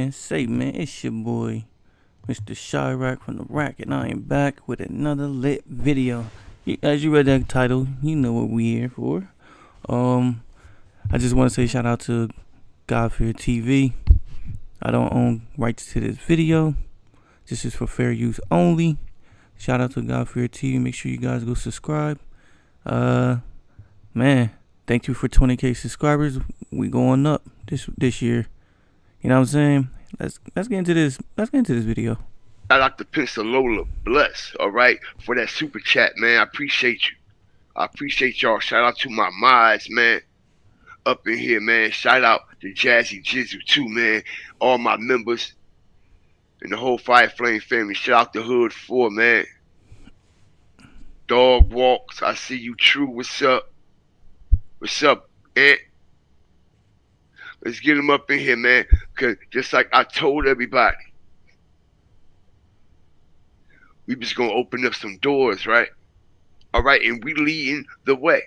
man? Say, man, it's your boy, Mr. Chirac from the Rack, and I am back with another lit video. As you read that title, you know what we here for. I just want to say shout out to Godfear TV. I don't own rights to this video. This is for fair use only. Shout out to Godfear TV. Make sure you guys go subscribe. Man, thank you for 20K subscribers. We going up this year. You know what I'm saying? Let's get into this. Let's get into this video. Shout out to Pensacola Bless, all right, for that super chat, man. I appreciate you. I appreciate y'all. Shout out to my mods, man, up in here, man. Shout out to Jazzy Jizzle too, man. All my members and the whole Fire Flame family. Shout out to Hood 4, man. Dog Walks. I see you, True. What's up? What's up, Ant? Let's get them up in here, man. Because just like I told everybody, we just going to open up some doors, right? All right, and we leading the way.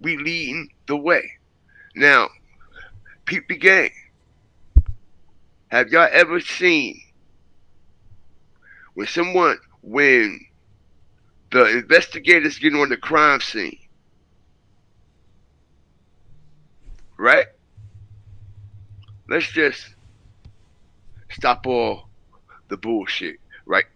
We leading the way. Now, peep the game. Have y'all ever seen when the investigators get on the crime scene, right? Let's just stop all the bullshit, right?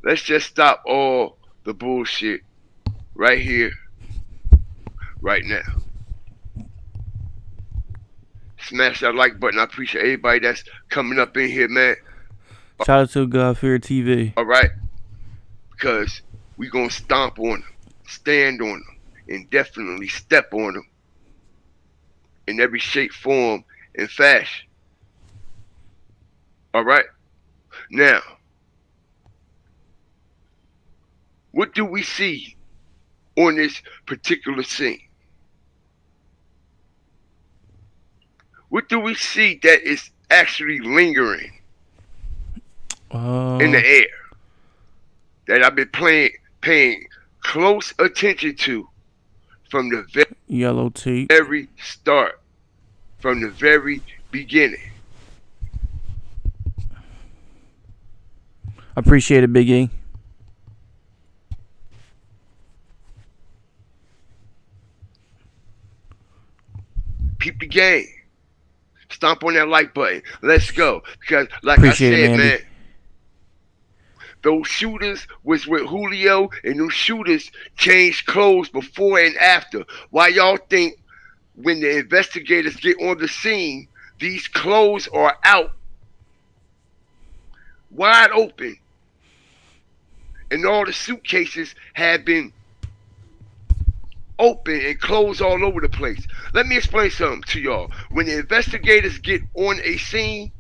Let's just stop all the bullshit right here, right now. Smash that like button. I appreciate everybody that's coming up in here, man. Shout out to Godfear TV. All right? Because we going to stomp on them, stand on them, and definitely step on them in every shape, form, and fashion. All right? Now, what do we see on this particular scene? What do we see that is actually lingering in the air that I've been paying close attention to from the yellow tape, very start, from the very beginning? Appreciate it, Big E. Peep the game. Stomp on that like button. Let's go. Because like Appreciate I said, it, man, those shooters was with Julio, and those shooters changed clothes before and after. Why y'all think when the investigators get on the scene, these clothes are out, wide open, and all the suitcases have been open and clothes all over the place? Let me explain something to y'all. When the investigators get on a scene,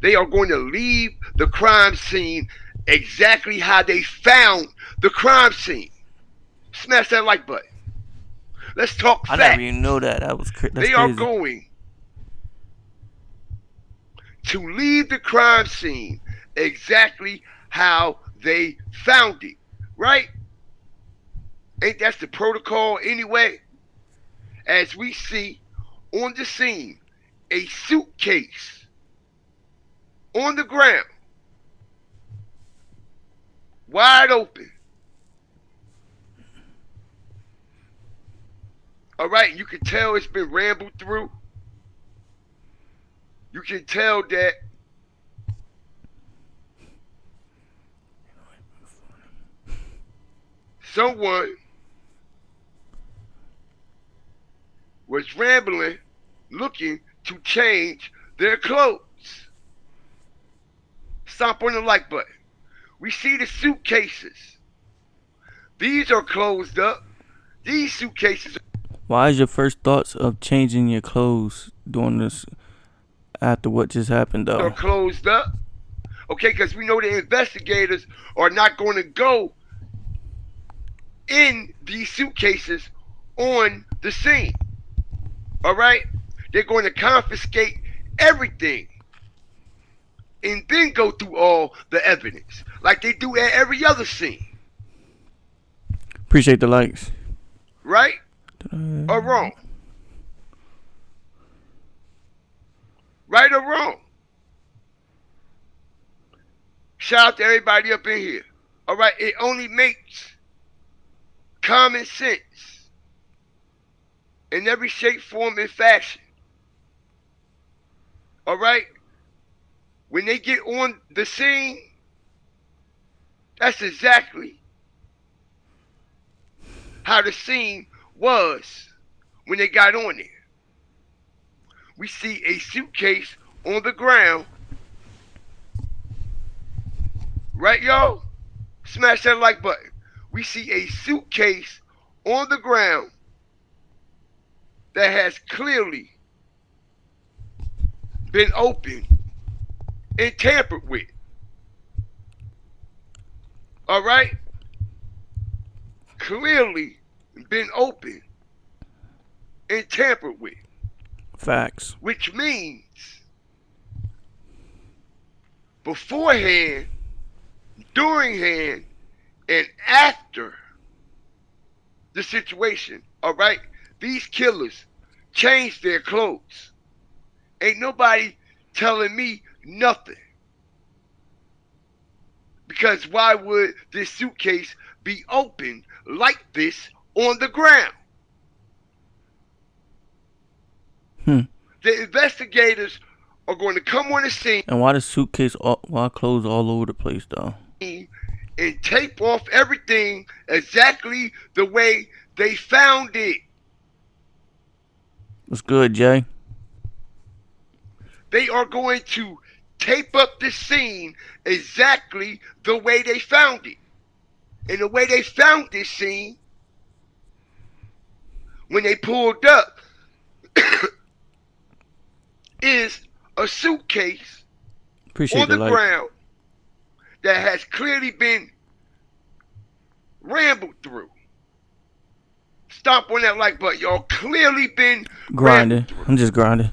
they are going to leave the crime scene exactly how they found the crime scene. Smash that like button. Let's talk facts. I never even know that. That's they are going to leave the crime scene exactly how they found it, right? Ain't that the protocol anyway? As we see on the scene, a suitcase on the ground, wide open. All right, you can tell it's been rambled through. You can tell that someone was rambling, looking to change their clothes. Stomp on the like button. We see the suitcases. These are closed up. These suitcases. Why is your first thoughts of changing your clothes during this, after what just happened, though? Are closed up. Okay, because we know the investigators are not going to go in these suitcases on the scene. All right? They're going to confiscate everything and then go through all the evidence like they do at every other scene. Appreciate the likes. Right or wrong? Right or wrong? Shout out to everybody up in here. All right, it only makes common sense in every shape, form, and fashion. All right? When they get on the scene, that's exactly how the scene was when they got on there. We see a suitcase on the ground. Right, y'all? Smash that like button. We see a suitcase on the ground that has clearly been opened and tampered with. All right? Clearly been opened and tampered with. Facts. Which means beforehand, during hand, and after the situation, all right, these killers changed their clothes. Ain't nobody telling me nothing. Because why would this suitcase be open like this on the ground? The investigators are going to come on the scene. And why the suitcase, why clothes all over the place, though? And tape off everything exactly the way they found it. What's good, Jay? They are going to tape up the scene exactly the way they found it. And the way they found this scene, when they pulled up, is a suitcase on the ground that has clearly been rambled through. Stomp on that like button, y'all. Clearly been grinding. I'm just grinding.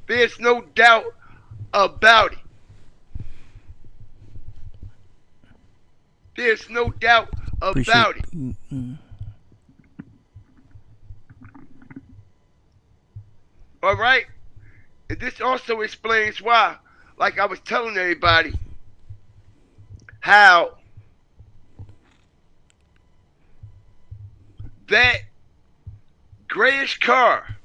There's no doubt about it. There's no doubt about it. All right? And this also explains why, like I was telling everybody, how that grayish car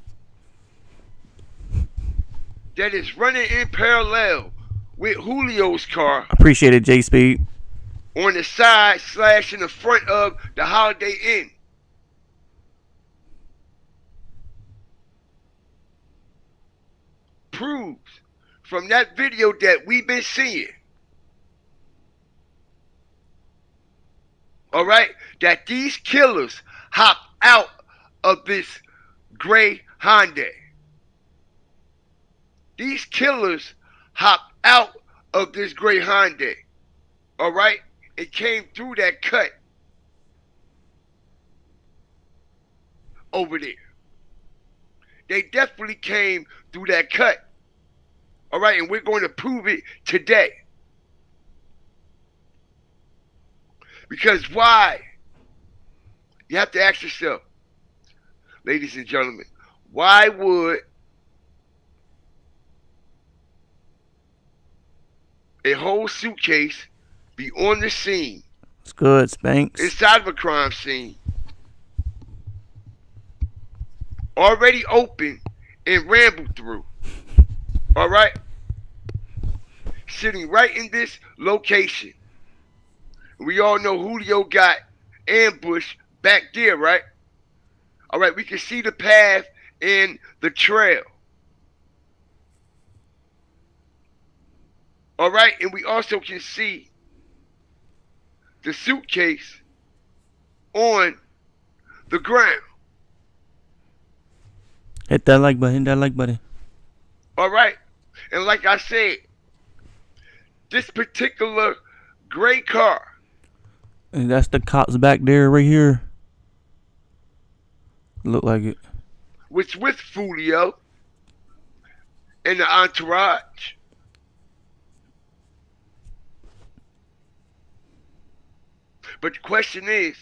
that is running in parallel with Julio's car. Appreciate it, J Speed. On the side / in the front of the Holiday Inn. Proves from that video that we've been seeing, all right, that these killers hopped out of this gray Hyundai. These killers hopped out of this gray Hyundai, all right? It came through that cut over there. They definitely came through that cut. All right, and we're going to prove it today. Because why? You have to ask yourself, ladies and gentlemen, why would a whole suitcase be on the scene? It's good, Spanx. Inside of a crime scene. Already open and rambled through. All right? Sitting right in this location. We all know Julio got ambushed back there, right? All right, we can see the path and the trail. All right, and we also can see the suitcase on the ground. Hit that like button, hit that like button. All right, and like I said, this particular gray car. And that's the cops back there right here. Look like it. Was with Foolio and the entourage. But the question is,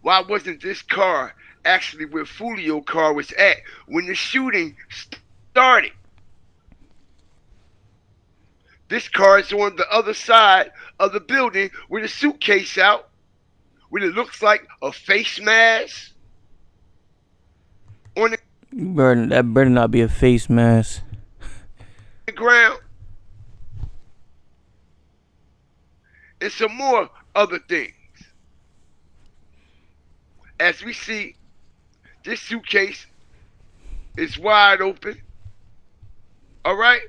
why wasn't this car actually where Foolio car was at when the shooting started. This car is on the other side of the building with a suitcase out, with it looks like a face mask on That better not be a face mask. the ground, and some more other things. As we see, this suitcase is wide open. All right?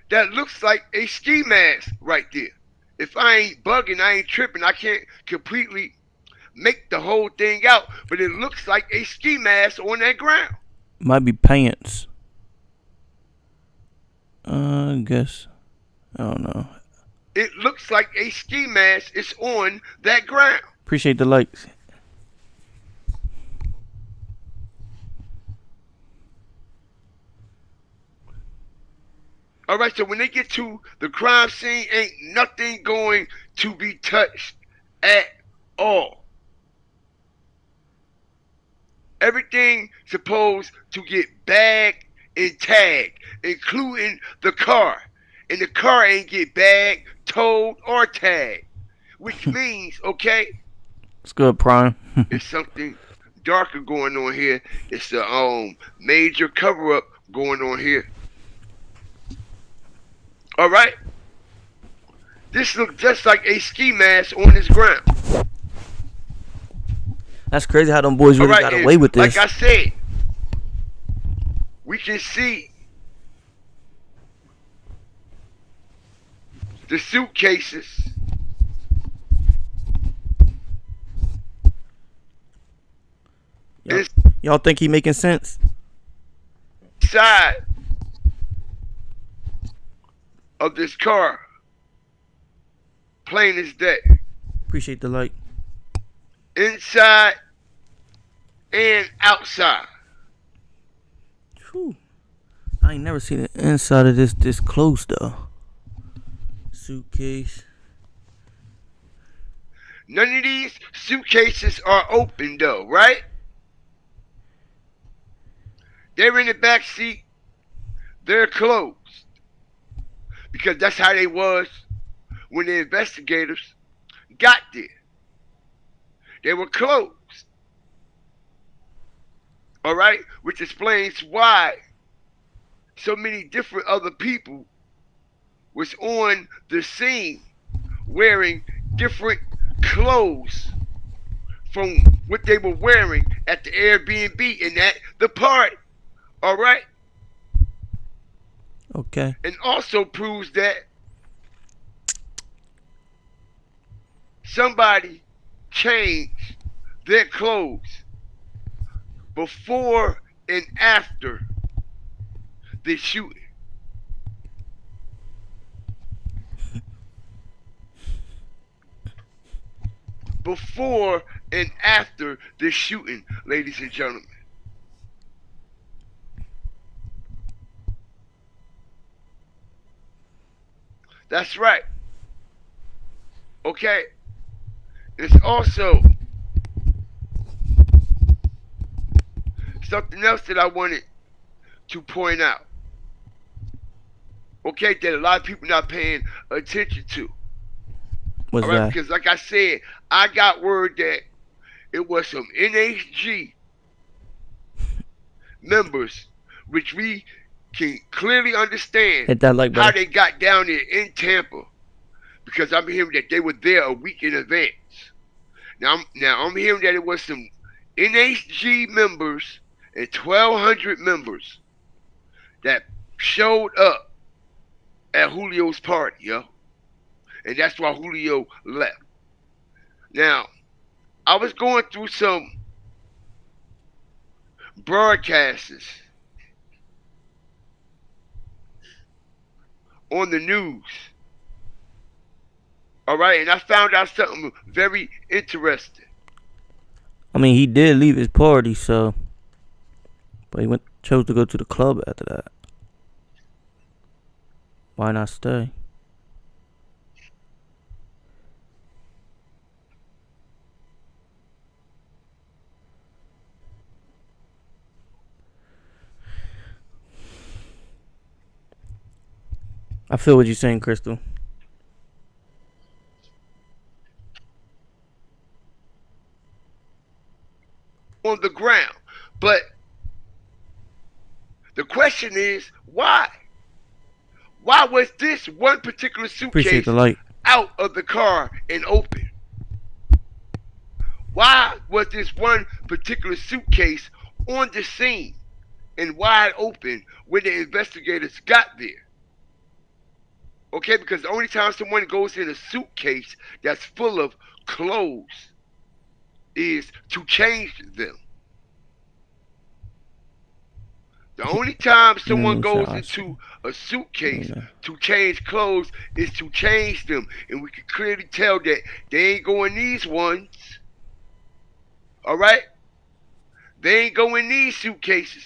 That looks like a ski mask right there. If I ain't bugging, I ain't tripping, I can't completely make the whole thing out, but it looks like a ski mask on that ground. Might be pants. I guess. I don't know. It looks like a ski mask is on that ground. Appreciate the likes. All right, so when they get to the crime scene, ain't nothing going to be touched at all. Everything supposed to get bagged and tagged, including the car. And the car ain't get bagged, towed, or tagged. Which means, okay, It's good, Prime. it's something darker going on here. It's a major cover-up going on here. All right? This looks just like a ski mask on this ground. That's crazy how them boys really got away with this. Like I said, we can see the suitcases. Y'all think he making sense? Inside of this car, plain as day. Appreciate the like. Inside and outside. Whew. I ain't never seen the inside of this close though. Suitcase. None of these suitcases are open though, right? They're in the back seat. They're closed. Because that's how they was when the investigators got there. They were closed. All right? Which explains why so many different other people was on the scene wearing different clothes from what they were wearing at the Airbnb and at the party. All right? Okay. And also proves that somebody changed their clothes before and after the shooting. Before and after the shooting, ladies and gentlemen. That's right. Okay. It's also something else that I wanted to point out. Okay, that a lot of people not paying attention to. What's all right, that? because like I said, I got word that it was some NHG members, which we can clearly understand Hit that like how button. they got down there in Tampa, because I'm hearing that they were there a week in advance. Now I'm hearing that it was some NHG members and 1,200 members that showed up at Julio's party, yo. And that's why Julio left. Now, I was going through some broadcasts on the news. All right, and I found out something very interesting. I mean, he did leave his party, so, but he chose to go to the club after that. Why not stay? I feel what you're saying, Crystal. On the ground. But the question is, why? Why was this one particular Appreciate suitcase the light. out of the car and open? Why was this one particular suitcase on the scene and wide open when the investigators got there? Okay, because the only time someone goes in a suitcase that's full of clothes is to change them. The only time someone goes into a suitcase to change clothes is to change them. And we can clearly tell that they ain't going these ones. Alright? They ain't going these suitcases.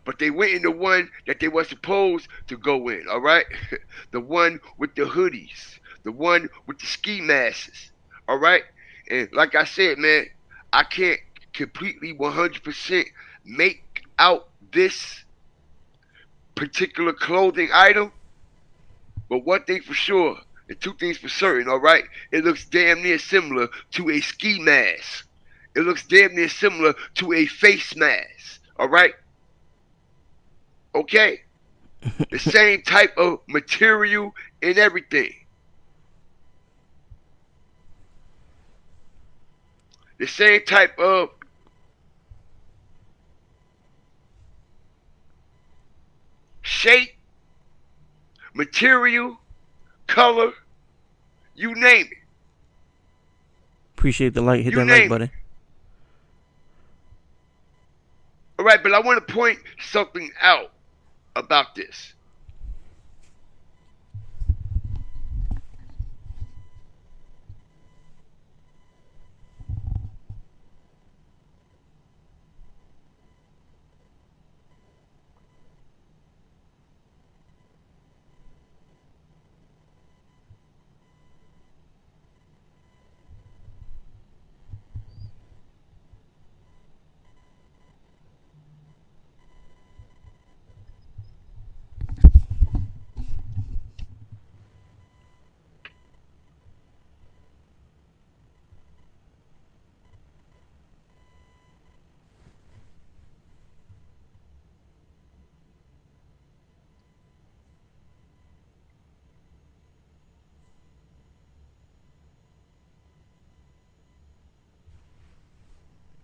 But they went in the one that they were supposed to go in, alright? The one with the hoodies. The one with the ski masks. Alright? And like I said, man, I can't completely 100% make out this particular clothing item. But one thing for sure, and two things for certain, alright? It looks damn near similar to a ski mask. It looks damn near similar to a face mask, alright? Okay? The same type of material and everything. The same type of shape, material, color, you name it. Appreciate the light. Hit that like button. Alright, but I want to point something out about this.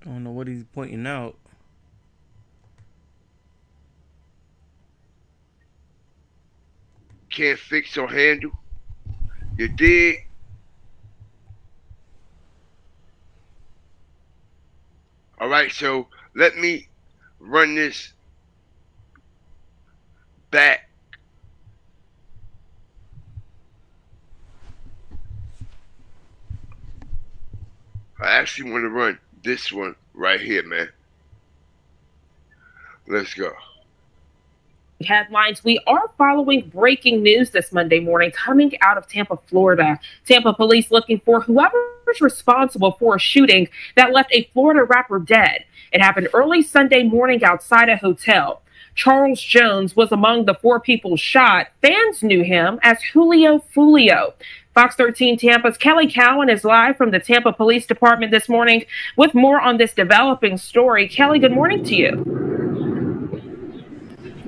I don't know what he's pointing out. Can't fix or handle. You did. Alright, so let me run this back. I actually want to run this one right here, man. Let's go. Headlines. We are following breaking news this Monday morning coming out of Tampa, Florida. Tampa police looking for whoever's responsible for a shooting that left a Florida rapper dead. It happened early Sunday morning outside a hotel. Charles Jones was among the 4 people shot. Fans knew him as Julio Foolio. Fox 13 Tampa's Kelly Cowan is live from the Tampa Police Department this morning with more on this developing story. Kelly, good morning to you.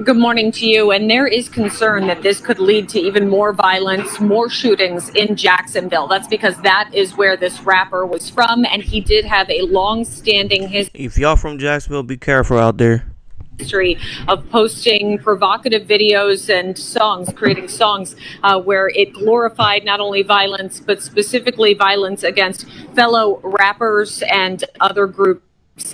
Good morning to you. And there is concern that this could lead to even more violence, more shootings in Jacksonville. That's because that is where this rapper was from, and he did have a long-standing history. If y'all from Jacksonville, be careful out there. Of posting provocative videos and songs, creating songs where it glorified not only violence, but specifically violence against fellow rappers and other groups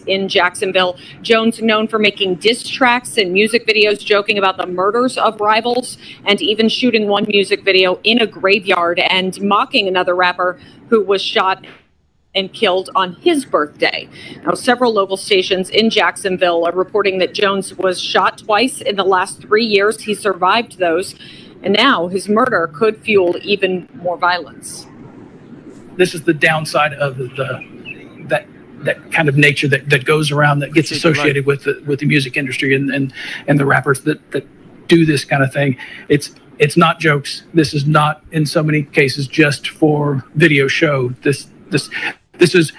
in Jacksonville. Jones, known for making diss tracks and music videos joking about the murders of rivals, and even shooting one music video in a graveyard and mocking another rapper who was shot and killed on his birthday. Now, several local stations in Jacksonville are reporting that Jones was shot twice in the last 3 years. He survived those, and now his murder could fuel even more violence. This is the downside of that kind of nature that goes around, that gets associated with the music industry and the rappers that do this kind of thing. It's not jokes. This is not, in so many cases, just for video show. This is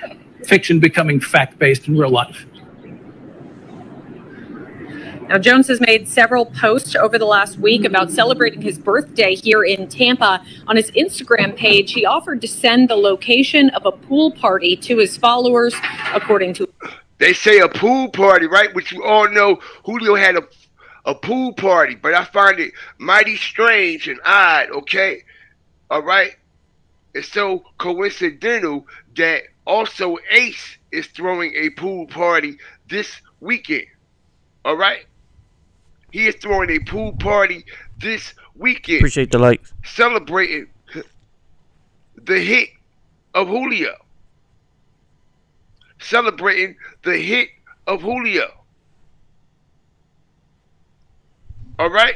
fiction becoming fact-based in real life. Now, Jones has made several posts over the last week about celebrating his birthday here in Tampa. On his Instagram page, he offered to send the location of a pool party to his followers, according to... They say a pool party, right? Which you all know Julio had a pool party, but I find it mighty strange and odd, okay? All right? It's so coincidental that also Ace is throwing a pool party this weekend, all right? He is throwing a pool party this weekend. Appreciate the likes. Celebrating the hit of Julio. Celebrating the hit of Julio. All right?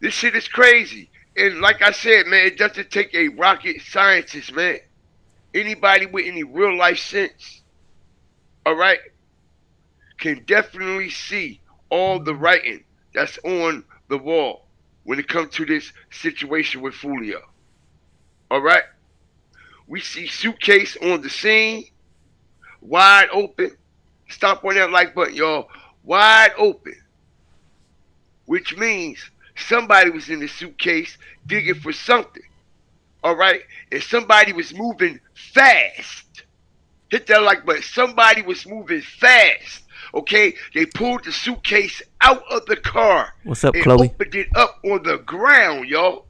This shit is crazy. And like I said, man, it doesn't take a rocket scientist, man. Anybody with any real life sense, all right, can definitely see all the writing that's on the wall when it comes to this situation with Foolio. All right? We see suitcase on the scene, wide open. Stop on that like button, y'all. Wide open. Which means somebody was in the suitcase digging for something. All right? And somebody was moving fast. Hit that like button. Somebody was moving fast. Okay, they pulled the suitcase out of the car. What's up, and Chloe? opened it up on the ground, y'all.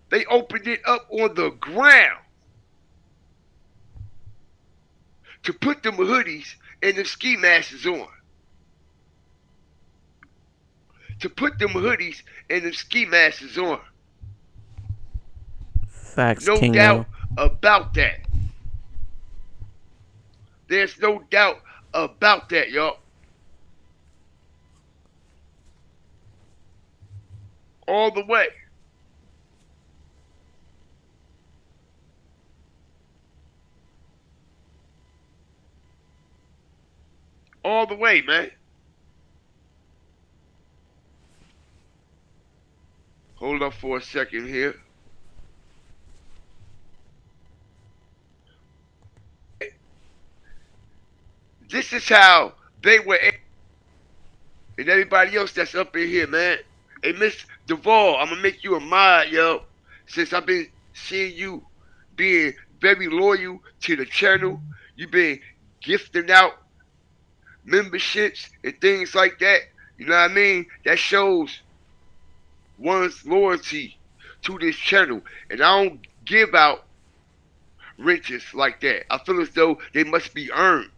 They opened it up on the ground to put them hoodies and the ski masks on. To put them hoodies and the ski masks on. Facts, No King doubt Lo. about that. There's no doubt about that, y'all. All the way. All the way, man. Hold up for a second here. This is how they were, and everybody else that's up in here, man. Hey, Miss Duvall, I'm gonna make you a mod, yo. Since I've been seeing you being very loyal to the channel, you've been gifting out memberships and things like that. You know what I mean? That shows one's loyalty to this channel. And I don't give out riches like that. I feel as though they must be earned.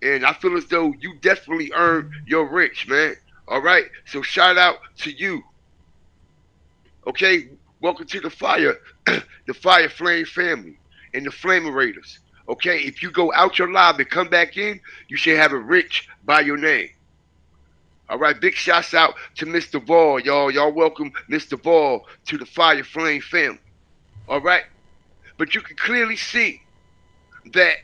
And I feel as though you definitely earned your rich, man. All right? So shout out to you. Okay? Welcome to the Fire, the Fire Flame family and the Flamerators. Okay? If you go out your live and come back in, you should have a rich by your name. All right? Big shouts out to Mr. Ball, y'all. Y'all welcome Mr. Ball to the Fire Flame family. All right? But you can clearly see that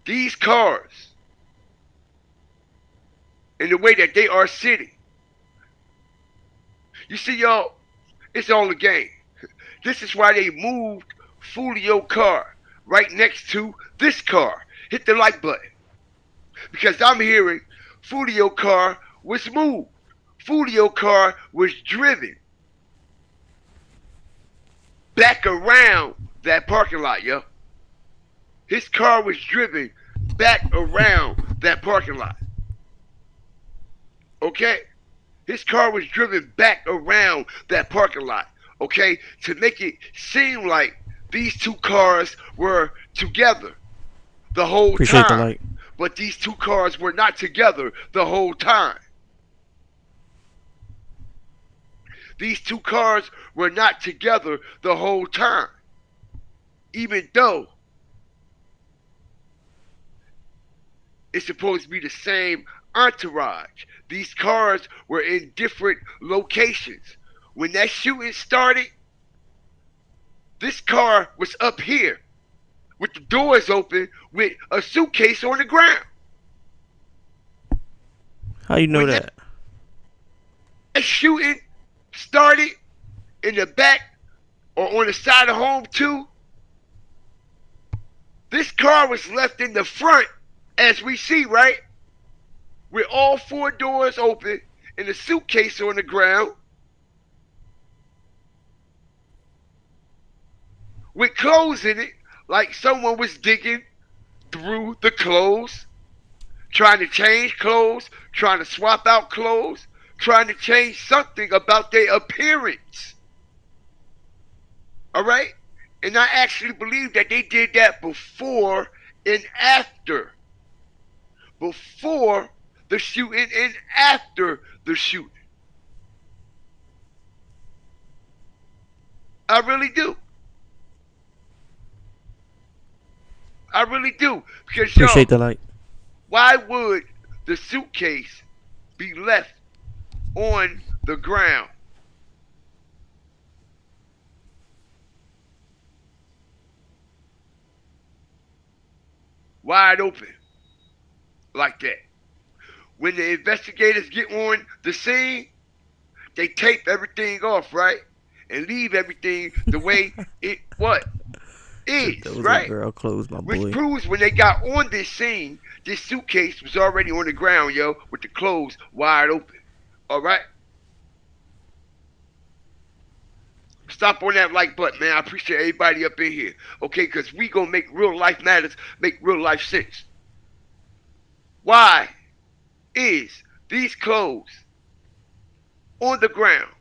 these cars, in the way that they are sitting, you see, y'all, it's all a game. This is why they moved Foolio car right next to this car. Hit the like button. Because I'm hearing Foolio car was moved. Foolio car was driven back around that parking lot, yo. His car was driven back around that parking lot. Okay? His car was driven back around that parking lot. Okay? To make it seem like these two cars were together the whole Appreciate time. the like. But these two cars were not together the whole time. These two cars were not together the whole time. Even though it's supposed to be the same entourage. These cars were in different locations. When that shooting started, this car was up here with the doors open with a suitcase on the ground. How you know when that? that shooting started in the back or on the side of home too, this car was left in the front, as we see, right? With all 4 doors open and a suitcase on the ground. With clothes in it, like someone was digging through the clothes, trying to change clothes, trying to swap out clothes, trying to change something about their appearance. All right? And I actually believe that they did that before and after. Before the shooting and after the shooting. I really do. I really do. Because, Appreciate the light. why would the suitcase be left on the ground? Wide open. Like that. When the investigators get on the scene, they tape everything off, right? And leave everything the way it what is, That was right? a girl clothes, my Which boy. proves when they got on this scene, this suitcase was already on the ground, yo, with the clothes wide open. All right? Stop on that like button, man. I appreciate everybody up in here. Okay, because we going to make real life matters, make real life sense. Why is these clothes on the ground?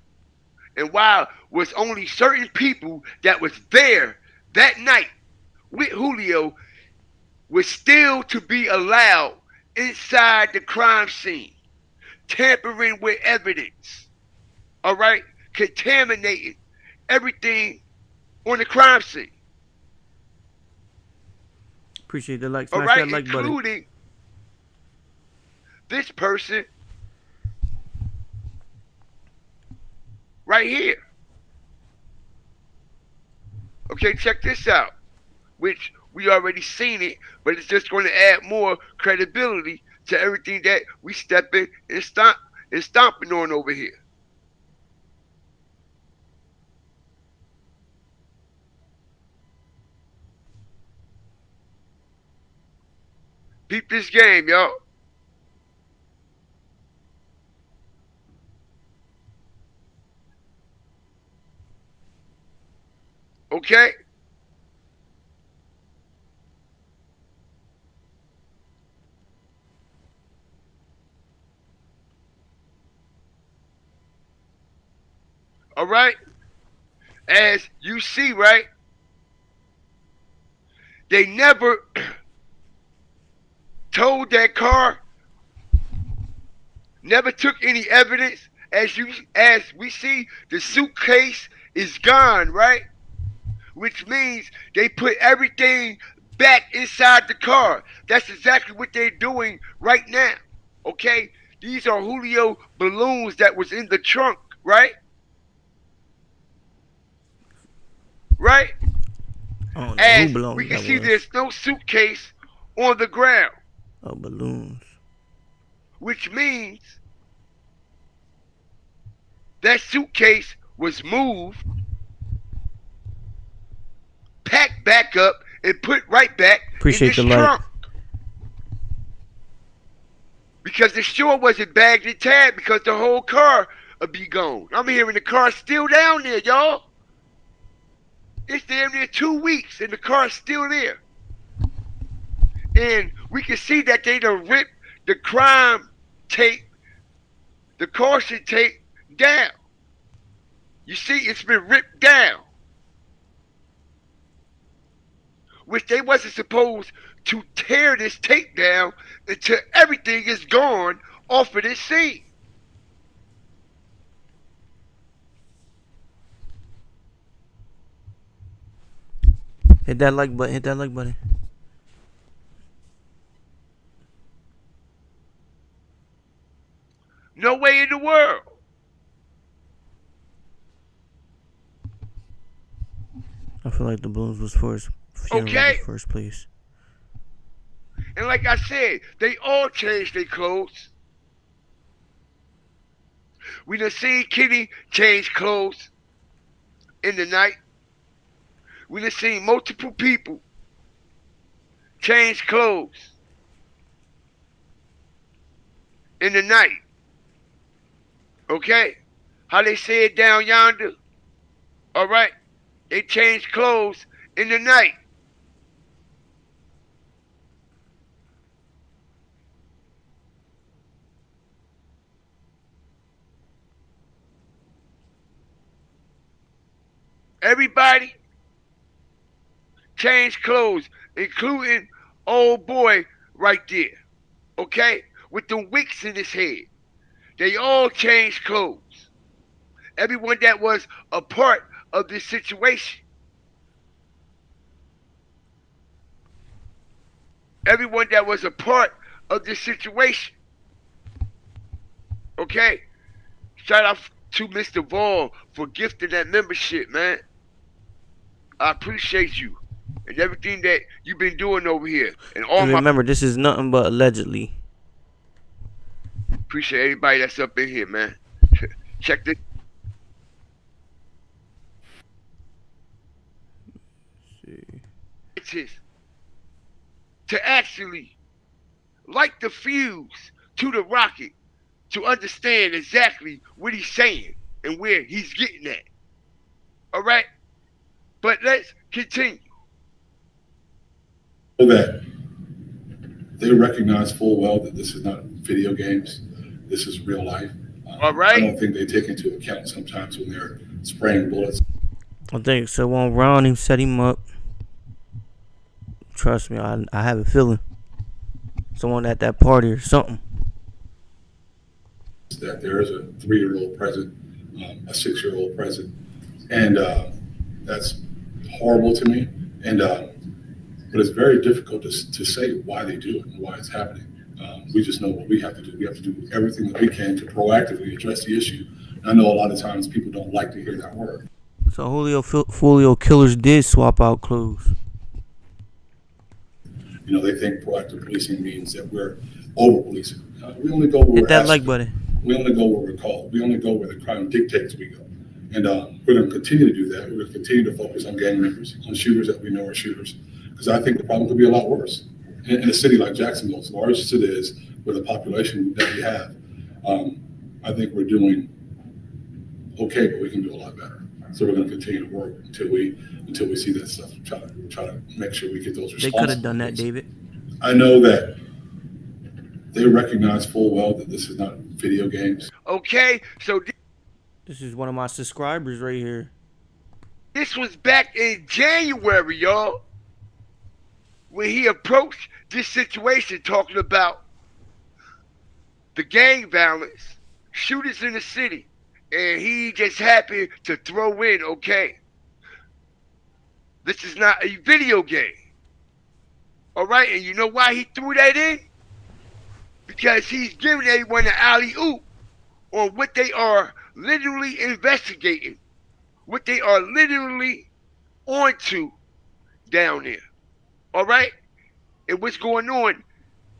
And why was only certain people that was there that night with Julio was still to be allowed inside the crime scene, tampering with evidence, all right, contaminating everything on the crime scene, Appreciate the like. all Smash right, that like button. including this person right here. Okay, check this out, which we already seen it, but it's just going to add more credibility to everything that we stepping and stomping on over here. Peep this game, y'all. Okay? All right? As you see, right? They never towed that car, never took any evidence. As we see, the suitcase is gone, right? Which means they put everything back inside the car. That's exactly what they're doing right now. Okay? These are Julio balloons that was in the trunk, right? Right? I don't know As who belongs we can that see, was. there's no suitcase on the ground, Oh, balloons. which means that suitcase was moved, packed back up, and put right back Appreciate in the this light. trunk. Because it sure wasn't bagged and tagged, because the whole car would be gone. I'm hearing the car's still down there, y'all. It's damn near 2 weeks and the car's still there. And we can see that they done ripped the crime tape, the caution tape down. You see, it's been ripped down. Which they wasn't supposed to tear this tape down until everything is gone off of this scene. Hit that like button. Hit that like button. No way in the world. I feel like the balloons was for his funeral in Okay. the first place. And like I said, they all changed their clothes. We done seen Kitty change clothes in the night. We done seen multiple people change clothes in the night. Okay? How they say it down yonder? Alright? They change clothes in the night. Everybody changed clothes, including old boy right there. Okay? With the wicks in his head. They all changed clothes. Everyone that was a part of this situation. Everyone that was a part of this situation. Okay? Shout out to Mr. Vaughn for gifting that membership, man. I appreciate you and everything that you've been doing over here. And all And my remember, this is nothing but allegedly. appreciate everybody that's up in here, man. Check this. It is to actually light the fuse to the rocket to understand exactly what he's saying and where he's getting at. All right? But let's continue. So that they recognize full well that this is not video games, this is real life. All right? I don't think they take into account sometimes when they're spraying bullets. I think someone around him set him up. Trust me, I have a feeling. Someone at that party or something. That there is a 3-year-old present, a 6-year-old present, and that's horrible to me. And but it's very difficult to say why they do it and why it's happening. We just know what we have to do. We have to do everything that we can to proactively address the issue. And I know a lot of times people don't like to hear that word. So Julio Foolio killers did swap out clothes. You know, they think proactive policing means that we're over policing. We only go where Hit we're that asked like to. button. We only go where we're called. We only go where the crime dictates we go. And we're going to continue to do that. We're going to continue to focus on gang members, on shooters that we know are shooters, because I think the problem could be a lot worse. In a city like Jacksonville, as large as it is, with the population that we have, I think we're doing okay, but we can do a lot better. So we're going to continue to work until we see that stuff. Try to make sure we get those responses. They could have done that, David. I know that they recognize full well that this is not video games. Okay? So This is one of my subscribers right here. this was back in January, y'all, when he approached this situation talking about the gang violence, shooters in the city, and he just happened to throw in, okay, this is not a video game. All right, and you know why he threw that in? Because he's giving everyone an alley-oop on what they are literally investigating, what they are literally onto down there. All right? And what's going on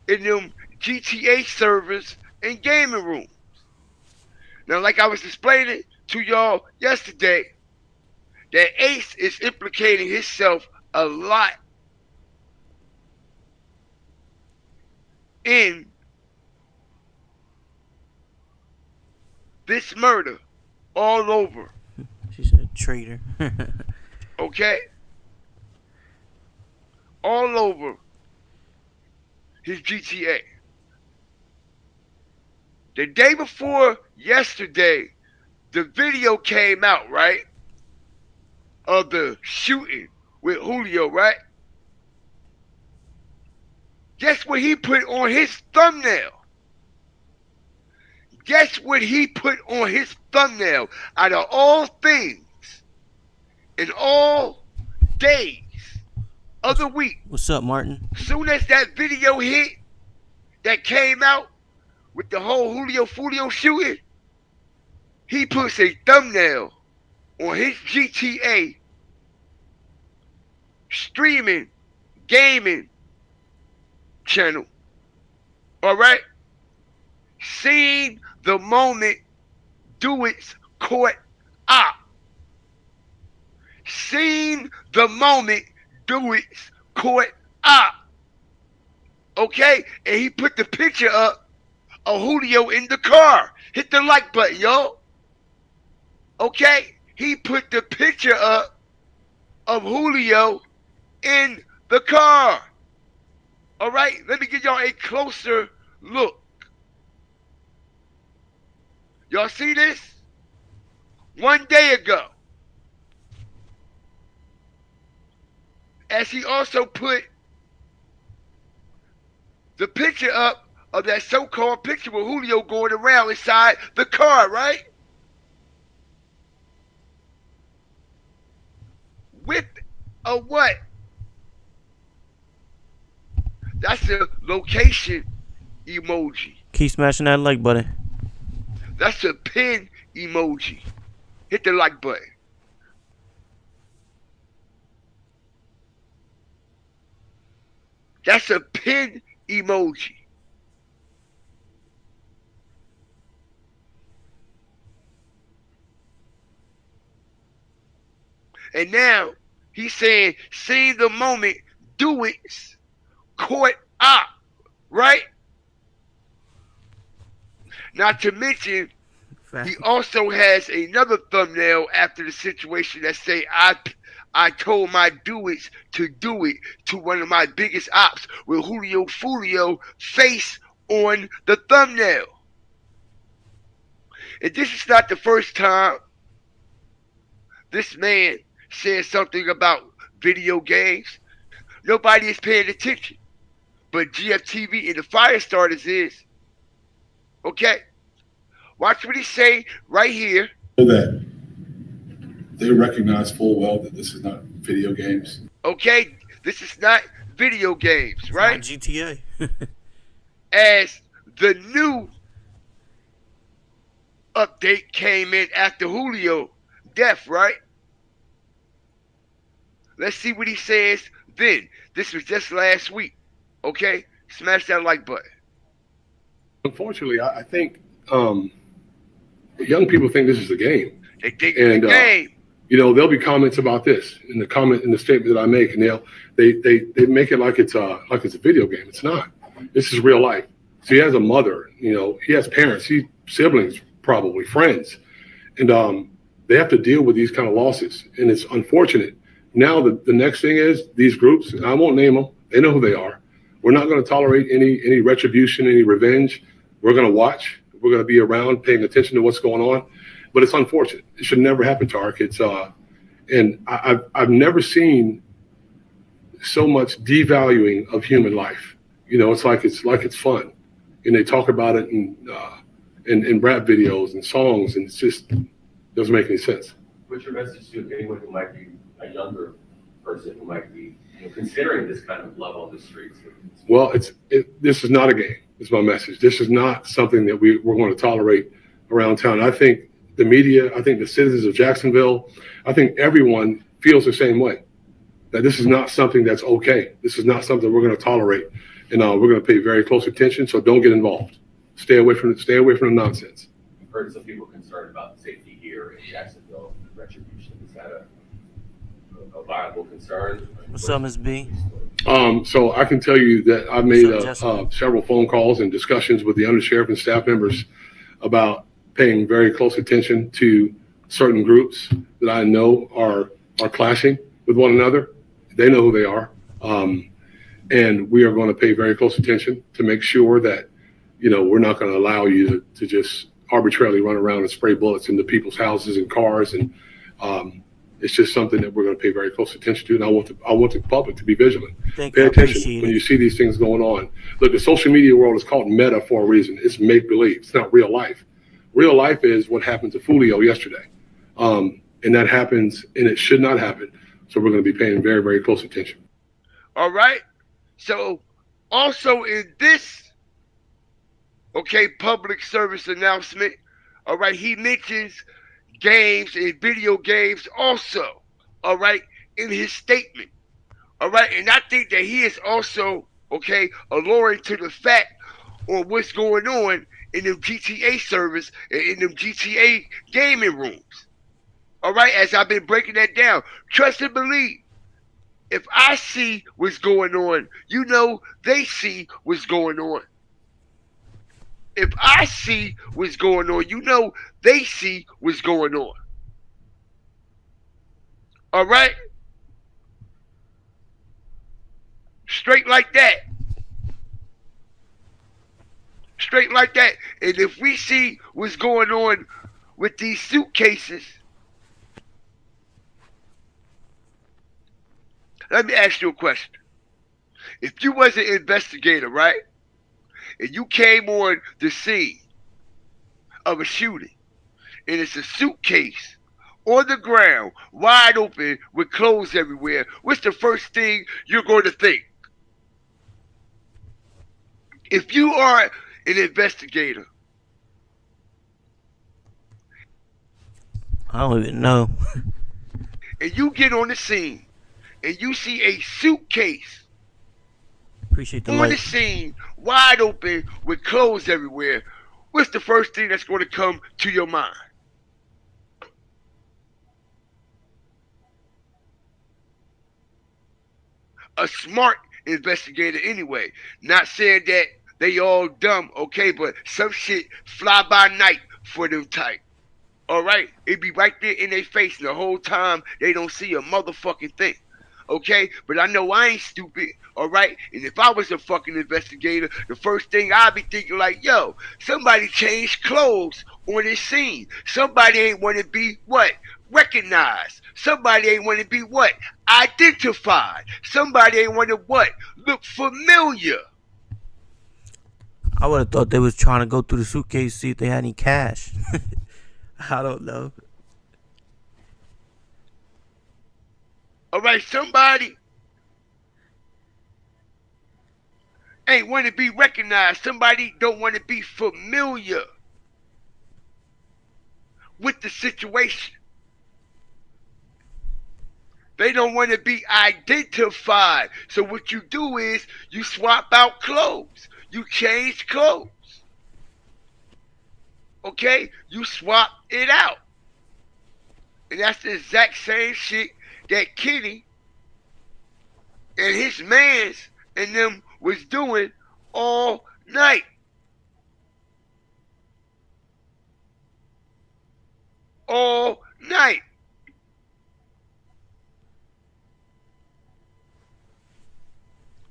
in them GTA servers and gaming rooms. Now, like I was explaining to y'all yesterday, that Ace is implicating himself a lot in this murder all over. She said traitor. Okay? All over his GTA. The day before yesterday, the video came out, right? Of the shooting with Julio, right? Guess what he put on his thumbnail? Guess what he put on his thumbnail? Out of all things, in all days of the week, What's up, Martin? soon as that video hit that came out with the whole Julio Foolio shooting, he puts a thumbnail on his GTA streaming gaming channel. All right? Seeing the moment Dewitt's court op. Seen the moment Dewitt's court op. Okay? And he put the picture up of Julio in the car. Hit the like button, y'all. Okay? He put the picture up of Julio in the car. All right? Let me give y'all a closer look. Y'all see this? 1 day ago. As he also put the picture up of that so-called picture with Julio going around inside the car, right? With a what? That's a location emoji. Keep smashing that like button. That's a pin emoji. Hit the like button. That's a pin emoji. And now he's saying, seeing the moment Dewitt's court op, right? Not to mention, he also has another thumbnail after the situation that say, I told my Dewitt's to do it to one of my biggest ops with Julio Foolio face on the thumbnail. And this is not the first time this man said something about video games. Nobody is paying attention. But GFTV and the Firestarters is. Okay? Watch what he say right here. So that they recognize full well that this is not video games. Okay? This is not video games, right? It's not GTA. As the new update came in after Julio death, right? Let's see what he says then. This was just last week. Okay? Smash that like button. Unfortunately, I think young people think this is a game. They think it's a game. There'll be comments about this in the statement that I make, and they make it like it's a video game. It's not. This is real life. So he has a mother. He has parents. Siblings, probably friends, and they have to deal with these kind of losses, and it's unfortunate. Now the next thing is these groups, and I won't name them. They know who they are. We're not going to tolerate any retribution, any revenge. We're going to watch. We're going to be around, paying attention to what's going on. But it's unfortunate. It should never happen to our kids. And I've never seen so much devaluing of human life. It's like it's fun, and they talk about it in rap videos and songs, and it just doesn't make any sense. What's your message to anyone who might be a younger person who might be considering this kind of love on the streets? Well, this is not a game. Is my message. This is not something that we're going to tolerate around town. I think the media, I think the citizens of Jacksonville, I think everyone feels the same way. That this is not something that's okay. This is not something we're going to tolerate, and we're going to pay very close attention. So don't get involved. Stay away from the nonsense. I've heard some people concerned about safety here in Jacksonville. Retribution, is that a viable concern? What's up, Ms. B? So I can tell you that I've made several phone calls and discussions with the undersheriff and staff members about paying very close attention to certain groups that I know are clashing with one another. They know who they are. And we are going to pay very close attention to make sure that, we're not going to allow you to just arbitrarily run around and spray bullets into people's houses and cars. And it's just something that we're going to pay very close attention to. And I want the public to be vigilant. Pay attention when you see these things going on. Look, the social media world is called meta for a reason. It's make-believe. It's not real life. Real life is what happened to Foolio yesterday. And that happens, and it should not happen. So we're going to be paying very, very close attention. All right. So also in this, public service announcement, all right, he mentions games and video games also, all right, in his statement. All right. And I think that he is also, alluring to the fact on what's going on in them GTA servers and in them GTA gaming rooms. All right, as I've been breaking that down, trust and believe. If I see what's going on, you know they see what's going on. If I see what's going on, you know they see what's going on. All right? Straight like that. Straight like that. And if we see what's going on with these suitcases, let me ask you a question. If you was an investigator, right, and you came on the scene of a shooting, and it's a suitcase on the ground, wide open, with clothes everywhere, what's the first thing you're going to think? If you are an investigator, I don't even know. and you get on the scene, and you see a suitcase Appreciate the on the light. scene, wide open, with clothes everywhere, what's the first thing that's going to come to your mind? A smart investigator anyway. Not saying that they all dumb, okay, but some shit fly by night for them type. Alright? It be right there in their face and the whole time they don't see a motherfucking thing. Okay? But I know I ain't stupid, alright? And if I was a fucking investigator, the first thing I'd be thinking like, yo, somebody changed clothes on this scene. Somebody ain't want to be what? Recognized. Somebody ain't want to be what? Identified. Somebody ain't want to what? Look familiar. I would have thought they was trying to go through the suitcase, see if they had any cash. I don't know. Alright, somebody ain't want to be recognized. Somebody don't want to be familiar with the situation. They don't want to be identified. So what you do is you swap out clothes. You change clothes. Okay? You swap it out. And that's the exact same shit that Kenny and his mans and them was doing all night. All night.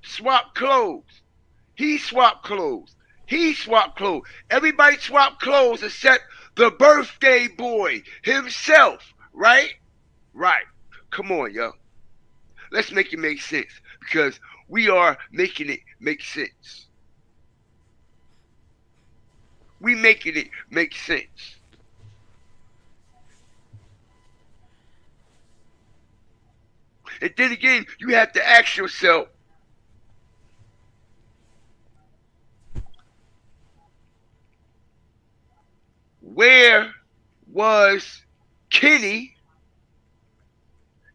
Swap clothes. He swapped clothes. He swapped clothes. Everybody swapped clothes except the birthday boy himself, right? Right. Come on, yo. Let's make it make sense because we are making it make sense. We making it make sense. And then again, you have to ask yourself, where was Kenny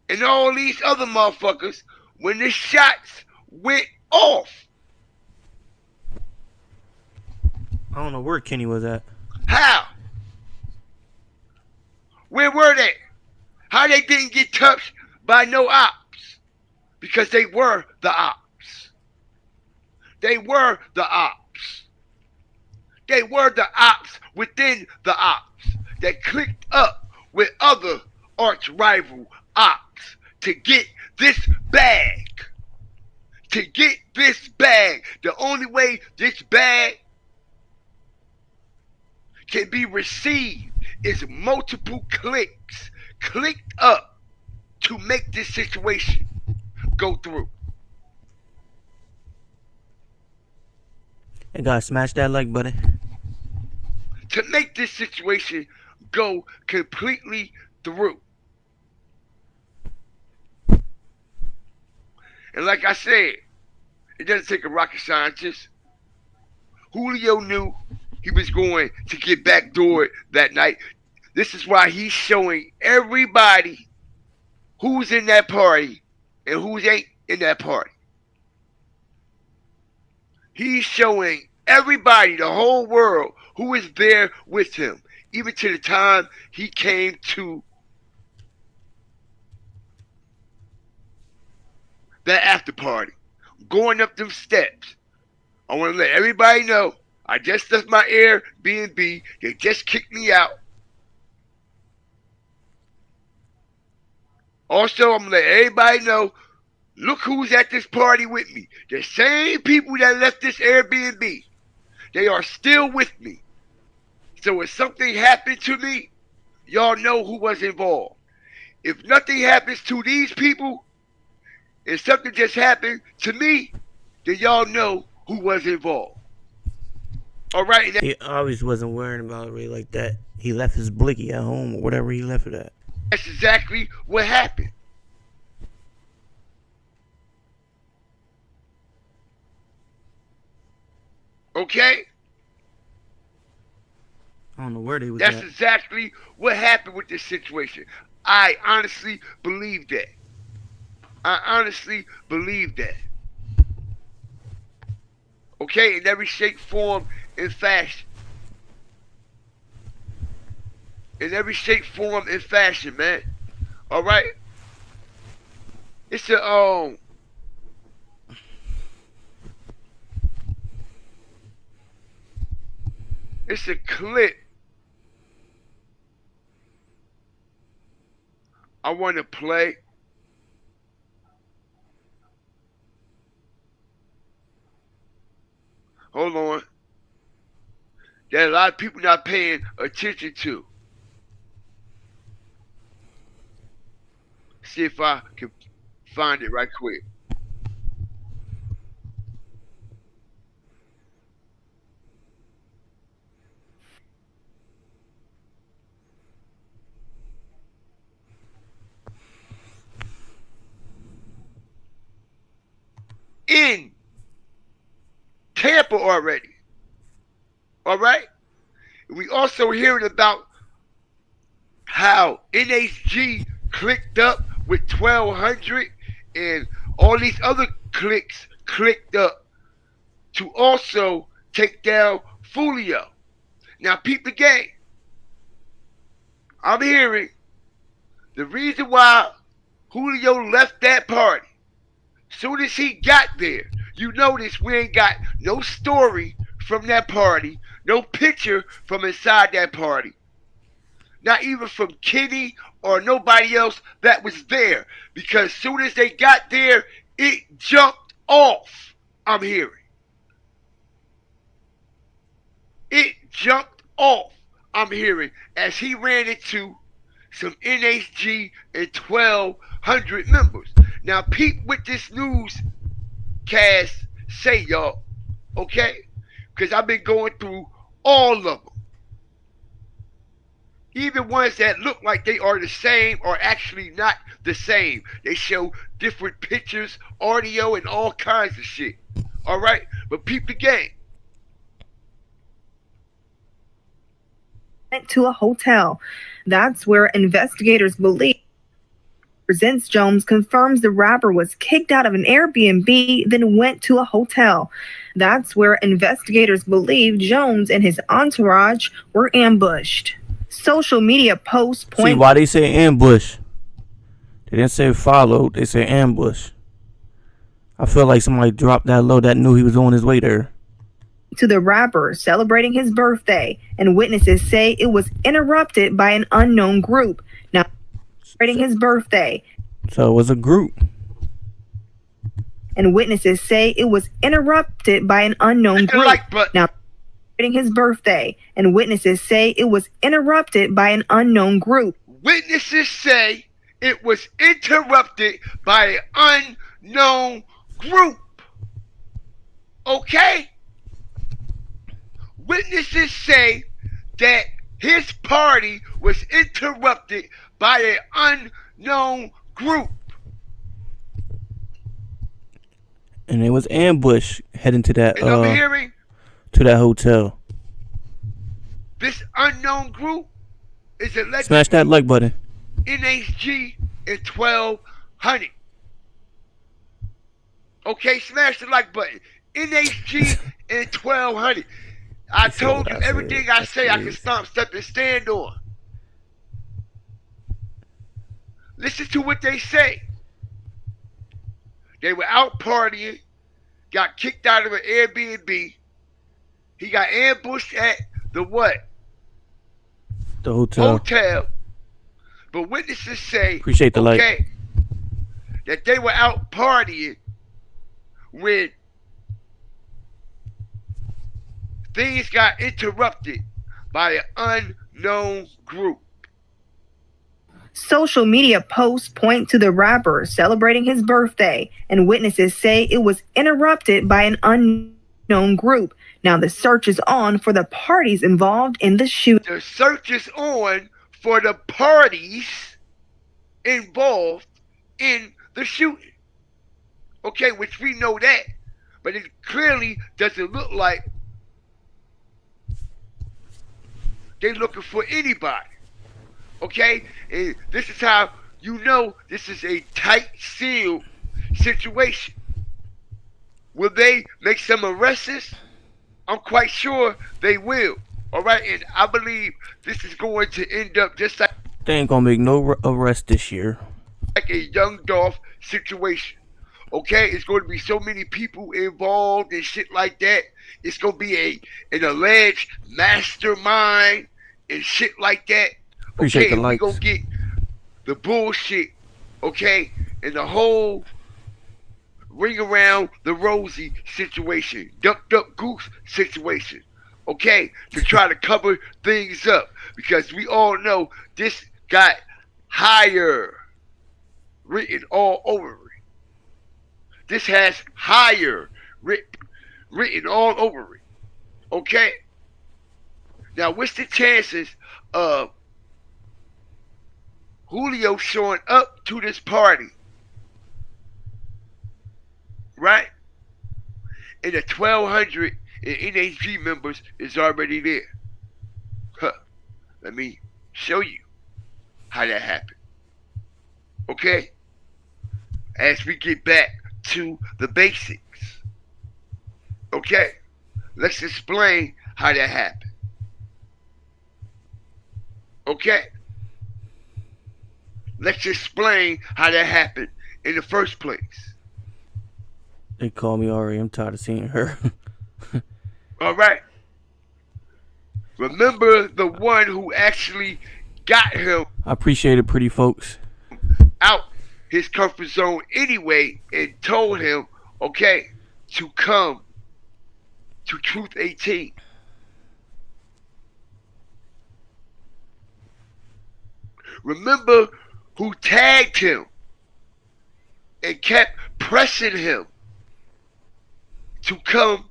and all these other motherfuckers when the shots went off? I don't know where Kenny was at. How? Where were they? How they didn't get touched by no ops? Because they were the ops. They were the ops. They were the ops within the ops that clicked up with other arch rival ops to get this bag. To get this bag. The only way this bag can be received is multiple clicks clicked up to make this situation go through. And guys, smash that like button. To make this situation go completely through. And like I said, it doesn't take a rocket scientist. Julio knew he was going to get backdoored that night. This is why he's showing everybody who's in that party and who ain't in that party. He's showing everybody, the whole world, who was there with him, even to the time he came to that after party, going up them steps. I want to let everybody know I just left my Airbnb. They just kicked me out. Also, I'm going to let everybody know, look who's at this party with me. The same people that left this Airbnb. They are still with me. So if something happened to me, y'all know who was involved. If nothing happens to these people, if something just happened to me, then y'all know who was involved. All right? He always wasn't worrying about it really like that. He left his blicky at home or whatever he left it at. That's exactly what happened. Okay? I don't know where they was That's at. exactly what happened with this situation. I honestly believe that. I honestly believe that. Okay? In every shape, form, and fashion. In every shape, form, and fashion, man. Alright? It's a, it's a clip I want to play. Hold on. That a lot of people not paying attention to. See if I can find it right quick. In Tampa already. All right? We also hearing about how NHG clicked up with 1,200 and all these other cliques clicked up to also take down Foolio. Now, peep the game. I'm hearing the reason why Julio left that party. Soon as he got there, you notice we ain't got no story from that party, no picture from inside that party. Not even from Kenny or nobody else that was there. Because soon as they got there, it jumped off, I'm hearing. It jumped off, I'm hearing, as he ran into some NHG and 1,200 members. Now, peep what this newscast say, y'all, okay? Because I've been going through all of them. Even ones that look like they are the same are actually not the same. They show different pictures, audio, and all kinds of shit. All right? But peep the game. Went to a hotel. That's where investigators believe presents Jones confirms the rapper was kicked out of an Airbnb, then went to a hotel. That's where investigators believe Jones and his entourage were ambushed. Social media posts point. See why they say ambush? They didn't say followed. They say ambush. I feel like somebody dropped that low that knew he was on his way there. To the rapper celebrating his birthday, and witnesses say it was interrupted by an unknown group. Now, celebrating his birthday. So it was a group. And witnesses say it was interrupted by an unknown group. Now, celebrating his birthday, and witnesses say it was interrupted by an unknown group. Witnesses say it was interrupted by an unknown group. Okay? Witnesses say that his party was interrupted by an unknown group. And it was ambush heading to that And I'm hearing to that hotel. this unknown group is allegedly Smash that like button. NHG and 1,200. Okay, smash the like button. NHG and 1,200. I He said told what you I said. everything I That's say I can crazy. stomp, step, and stand on. Listen to what they say. They were out partying, got kicked out of an Airbnb. He got ambushed at the what? The hotel. Hotel. But witnesses say, Appreciate the light. okay, that they were out partying when things got interrupted by an unknown group. Social media posts point to the rapper celebrating his birthday, and witnesses say it was interrupted by an unknown group. Now the search is on for the parties involved in the shooting. The search is on for the parties involved in the shooting. Okay, which we know that, but it clearly doesn't look like they're looking for anybody. Okay, and this is how you know this is a tight sealed situation. Will they make some arrests? I'm quite sure they will. All right, and I believe this is going to end up just like They ain't gonna make no arrest this year. a Young Dolph situation. Okay, it's going to be so many people involved and shit like that. It's going to be an alleged mastermind and shit like that. Appreciate Okay, the we likes. gonna get the bullshit, okay, and the whole ring around the rosy situation, duck goose situation, okay, to try to cover things up, because we all know this got higher written all over it. This has higher written all over it, okay. Now, what's the chances of Julio showing up to this party, right? And the 1,200 NHG members is already there. Huh. Let me show you how that happened. Okay? As we get back to the basics. Okay? Let's explain how that happened. Okay? Let's explain how that happened in the first place. They call me Ari. I'm tired of seeing her. All right. Remember the one who actually got him I appreciate it, pretty folks. out his comfort zone anyway and told him, okay, to come to Truth 18. Remember who tagged him and kept pressing him to come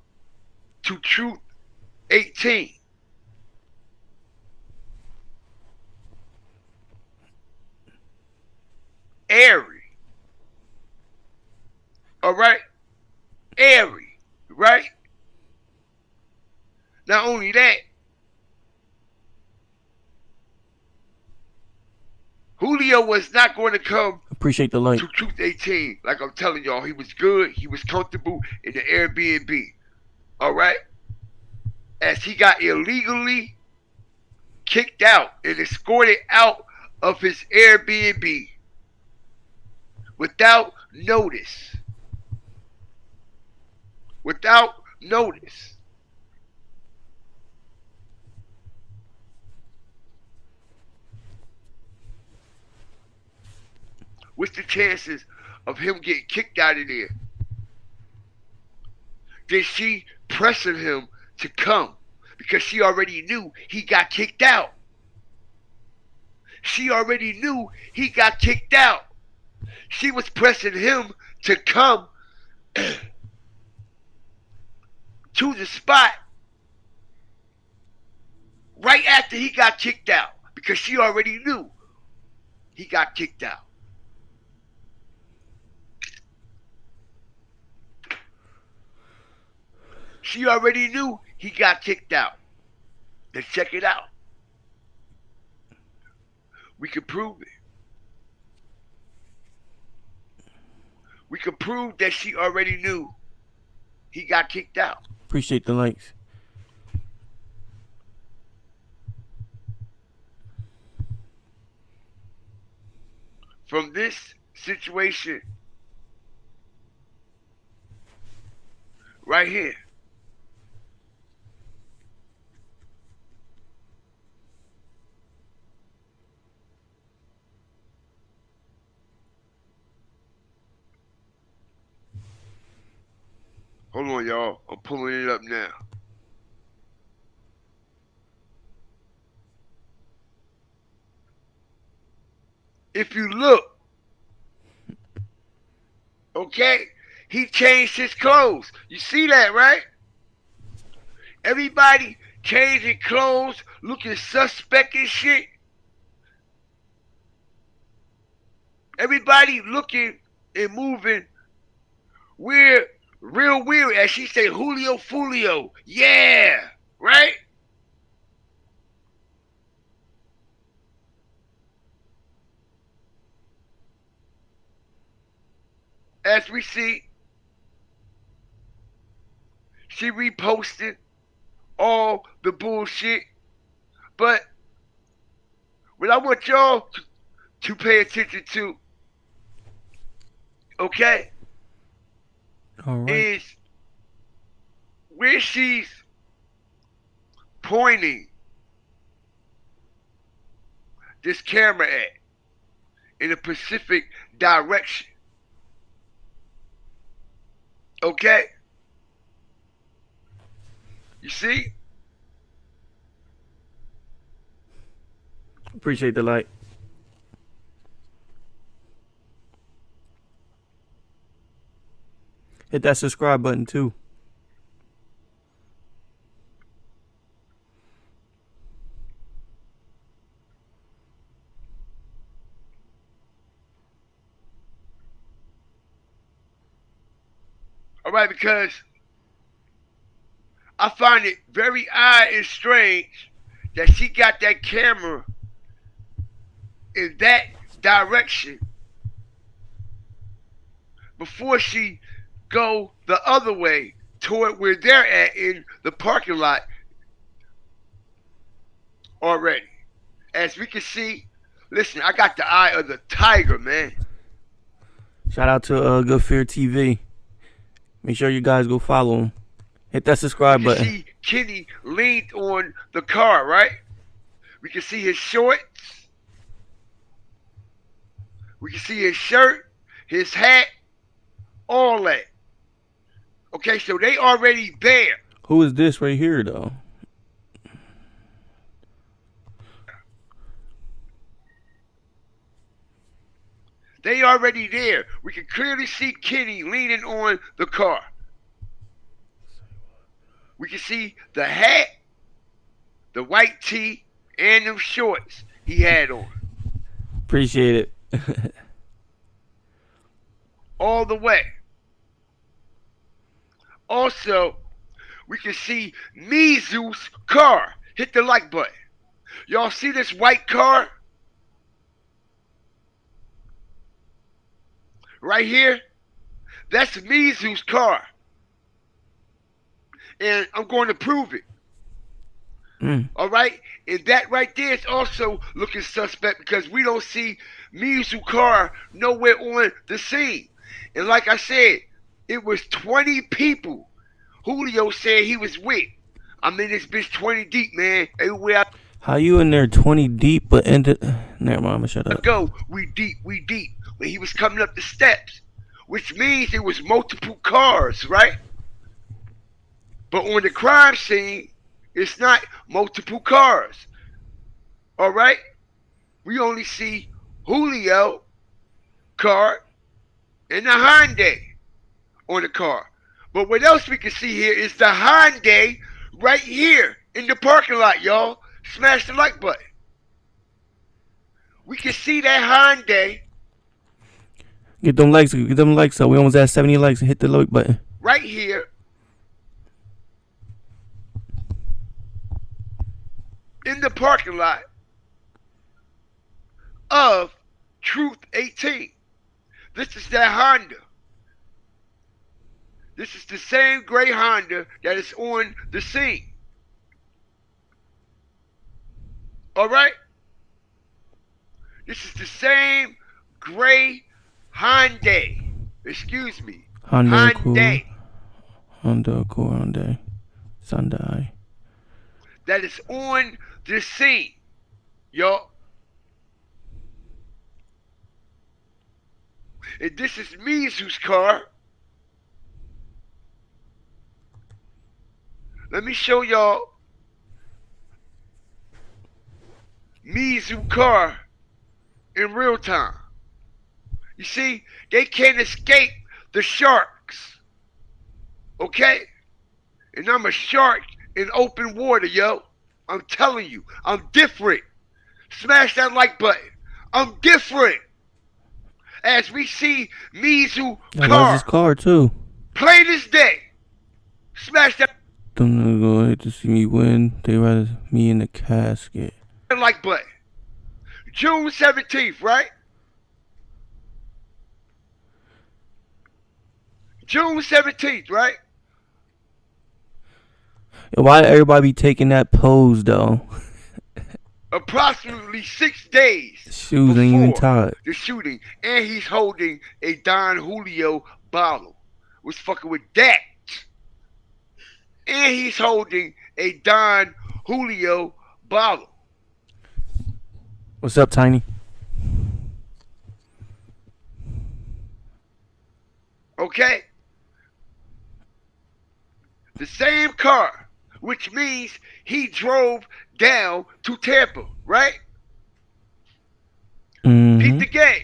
to Truth 18. Airy. All right? Airy, right? Not only that, Julio was not going to come Appreciate the light. to Truth 18. Like I'm telling y'all, he was good. He was comfortable in the Airbnb. All right? As he got illegally kicked out and escorted out of his Airbnb without notice. Without notice. What's the chances of him getting kicked out of there? Then she pressing him to come because she already knew he got kicked out. She already knew he got kicked out. She was pressing him to come to the spot right after he got kicked out because she already knew he got kicked out. She already knew he got kicked out. Let's check it out. We can prove it. We can prove that she already knew he got kicked out. Appreciate the likes. from this situation right here. Hold on, y'all. I'm pulling it up now. If you look, okay, he changed his clothes. You see that, right? Everybody changing clothes, looking suspect and shit. Everybody looking and moving weird, real weird. As she say, Julio Foolio. Yeah, right? As we see, she reposted all the bullshit. But what I want y'all to pay attention to, okay, All right. is where she's pointing this camera at in a specific direction. Okay? You see? Appreciate the like. Hit that subscribe button too. All right, because I find it very odd and strange that she got that camera in that direction before she go the other way toward where they're at in the parking lot already. As we can see, listen, I got the eye of the tiger, man. Shout out to Good Fear TV. Make sure you guys go follow him. Hit that subscribe You can button. see Kenny leaned on the car, right? We can see his shorts. We can see his shirt, his hat, all that. Okay, so they already there. Who is this right here though? They already there. We can clearly see Kenny leaning on the car. We can see the hat, the white tee, and them shorts he had on. Appreciate it. All the way. Also, we can see Mizu's car. Hit the like button. Y'all see this white car? Right here? That's Mizu's car. And I'm going to prove it. All right? And that right there is also looking suspect because we don't see Mizu's car nowhere on the scene. And like I said, it was 20 people Julio said he was with. I'm in this bitch 20 deep, man. Everywhere How you in there 20 deep but ended? Never mind, I'm gonna shut I up. go, we deep. When he was coming up the steps, which means it was multiple cars, right? But on the crime scene, it's not multiple cars. All right? We only see Julio car and the Hyundai on the car. But what else we can see here is the Hyundai right here in the parking lot, y'all. Smash the like button. We can see that Hyundai Get them likes up. We almost at 70 likes. Hit the like button. right here in the parking lot of Truth 18. This is that Honda. This is the same gray Honda that is on the scene. All right? This is the same gray Hyundai. Excuse me. Honda Accord. Hyundai. Honda Accord. Hyundai. Hyundai. That is on the scene, y'all. And this is Mizu's car. Let me show y'all Mizu car in real time. You see, they can't escape the sharks. Okay? And I'm a shark in open water, yo. I'm telling you, I'm different. Smash that like button. I'm different. As we see Mizu I car. love this car too. Plain as day. Smash that Them niggas gonna hate to see me win. They rather me in the casket. like button. June 17th, right? June 17th, right? Why everybody be taking that pose though? Approximately 6 days Shoes ain't even before tied. the shooting, and he's holding a Don Julio bottle. Was fucking with that. And he's holding a Don Julio bottle. What's up, Tiny? Okay? The same car, which means he drove down to Tampa, right? Beat the game.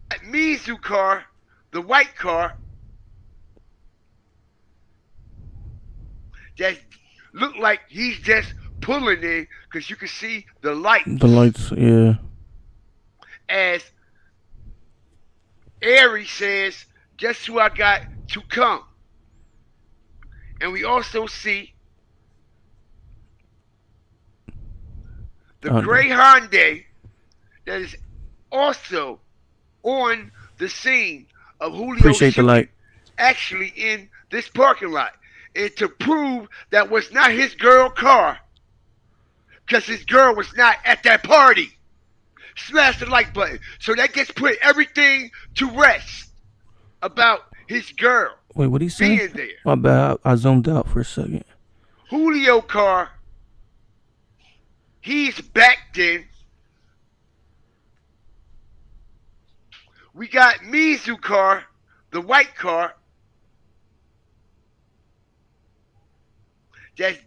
That Mizu car, the white car, that look like he's just pulling in because you can see the lights. The lights, yeah. As Aries says, guess who I got to come? And we also see the gray Hyundai that is also on the scene of Julio Appreciate the shooting, light. actually in this parking lot. And to prove that was not his girl car, because his girl was not at that party. Smash the like button. So that gets put everything to rest about his girl. Wait, what he say? Being there. My bad. I zoomed out for a second. Julio car, he's backed in. We got Mizu car, the white car, that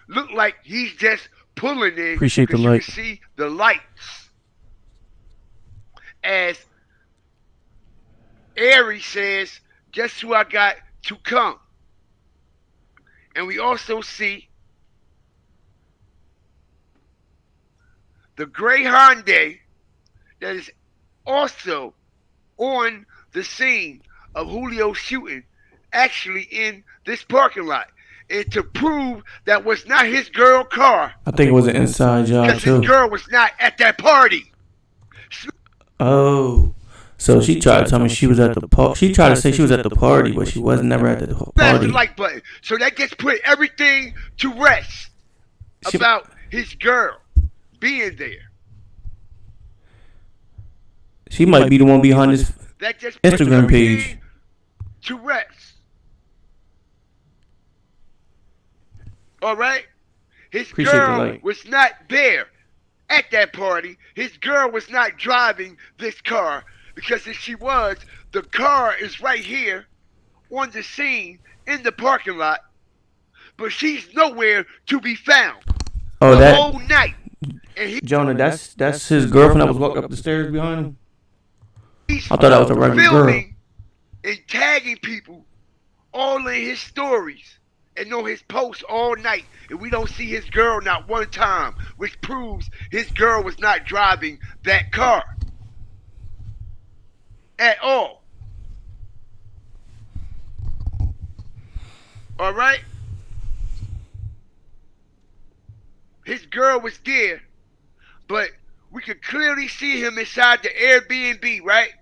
look like he's just pulling in. Appreciate the light. You can see the lights. As Aries says, guess who I got to come? And we also see the gray Hyundai that is also on the scene of Julio shooting, actually in this parking lot. And to prove that was not his girl car. I think it was an inside job Because too. his girl was not at that party. Oh, so she tried to tell me she was at the party. She tried to say she was at the party, but she was never at the Smash party. the like button. So that gets put everything to rest about his girl being there. She might be the one behind his That just puts Instagram page. everything to rest. All right? His Appreciate the girl light. was not there at that party. His girl was not driving this car, because if she was, the car is right here on the scene in the parking lot, but she's nowhere to be found. Oh, the that whole night. And he, Jonah, that's his girlfriend that was walking up the stairs behind him. he's I thought that was a regular girl. filming and tagging people all in his stories and on his posts all night, and we don't see his girl not one time, which proves his girl was not driving that car at all. All right? His girl was there, but we could clearly see him inside the Airbnb, right?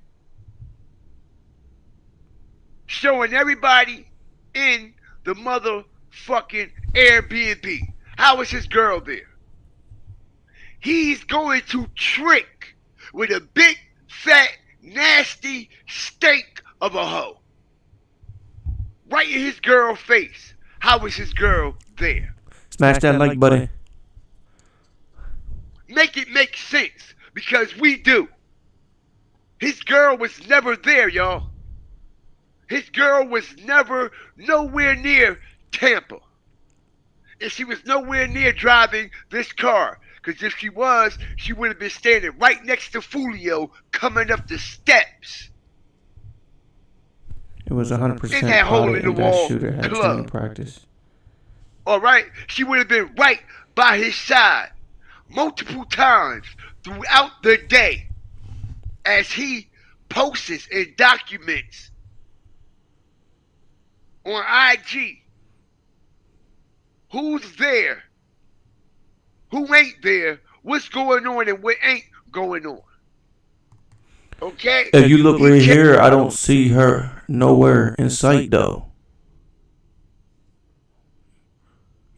showing everybody in the motherfucking Airbnb. How is his girl there? He's going to trick with a big, fat, nasty steak of a hoe. Right in his girl's face. How is his girl there? Smash that like button. Make it make sense, because we do. His girl was never there, y'all. His girl was never nowhere near Tampa. And she was nowhere near driving this car. Because if she was, she would have been standing right next to Foolio coming up the steps. It was 100% in that hole in the that wall shooter had club. standing practice. All right? She would have been right by his side multiple times throughout the day as he posts and documents on IG who's there, who ain't there, what's going on and what ain't going on. Okay? If you look right here, I don't see her nowhere in sight though.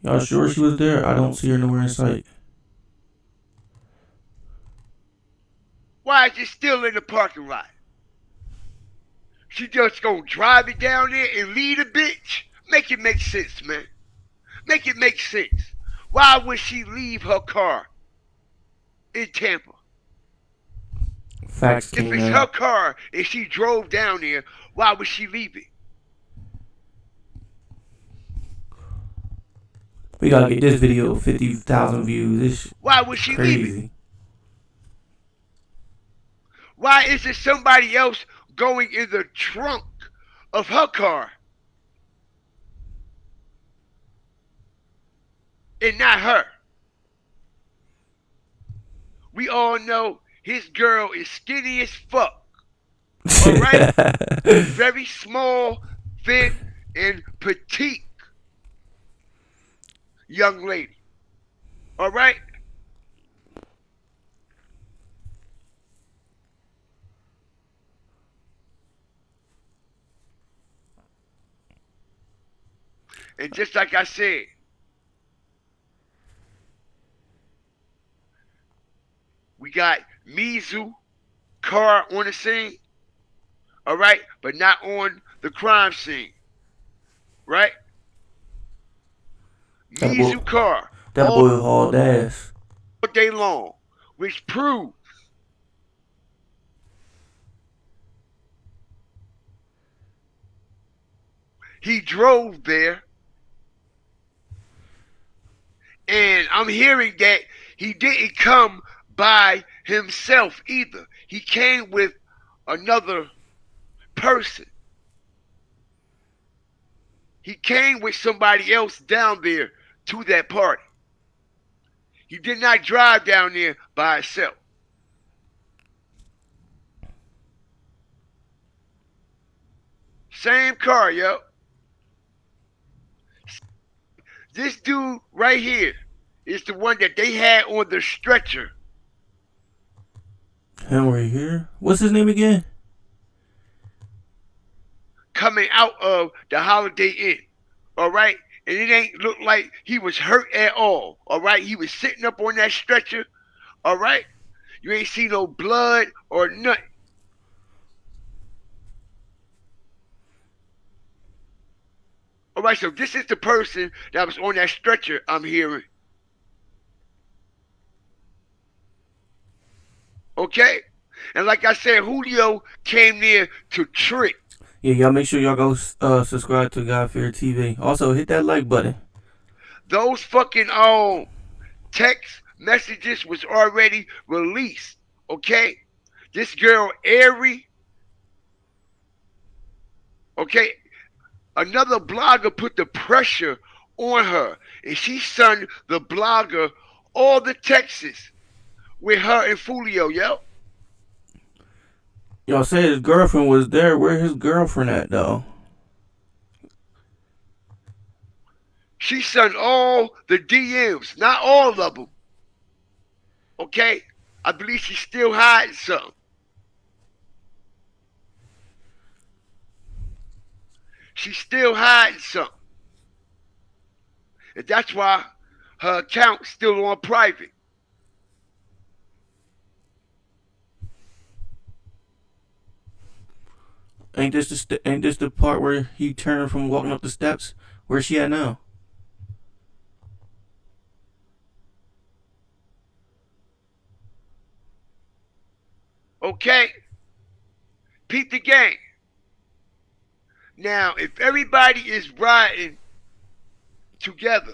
Y'all sure she was there? I don't see her nowhere in sight. Why is it still in the parking lot? She just gonna drive it down there and leave the bitch? Make it make sense, man. Make it make sense. Why would she leave her car in Tampa? Facts, If it's her car and she drove down there, why would she leave it? We gotta get this video 50,000 views. This why would she leave it? crazy. Why is it somebody else going in the trunk of her car and not her? We all know his girl is skinny as fuck. Alright? Very small, thin, and petite young lady. Alright? And just like I said, we got Mizu car on the scene, all right, but not on the crime scene, right? Mizu car. That boy hauled ass. All day long, which proves he drove there. And I'm hearing that he didn't come by himself either. He came with another person. He came with somebody else down there to that party. He did not drive down there by himself. Same car, yo. This dude right here is the one that they had on the stretcher. Him right here? What's his name again? Coming out of the Holiday Inn. Alright? And it ain't look like he was hurt at all. Alright? He was sitting up on that stretcher. Alright? You ain't see no blood or nothing. Alright, so this is the person that was on that stretcher I'm hearing. Okay? And like I said, Julio came there to trick. Yeah, y'all make sure y'all go subscribe to God Fear TV. Also, hit that like button. Those fucking text messages was already released. Okay? This girl, Ari. Okay? Another blogger put the pressure on her. And she sent the blogger all the texts with her and Foolio, yo. Y'all say his girlfriend was there. Where his girlfriend at, though? She sent all the DMs. Not all of them. Okay? I believe she's still hiding some. she's still hiding something. And that's why her account's still on private. Ain't this the part where he turned from walking up the steps? Where's she at now? Okay? Peep the game. Now, if everybody is riding together,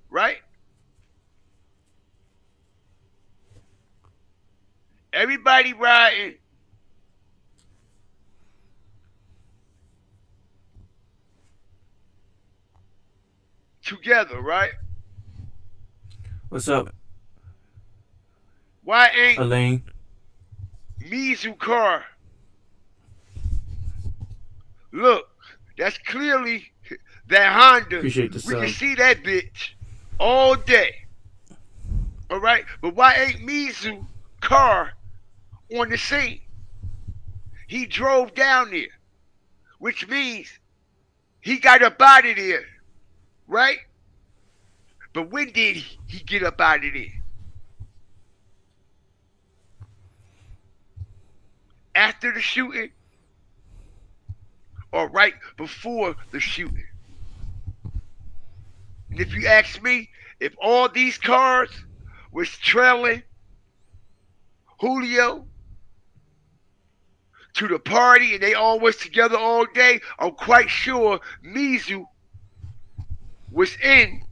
right? Everybody riding together, right? What's up, Why ain't Elaine? Mizu car? Look, that's clearly that Honda. Appreciate the We can sub. see that bitch all day. All right, but why ain't Mizu car on the scene? He drove down there, which means he got up out of there, right? But when did he get up out of there? After the shooting or right before the shooting? And if you ask me, if all these cars was trailing Julio to the party and they all was together all day, I'm quite sure Mizu was in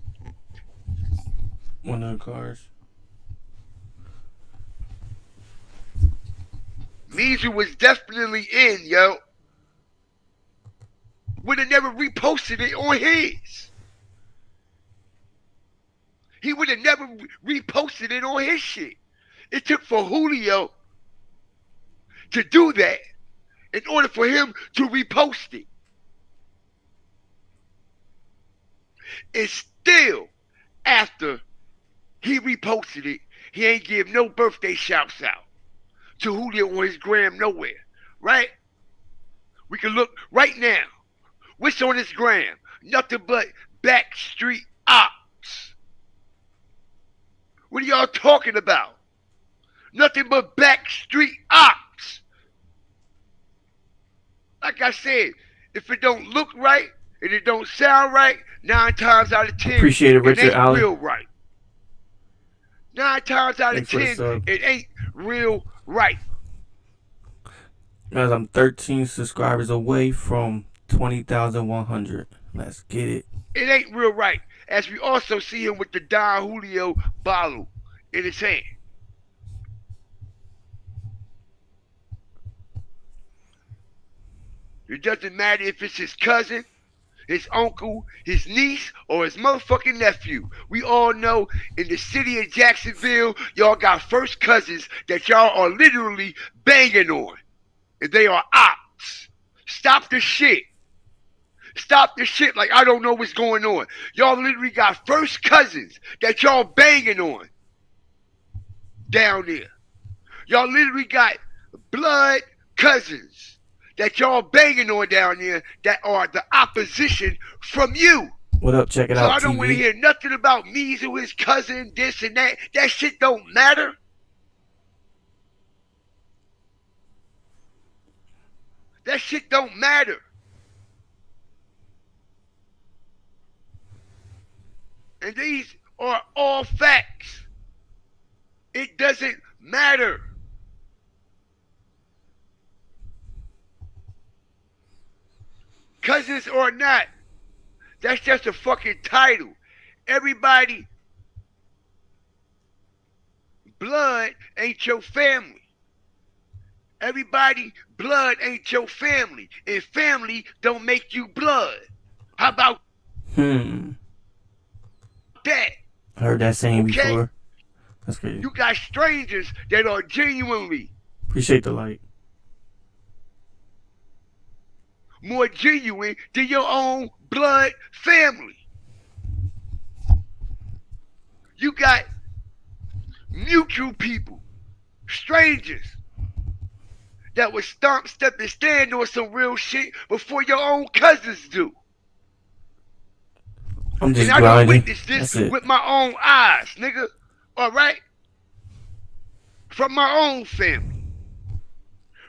one of the cars. Mizu was definitely in, yo. Would have never reposted it on his. He would have never reposted it on his shit. It took for Julio to do that in order for him to repost it. And still, after he reposted it, he ain't give no birthday shouts out to Julio on his gram nowhere, right? We can look right now. What's on his gram? Nothing but backstreet ops. What are y'all talking about? Nothing but backstreet ops. Like I said, if it don't look right and it don't sound right, 9 times out of 10, Appreciate it, Richard ain't Allen. real right. 9 times out of Thanks for the 10, sub. it ain't real right. Guys, I'm 13 subscribers away from 20,100. Let's get it. It ain't real right. As we also see him with the Don Julio bottle in his hand. It doesn't matter if it's his cousin, his uncle, his niece, or his motherfucking nephew. We all know in the city of Jacksonville, y'all got first cousins that y'all are literally banging on. And they are ops. Stop the shit. Stop the shit like I don't know what's going on. Y'all literally got first cousins that y'all banging on down there. Y'all literally got blood cousins that y'all banging on down there that are the opposition from you. What up? Check it So out, I don't want to TV. hear nothing about Mizu, his cousin, this and that. That shit don't matter. That shit don't matter. And these are all facts. It doesn't matter. Cousins or not, that's just a fucking title. Everybody, blood ain't your family. Everybody, blood ain't your family. And family don't make you blood. How about that? I heard that saying Okay? before. That's crazy. You got strangers that are genuinely Appreciate the light. more genuine than your own blood family. You got mutual people, strangers, that would stomp, step, and stand on some real shit before your own cousins do. I'm just and I grinding. done witnessed this with my own eyes, nigga. All right? From my own family.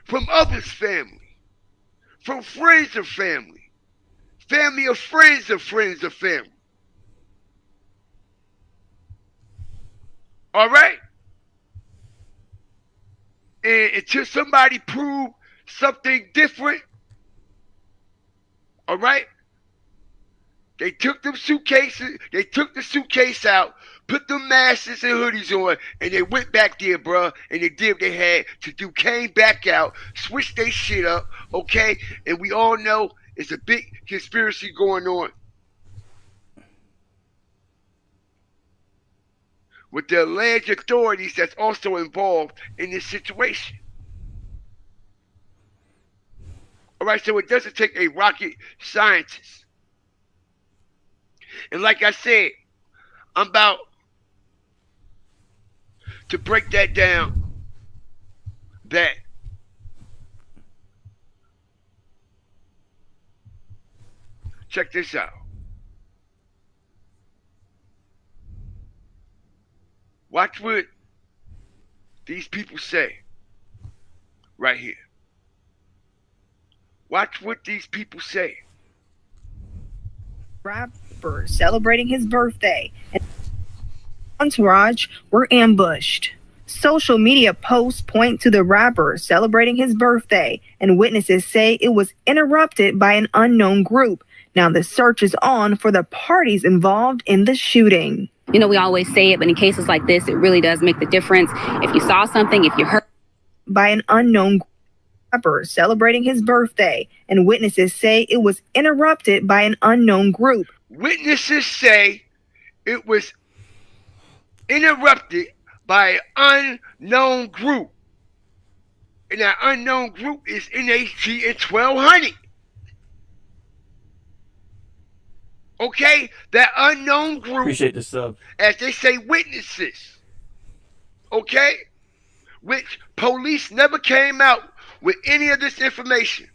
From others' family. From friends of family. Family of friends of friends of family. All right? And until somebody prove something different, all right? They took them suitcases, they took the suitcase out, put them masks and hoodies on, and they went back there, bruh, and they did what they had to do, came back out, switched their shit up, okay? And we all know it's a big conspiracy going on with the alleged authorities that's also involved in this situation. All right, so it doesn't take a rocket scientist. And like I said, I'm about to break that down. That check this out. Watch what these people say right here. Watch what these people say. Rapper celebrating his birthday. Entourage were ambushed. Social media posts point to the rapper celebrating his birthday, and witnesses say it was interrupted by an unknown group. Now the search is on for the parties involved in the shooting. You know, we always say it, but in cases like this, it really does make the difference. If you saw something, if you heard. By an unknown rapper celebrating his birthday, and witnesses say it was interrupted by an unknown group. Witnesses say it was interrupted by an unknown group. And that unknown group is NHG and 1200. Okay? That unknown group. Appreciate the sub. As they say, witnesses. Okay? Which police never came out with any of this information.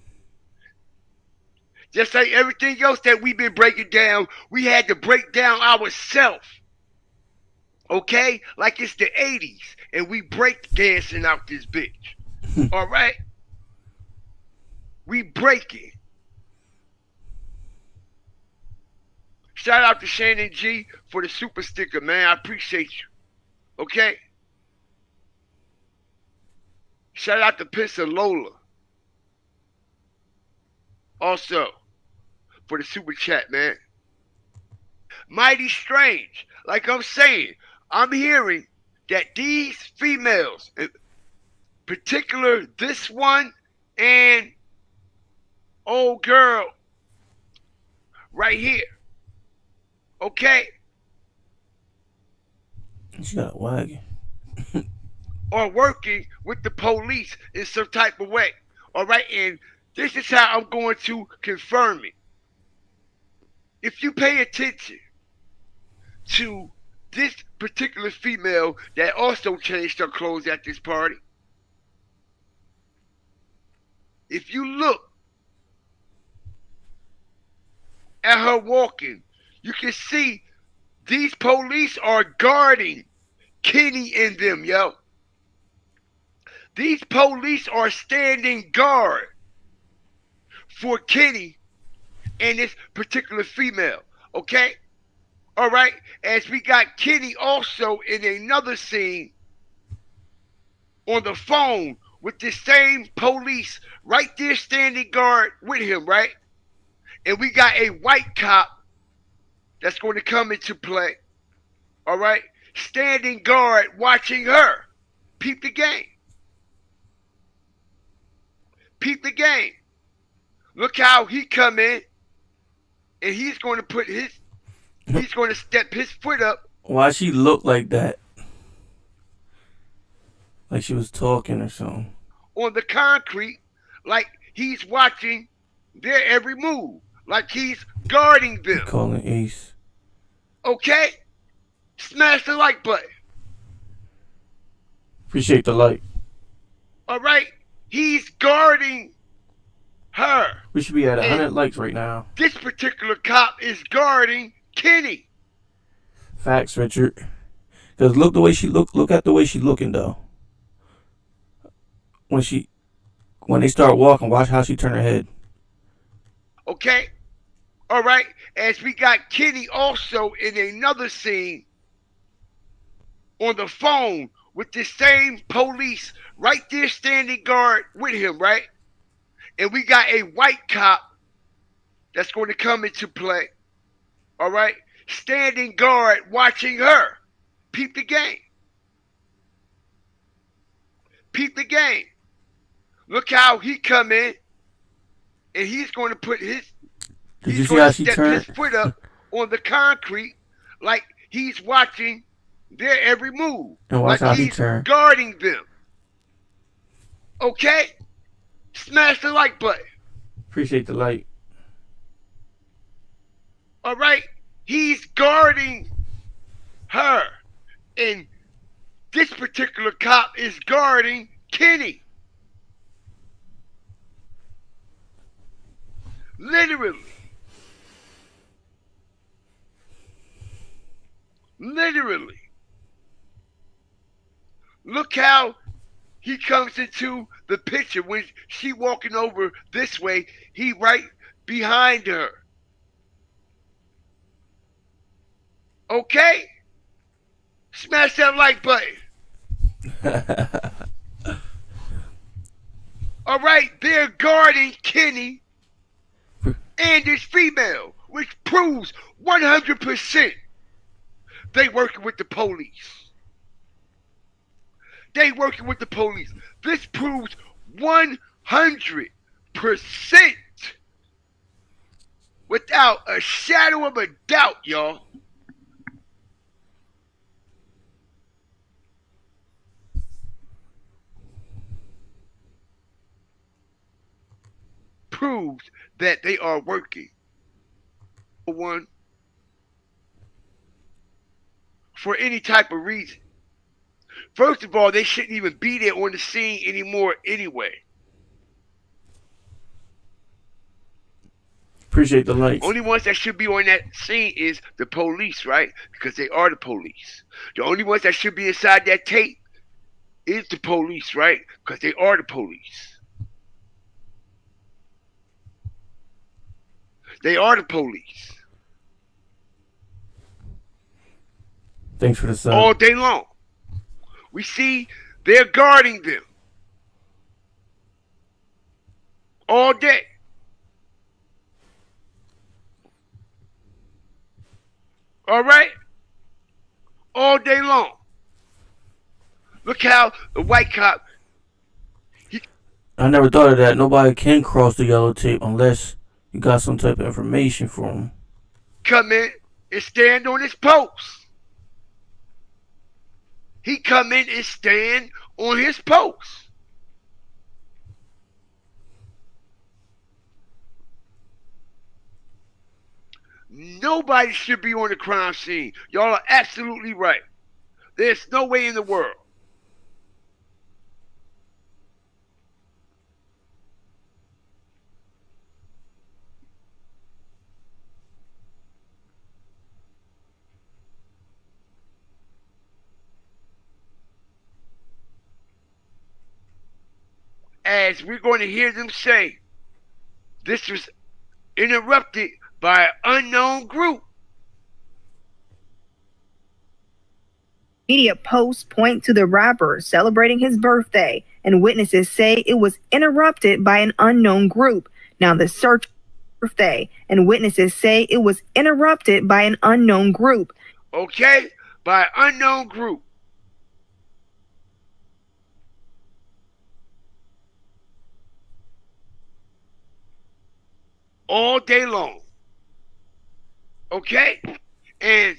Just like everything else that we've been breaking down, we had to break down ourselves. Okay? Like it's the 80s and we break dancing out this bitch. All right? We break it. Shout out to Shannon G for the super sticker, man. I appreciate you. Okay? Shout out to Pensacola. Also, for the super chat, man. Mighty strange. Like I'm saying, I'm hearing that these females, in particular this one and old girl right here, okay? She got a wagon. Are working with the police in some type of way. All right? And this is how I'm going to confirm it. If you pay attention to this particular female that also changed her clothes at this party, if you look at her walking, you can see these police are guarding Kenny and them, yo. These police are standing guard for Kenny and this particular female, okay? All right? As we got Kenny also in another scene on the phone with the same police right there standing guard with him, right? And we got a white cop that's going to come into play, all right? Standing guard watching her. Peep the game. Peep the game. Look how he come in and he's going to step his foot up. Why she look like that? Like she was talking or something. On the concrete, like he's watching their every move. Like he's guarding them. Calling Ace. Okay? Smash the like button. Appreciate the like. All right? He's guarding her. We should be at 100 And likes right now. this particular cop is guarding Kenny. Facts, Richard. Cause look the way she look. Look at the way she looking though. When they start walking, watch how she turn her head. Okay? All right? As we got Kenny also in another scene on the phone with the same police right there standing guard with him, right? And we got a white cop that's going to come into play. All right? Standing guard watching her. Peep the game. Peep the game. Look how he come in, and he's going to put his. Did you see how she step turned? his foot up on the concrete, like he's watching their every move. And watch like how he he's turned. guarding them. Okay, smash the like button. Appreciate the like. All right, he's guarding her, and this particular cop is guarding Kenny. Literally. Look how he comes into the picture when she walking over this way. He right behind her. Okay? Smash that like button. All right, they're guarding Kenny and this female, which proves 100% they working with the police. They working with the police. This proves 100% without a shadow of a doubt, y'all. Proves that they are working. One, for any type of reason. First of all, they shouldn't even be there on the scene anymore anyway. Appreciate the likes. Only ones that should be on that scene is the police, right? Because they are the police. The only ones that should be inside that tape is the police, right? Because they are the police. They are the police. Thanks for the sub. All day long. We see they're guarding them. All day. All right? All day long. Look how the white cop. I never thought of that. Nobody can cross the yellow tape unless you got some type of information for him. Come in and stand on his post. He come in and stand on his post. Nobody should be on the crime scene. Y'all are absolutely right. There's no way in the world. As we're going to hear them say, this was interrupted by an unknown group. Media posts point to the rapper celebrating his birthday, and witnesses say it was interrupted by an unknown group. Now the search birthday, and witnesses say it was interrupted by an unknown group. Okay? By an unknown group. All day long. Okay? And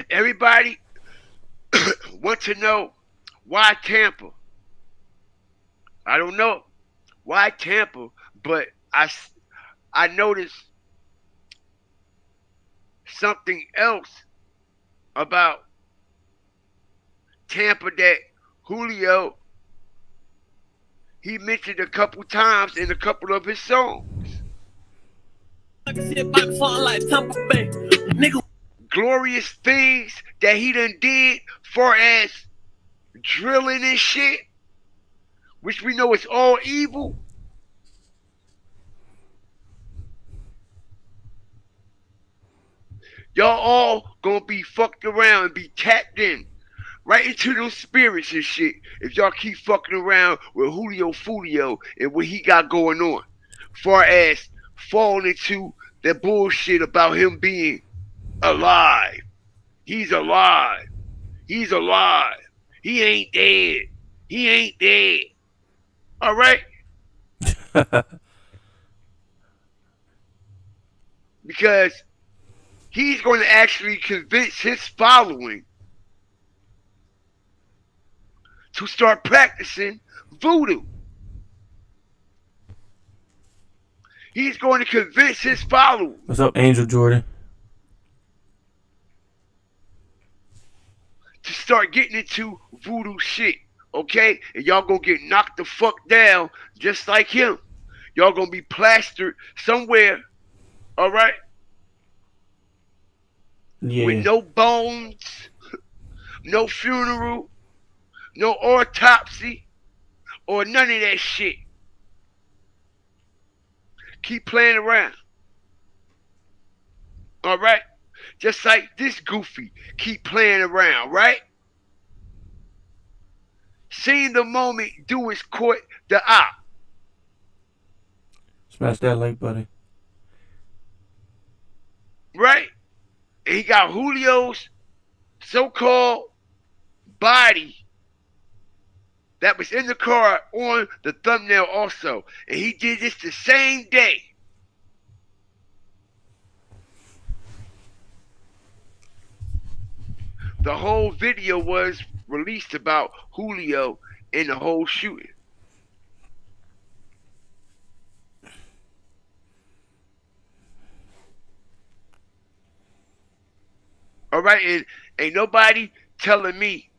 everybody wants to know why Tampa. I don't know why Tampa, but I noticed something else about Tampa that Julio he mentioned a couple times in a couple of his songs. Glorious things that he done did far as drilling and shit, which we know is all evil. Y'all all gonna be fucked around and be tapped in right into those spirits and shit if y'all keep fucking around with Julio Foolio and what he got going on. Far as falling into that bullshit about him being alive. He's alive. He's alive. He ain't dead. He ain't dead. All right? Because he's going to actually convince his following to start practicing voodoo. He's going to convince his followers. What's up, Angel Jordan? To start getting into voodoo shit, okay? And y'all gonna get knocked the fuck down just like him. Y'all gonna be plastered somewhere, all right? Yeah. With no bones, no funeral, no autopsy, or none of that shit. Keep playing around. All right? Just like this goofy, keep playing around, right? Seeing the moment do his court the op. Smash that like button. Right? And he got Julio's so-called body that was in the car on the thumbnail also. And he did this the same day. The whole video was released about Julio and the whole shooting. All right, and ain't nobody telling me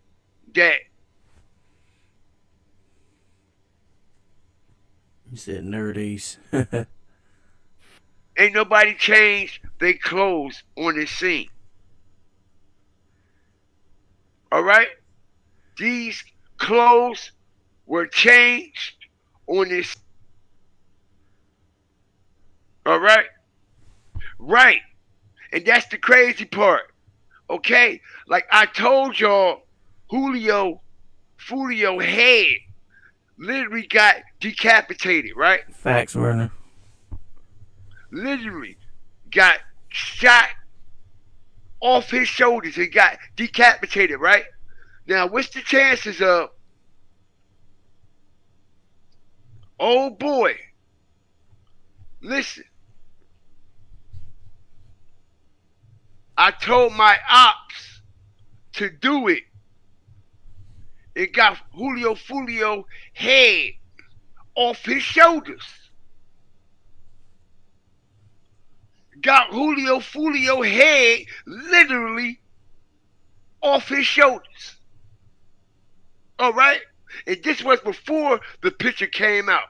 that. You said nerdies. Ain't nobody changed their clothes on this scene. All right? These clothes were changed on this. All right? Right. And that's the crazy part. Okay? Like I told y'all, Julio Foolio head literally got decapitated, right? Facts, Werner. Literally got shot off his shoulders and got decapitated, right? Now, what's the chances of, oh boy, listen, I told my ops to do it. It got Julio Foolio head off his shoulders. Got Julio Foolio head literally off his shoulders. All right? And this was before the picture came out.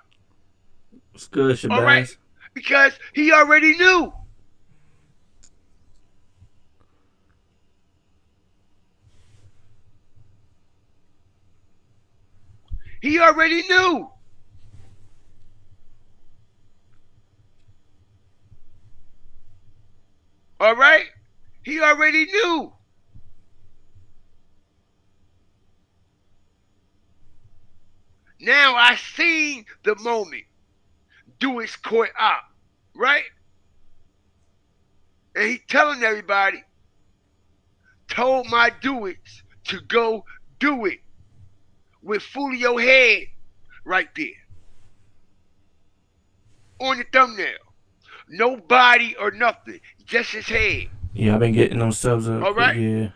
What's good, Shabazz? All right? Because he already knew. He already knew. All right? He already knew. Now I seen the moment do his court op, right? And he telling everybody, told my do-its to go do it with Foolio head right there on the thumbnail. No body or nothing, just his head. Yeah, I've been getting those subs up. All right. Yeah.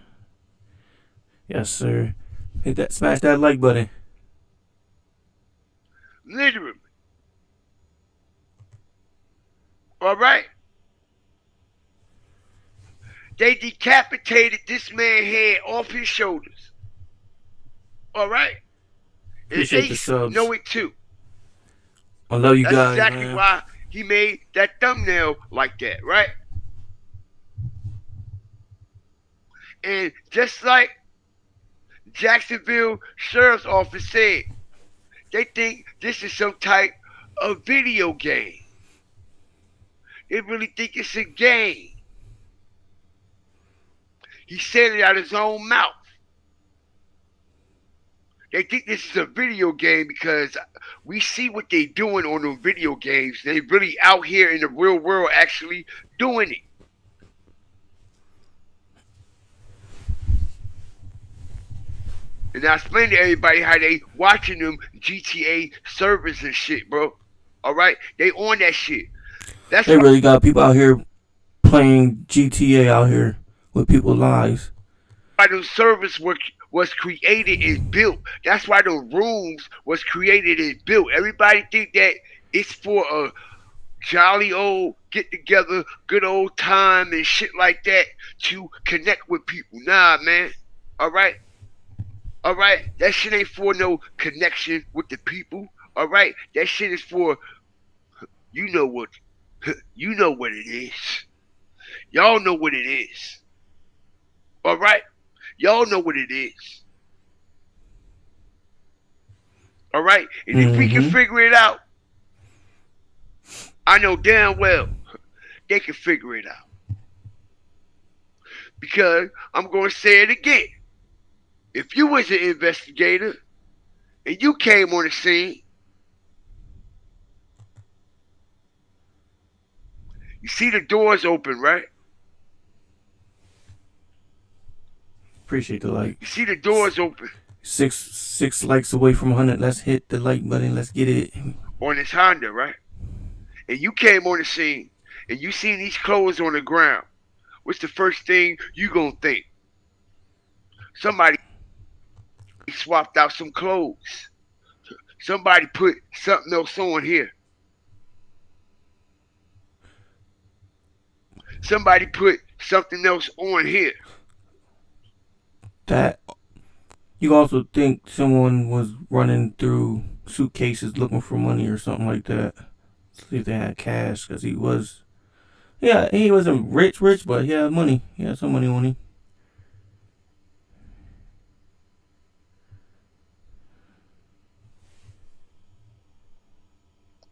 Yes, sir. Hit that, smash that like button. Literally. All right. They decapitated this man's head off his shoulders. All right. And Appreciate they the subs. know it too. I love you That's guys, exactly man. why he made that thumbnail like that, right? And just like Jacksonville Sheriff's Office said, they think this is some type of video game. They really think it's a game. He said it out of his own mouth. They think this is a video game because we see what they doing on those video games. They really out here in the real world actually doing it. And I explained to everybody how they watching them GTA servers and shit, bro. All right, they on that shit. That's They really got people out here playing GTA out here with people's lives. why those servers was created and built. That's why the rooms was created and built. Everybody think that it's for a jolly old get together, good old time and shit like that to connect with people. Nah, man. All right. All right, that shit ain't for no connection with the people. All right, that shit is for you know what it is. Y'all know what it is. All right, y'all know what it is. All right, and if we can figure it out, I know damn well they can figure it out. Because I'm gonna say it again. If you was an investigator and you came on the scene, you see the doors open, right? Appreciate the like. You see the doors open. Six likes away from 100. Let's hit the like button. Let's get it. On this Honda, right? And you came on the scene and you seen these clothes on the ground. What's the first thing you gonna think? Somebody swapped out some clothes. Somebody put something else on here. Somebody put something else on here. That you also think someone was running through suitcases looking for money or something like that. See if they had cash, because he wasn't rich, but he had money. He had some money on him.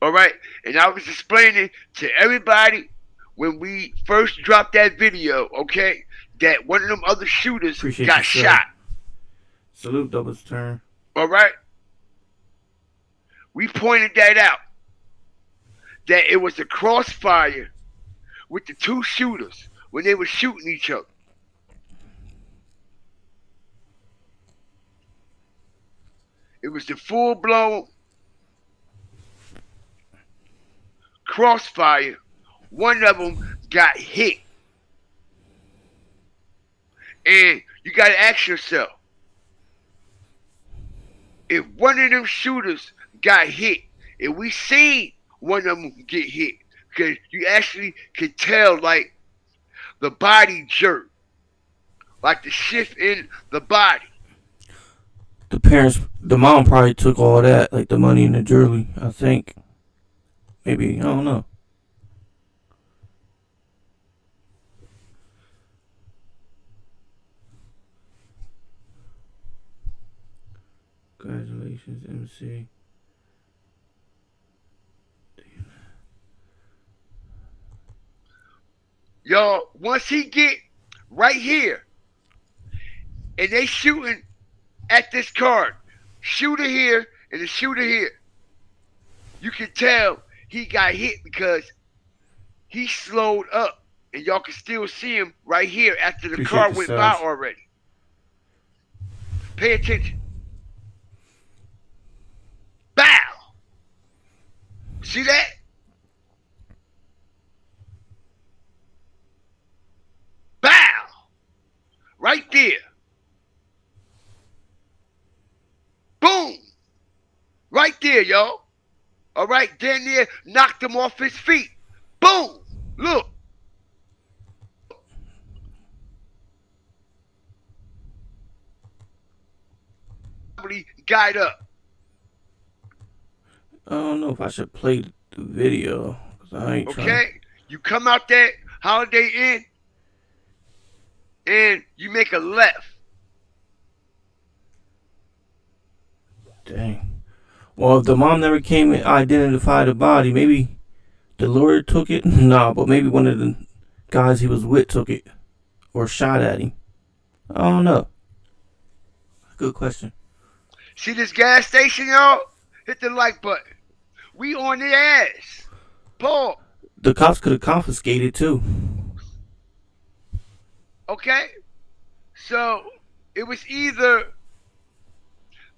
All right, and I was explaining to everybody when we first dropped that video, okay, that one of them other shooters got shot. Salute Double's turn. All right, we pointed that out, that it was a crossfire with the two shooters when they were shooting each other. It was the full-blown crossfire. One of them got hit. And you got to ask yourself, if one of them shooters got hit, and we seen one of them get hit, because you actually could tell, like, the body jerk, like the shift in the body. The mom probably took all that, like the money and the jewelry, I think. Maybe, I don't know. Congratulations, MC. Y'all, once he get right here, and they shooting at this card, shooter here and the shooter here, you can tell he got hit because he slowed up, and y'all can still see him right here after the car went by already. Pay attention. Bow. See that? Bow. Right there. Boom. Right there, y'all. All right, damn near knocked him off his feet. Boom. Look. Probably got up. I don't know if I should play the video, 'cause I ain't trying. Okay? You come out that Holiday Inn and you make a left. Dang. Well, if the mom never came and identified the body, maybe the lawyer took it. Nah, but maybe one of the guys he was with took it or shot at him. I don't know. Good question. See this gas station, y'all? Hit the like button. We on the ass. Paul. The cops could have confiscated too. Okay? So, it was either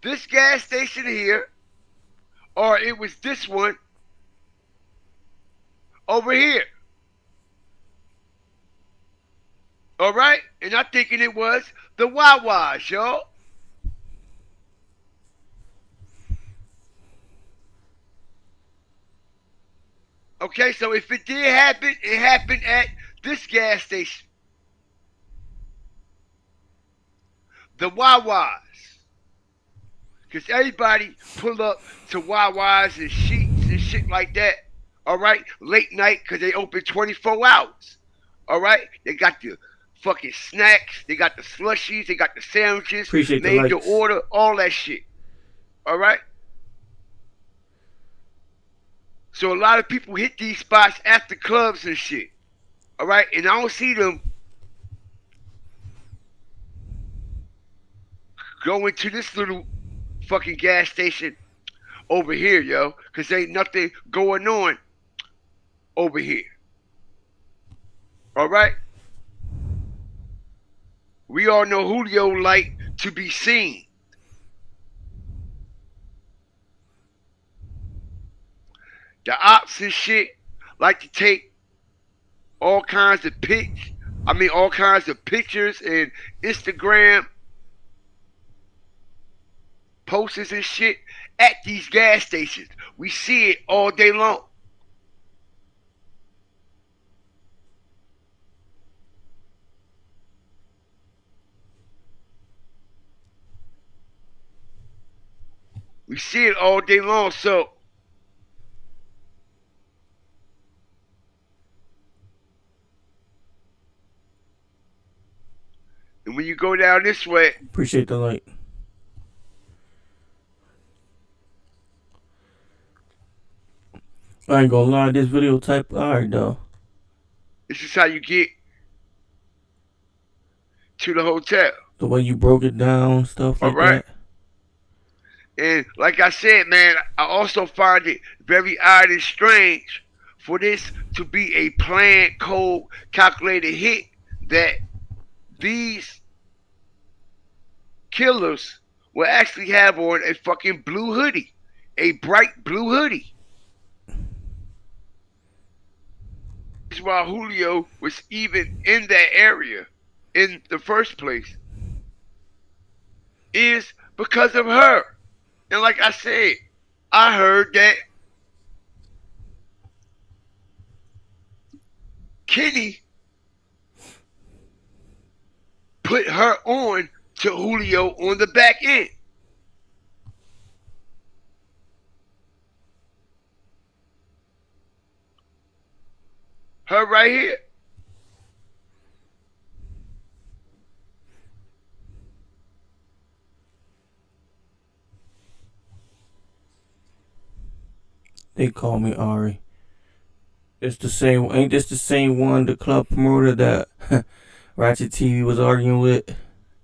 this gas station here or it was this one over here. All right? And I'm thinking it was the Wawa's, y'all. Okay, so if it did happen, it happened at this gas station. The Wawa's. Because everybody pull up to Wawa's and Sheets and shit like that. All right? Late night because they open 24 hours. All right? They got the fucking snacks. They got the slushies. They got the sandwiches. Appreciate the made to likes. order. All that shit. All right? So a lot of people hit these spots after clubs and shit. All right? And I don't see them going to this little fucking gas station over here, yo. Because ain't nothing going on over here. All right? We all know Julio like to be seen. The ops and shit like to take all kinds of all kinds of pictures and Instagram posters and shit at these gas stations. We see it all day long. We see it all day long, so and when you go down this way, Appreciate the light. I ain't gonna lie, this video type alright though. this is how you get to the hotel. The way you broke it down, stuff like All right. that. And like I said, man, I also find it very odd and strange for this to be a planned, cold, calculated hit that these killers will actually have on a fucking blue hoodie, a bright blue hoodie. This is why Julio was even in that area in the first place, is because of her. And like I said, I heard that Kenny put her on to Julio on the back end. Her right here. They call me Ari. It's the same. Ain't this the same one, the club promoter that Ratchet TV was arguing with?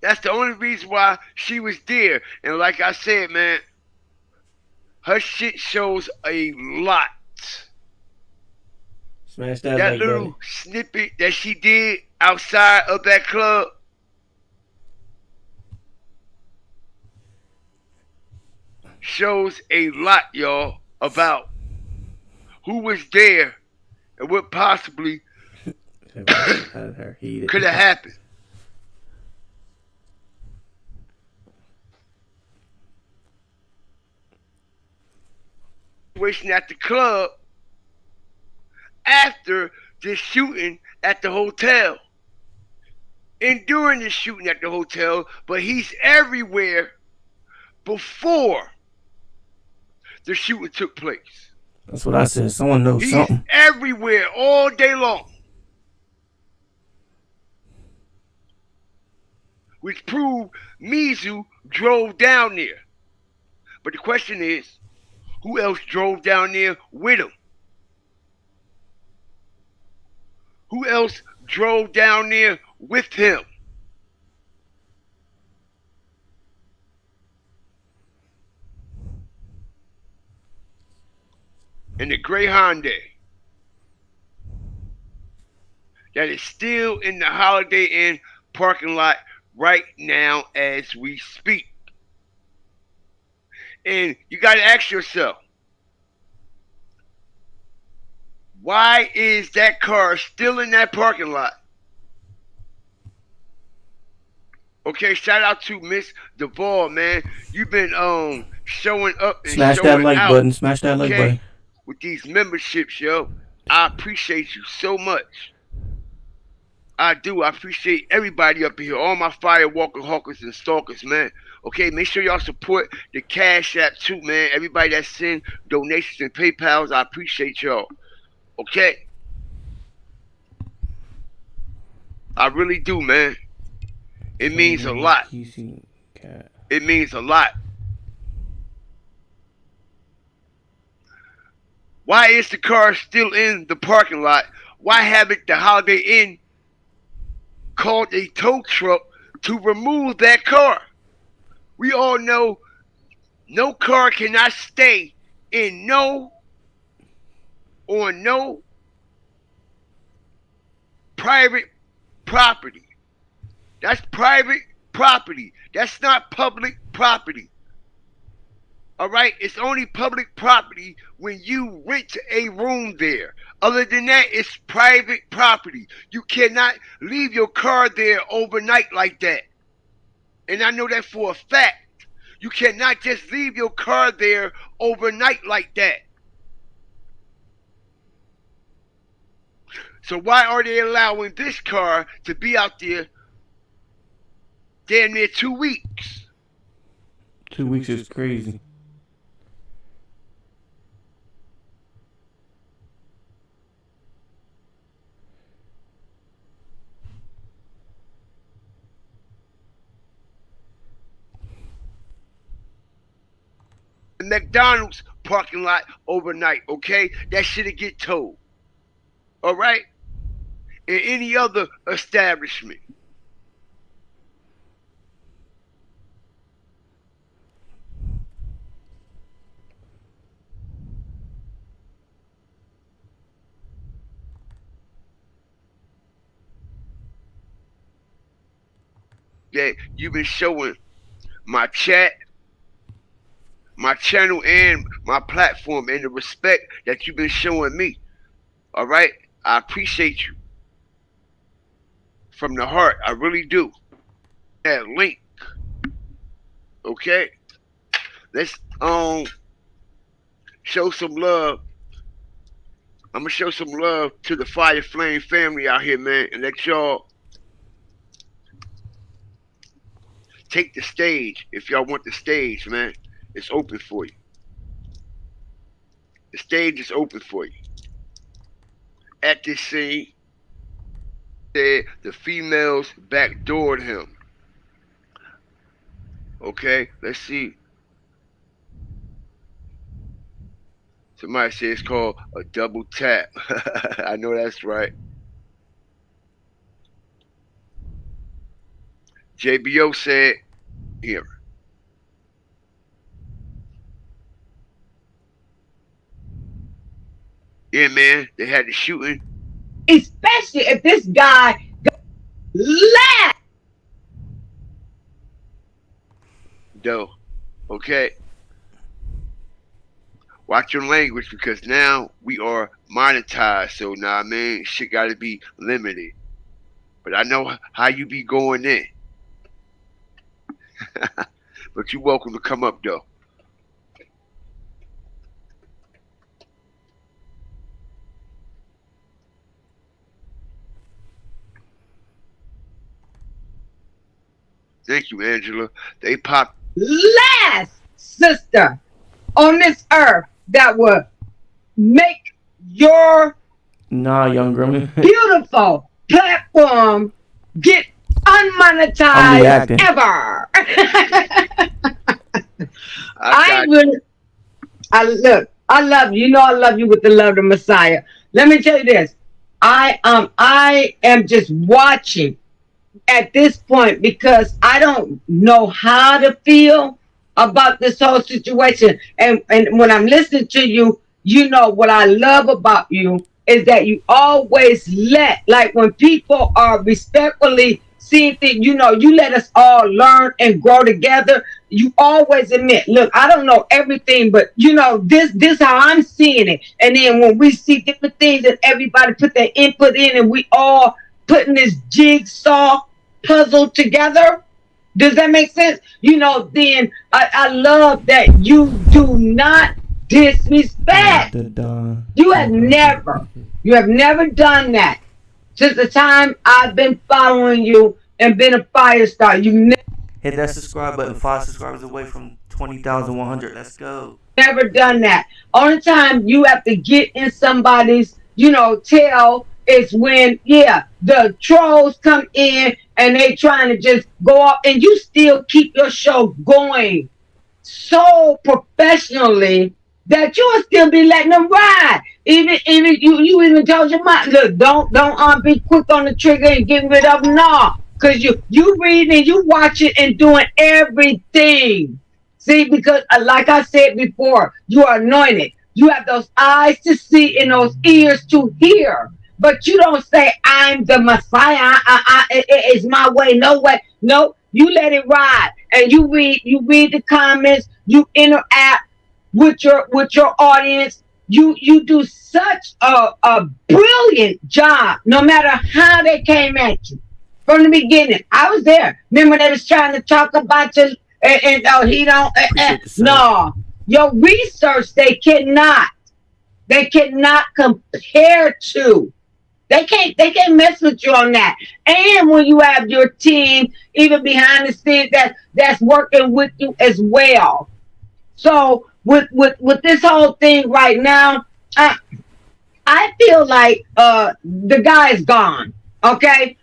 That's the only reason why she was there. And like I said, man, her shit shows a lot. Smash that, That like little button. snippet that she did outside of that club shows a lot, y'all, about who was there and what possibly could have happened. Situation at the club after the shooting at the hotel and during the shooting at the hotel, but he's everywhere before the shooting took place. That's what I said. Someone knows He's something. everywhere all day long. Which proved Mizu drove down there. But the question is, who else drove down there with him? Who else drove down there with him? In the gray Hyundai that is still in the Holiday Inn parking lot right now as we speak. And you got to ask yourself, why is that car still in that parking lot? Okay, shout out to Miss Duvall, man. You've been showing up and Smash showing that like out, button. Smash that like button. with these memberships, yo. I appreciate you so much. I do. I appreciate everybody up here, all my firewalker hawkers and stalkers, man. Okay, make sure y'all support the Cash App too, man. Everybody that send donations and PayPals, I appreciate y'all. Okay? I really do, man. It means a lot. It means a lot. Why is the car still in the parking lot? Why haven't the Holiday Inn called a tow truck to remove that car? We all know no car cannot stay in no private property. That's private property. That's not public property. All right? It's only public property when you rent a room there. Other than that, it's private property. You cannot leave your car there overnight like that. And I know that for a fact. You cannot just leave your car there overnight like that. So why are they allowing this car to be out there damn near 2 weeks? 2 weeks is crazy. The McDonald's parking lot overnight, okay? That shit'll get towed. All right? In any other establishment. Yeah, you've been showing my chat, my channel, and my platform, and the respect that you've been showing me. All right? I appreciate you. From the heart, I really do. That link. Okay? Let's show some love. I'm gonna show some love to the Fire Flame family out here, man, and let y'all take the stage. If y'all want the stage, man, it's open for you. The stage is open for you. At this scene, the females backdoored him. Okay, let's see. Somebody says it's called a double tap. I know that's right. JBO said, here. Yeah, man, they had the shooting. Especially if this guy left. Though, okay. Watch your language, because now we are monetized. So now, I mean, shit got to be limited. But I know how you be going in. But you're welcome to come up, though. Thank you, Angela. They popped Last, sister. on this earth that would make your Young Grummy. beautiful platform get unmonetized ever. I love you. You know I love you with the love of the Messiah. Let me tell you this. I am just watching at this point because I don't know how to feel about this whole situation. And when I'm listening to you, you know what I love about you is that you always like when people are respectfully seeing things, you let us all learn and grow together. You always admit, look, I don't know everything, but this how I'm seeing it. And then when we see different things and everybody put their input in and we all putting this jigsaw puzzle together, does that make sense? Then I love that you do not disrespect. You have never done that since the time I've been following you and been a fire star. You hit that subscribe button. 5 subscribers away from 20,100. Let's go. Never done that. Only time you have to get in somebody's, tail is when, the trolls come in and they trying to just go up, and you still keep your show going so professionally that you'll still be letting them ride. Even you even told your mom, look, don't be quick on the trigger and get rid of them. No, because you reading and you watching and doing everything. See, because like I said before, you are anointed. You have those eyes to see and those ears to hear. But you don't say, I'm the Messiah. It's my way, no way. No, you let it ride. And you read the comments, you interact with your audience. You do such a brilliant job, no matter how they came at you. From the beginning, I was there. Remember they was trying to talk about you and he don't. No, your research they cannot compare to. They can't mess with you on that. And when you have your team, even behind the scenes, that's working with you as well. So with this whole thing right now, I feel like the guy is gone. Okay.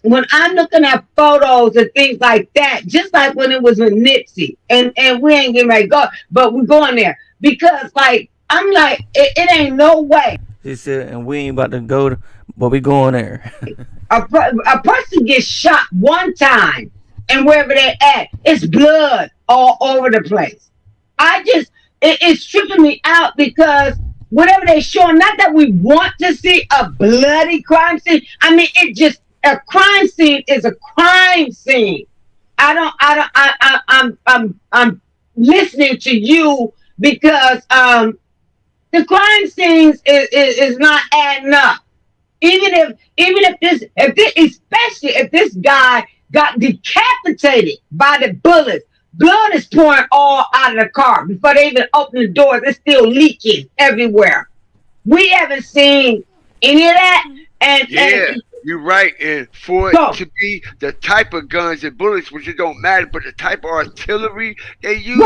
When I'm looking at photos and things like that, just like when it was with Nipsey, and we ain't getting ready to go, but we're going there because I'm like, it ain't no way. She said, and we ain't about to go, but we going there. a person gets shot one time, and wherever they're at, it's blood all over the place. It's tripping me out because whatever they show, not that we want to see a bloody crime scene. I mean, a crime scene is a crime scene. I'm listening to you because the crime scenes is not adding up. Especially if this guy got decapitated by the bullets, blood is pouring all out of the car before they even open the doors. It's still leaking everywhere. We haven't seen any of that. And you're right. And for it to be the type of guns and bullets, which it don't matter, but the type of artillery they use,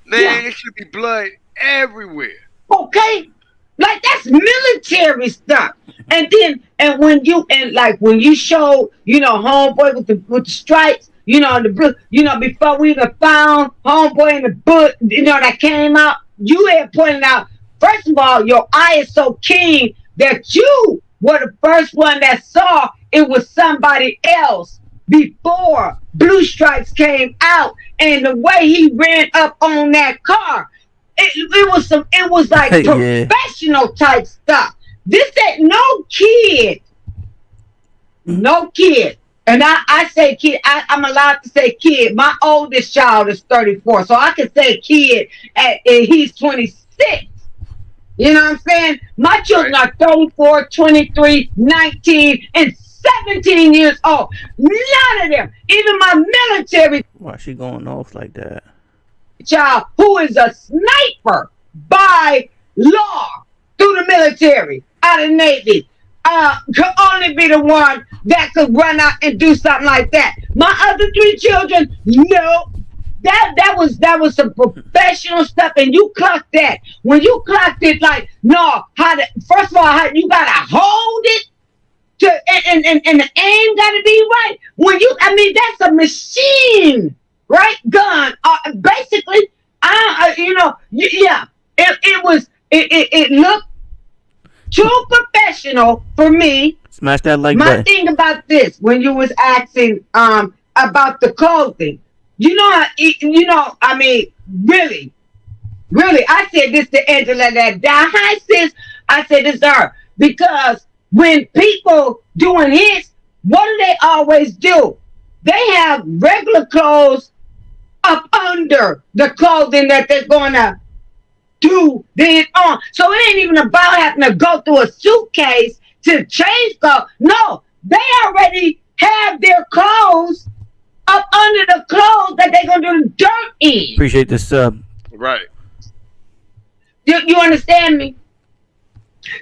man, it should be blood everywhere. Okay, like that's military stuff. And when you show, homeboy with the stripes, the blue, before we even found homeboy in the book, that came out, you had pointed out. First of all, your eye is so keen that you were the first one that saw it was somebody else before Blue Stripes came out, and the way he ran up on that car. It was like professional type stuff. This ain't no kid. And I say kid, I'm allowed to say kid. My oldest child is 34, so I can say kid and he's 26. You know what I'm saying? My children are 34, 23, 19, and 17 years old. None of them, even my military. Why is she going off like that? Child who is a sniper by law through the military, out of Navy, could only be the one that could run out and do something like that. My other 3 children, no, that was some professional stuff, and you clocked that. When you clocked it, like, no, first of all, you gotta hold it and the aim gotta be right. That's a machine, right? Gun. Basically, it looked too professional for me. Smash that like button. My button. thing about this, when you was asking about the clothing, really, I said this to Angela that died. Hi, sis. I said this to her because when people doing hits, what do they always do? They have regular clothes up under the clothing that they're gonna do then on. So it ain't even about having to go through a suitcase to change clothes. No, they already have their clothes up under the clothes that they're gonna do the dirt in. Appreciate the sub. Right. You understand me?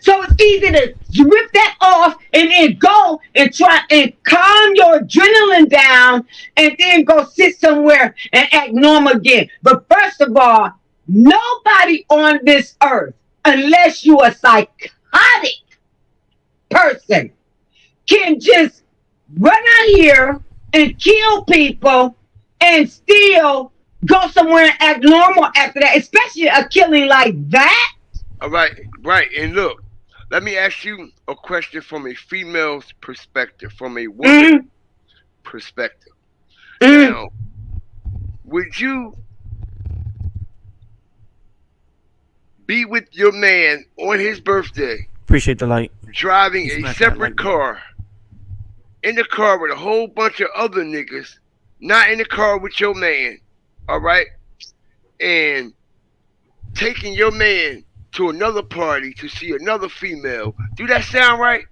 So it's easy to rip that off and then go and try and calm your adrenaline down and then go sit somewhere and act normal again. But first of all, nobody on this earth, unless you're a psychotic person, can just run out here and kill people and still go somewhere and act normal after that, especially a killing like that. All right. And look, let me ask you a question from a female's perspective, from a woman's perspective. Now, would you be with your man on his birthday? Appreciate the light. Driving a separate car. In the car with a whole bunch of other niggas, not in the car with your man, all right? And taking your man to another party to see another female. Do that sound right?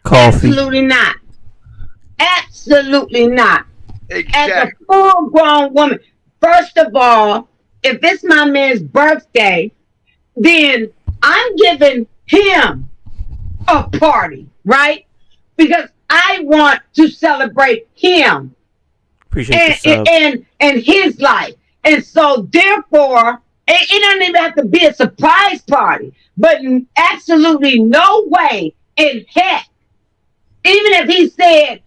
Coffee. Absolutely not. Absolutely not. Exactly. As a full-grown woman, first of all, if it's my man's birthday, then I'm giving him a party, right? Because I want to celebrate him and his life. And so therefore, it doesn't even have to be a surprise party, but absolutely no way in heck, even if he said,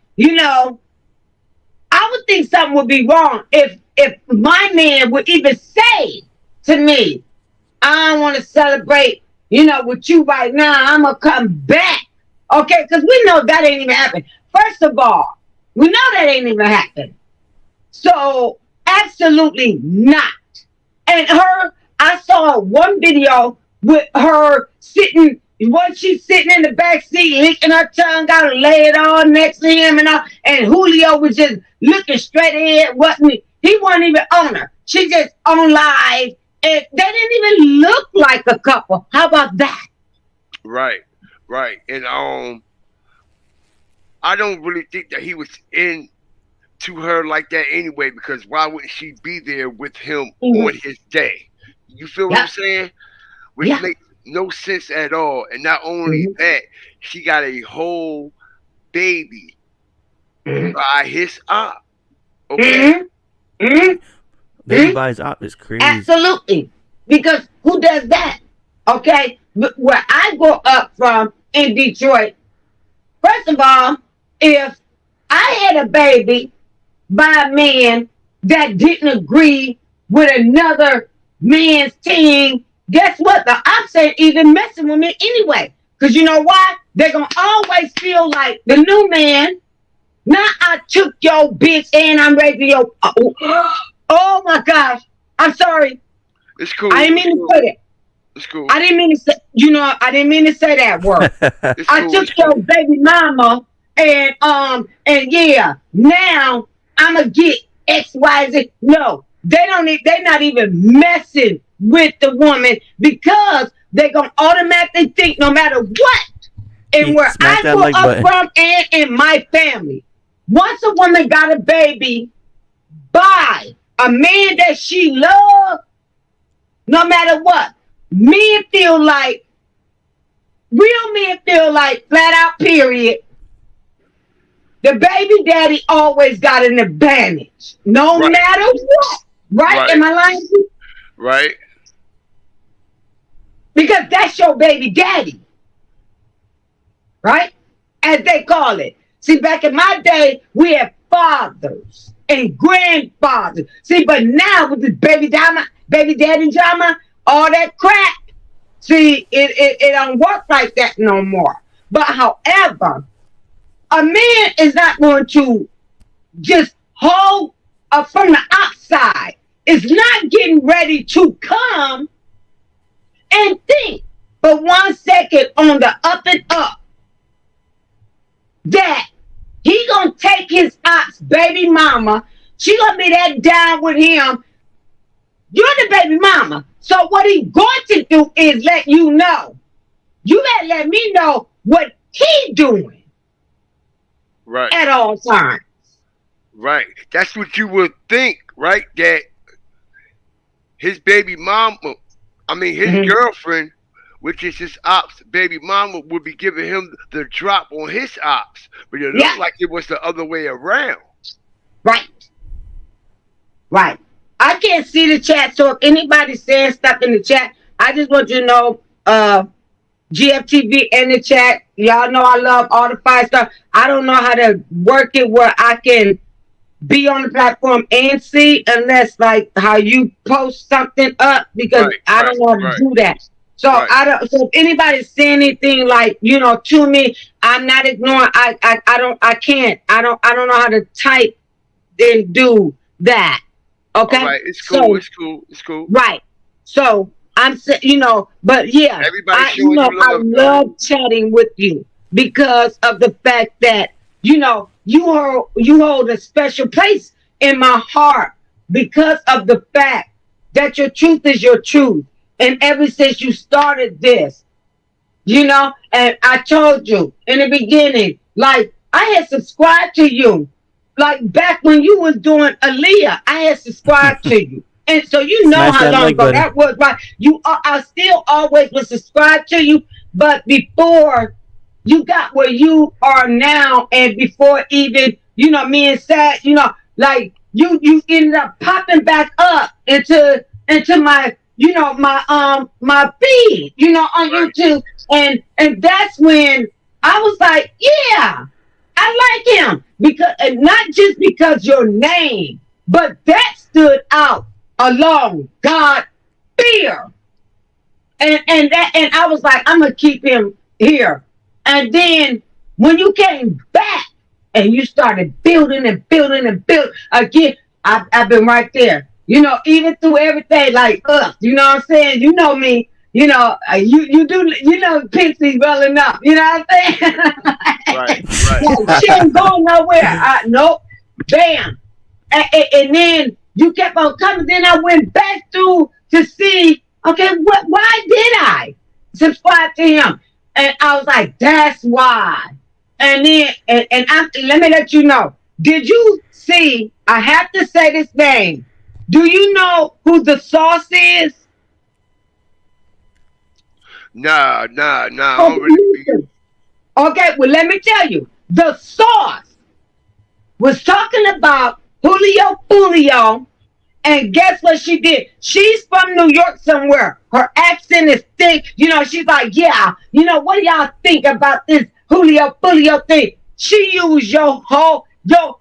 I would think something would be wrong if my man would even say to me, I don't want to celebrate, with you right now. I'm going to come back. Okay, because we know that ain't even happened. First of all, we know that ain't even happened. So, absolutely not. And I saw one video with her sitting, she's sitting in the back seat, licking her tongue, got to lay it on next to him and Julio was just looking straight ahead, he wasn't even on her. She just on live, and they didn't even look like a couple. How about that? Right. And I don't really think that he was into her like that anyway, because why wouldn't she be there with him on his day? You feel what I'm saying? Which makes no sense at all. And not only that, she got a whole baby by his op. Okay? Baby by his op is crazy. Absolutely. Because who does that? Okay? But where I grew up from in Detroit, first of all, if I had a baby by a man that didn't agree with another man's team, guess what? The ops ain't even messing with me anyway. Because you know why? They're going to always feel like the new man, now I took your bitch and I'm raising your... Oh my gosh. I'm sorry. It's cool. I didn't mean to put it. It's cool. I didn't mean to say, I didn't mean to say that word. I took your baby mama and yeah, now I'm going to get X, Y, Z. No, they're not even messing with the woman because they're going to automatically think no matter what. And where I grew up from and in my family, once a woman got a baby by a man that she loved, no matter what, real men feel like, flat out period, the baby daddy always got an advantage. No matter what. Right? Right. Am I lying to you? Right. Because that's your baby daddy. Right? As they call it. See, back in my day, we had fathers and grandfathers. See, but now with this baby daddy drama, all that crap, see, it don't work like that no more. But however, a man is not going to just hold up from the outside. Is not getting ready to come and think for 1 second on the up and up that he gonna take his ops baby mama. She gonna be that down with him. You're the baby mama. So what he going to do is let you know. You better let me know what he doing. Right. At all times. Right. That's what you would think, right? That his baby mama, his girlfriend, which is his ops baby mama, would be giving him the drop on his ops. But it looked like it was the other way around. Right. Right. I can't see the chat, so if anybody's saying stuff in the chat, I just want you to know, GFTV in the chat, y'all know I love all the fire stuff. I don't know how to work it where I can be on the platform and see unless like how you post something up because I don't know how to do that. So I don't. So if anybody's saying anything like to me, I'm not ignoring. I can't. I don't know how to type and do that. Okay. All right. It's cool. It's cool. Right. So I'm saying, but yeah, I love chatting with you because of the fact that you hold a special place in my heart because of the fact that your truth is your truth. And ever since you started this, and I told you in the beginning, like I had subscribed to you, like back when you was doing Aaliyah, I had subscribed to you. And so how long ago that was, right? I still always was subscribed to you, but before you got where you are now, and before even me and Sad, like you ended up popping back up into my my feed, on YouTube, and that's when I was like, yeah, I like him because, and not just because your name, but that stood out along God fear, and I was like, I'm gonna keep him here. And then when you came back and you started building and building and build again, I've been right there. Even through everything, like you know what I'm saying? You know me, you do, Pincy's well enough. You know what I'm saying? Right. Like, she ain't going nowhere. Nope. Bam. And then you kept on coming. Then I went back through to see, okay, why did I subscribe to him? And I was like, that's why. And then, let me let you know. Did you see, I have to say this name. Do you know who the sauce is? Nah. Okay, well, let me tell you. The sauce was talking about Julio Foolio, and guess what she did? She's from New York somewhere. Her accent is thick. She's like, yeah, what do y'all think about this Julio Foolio thing? She used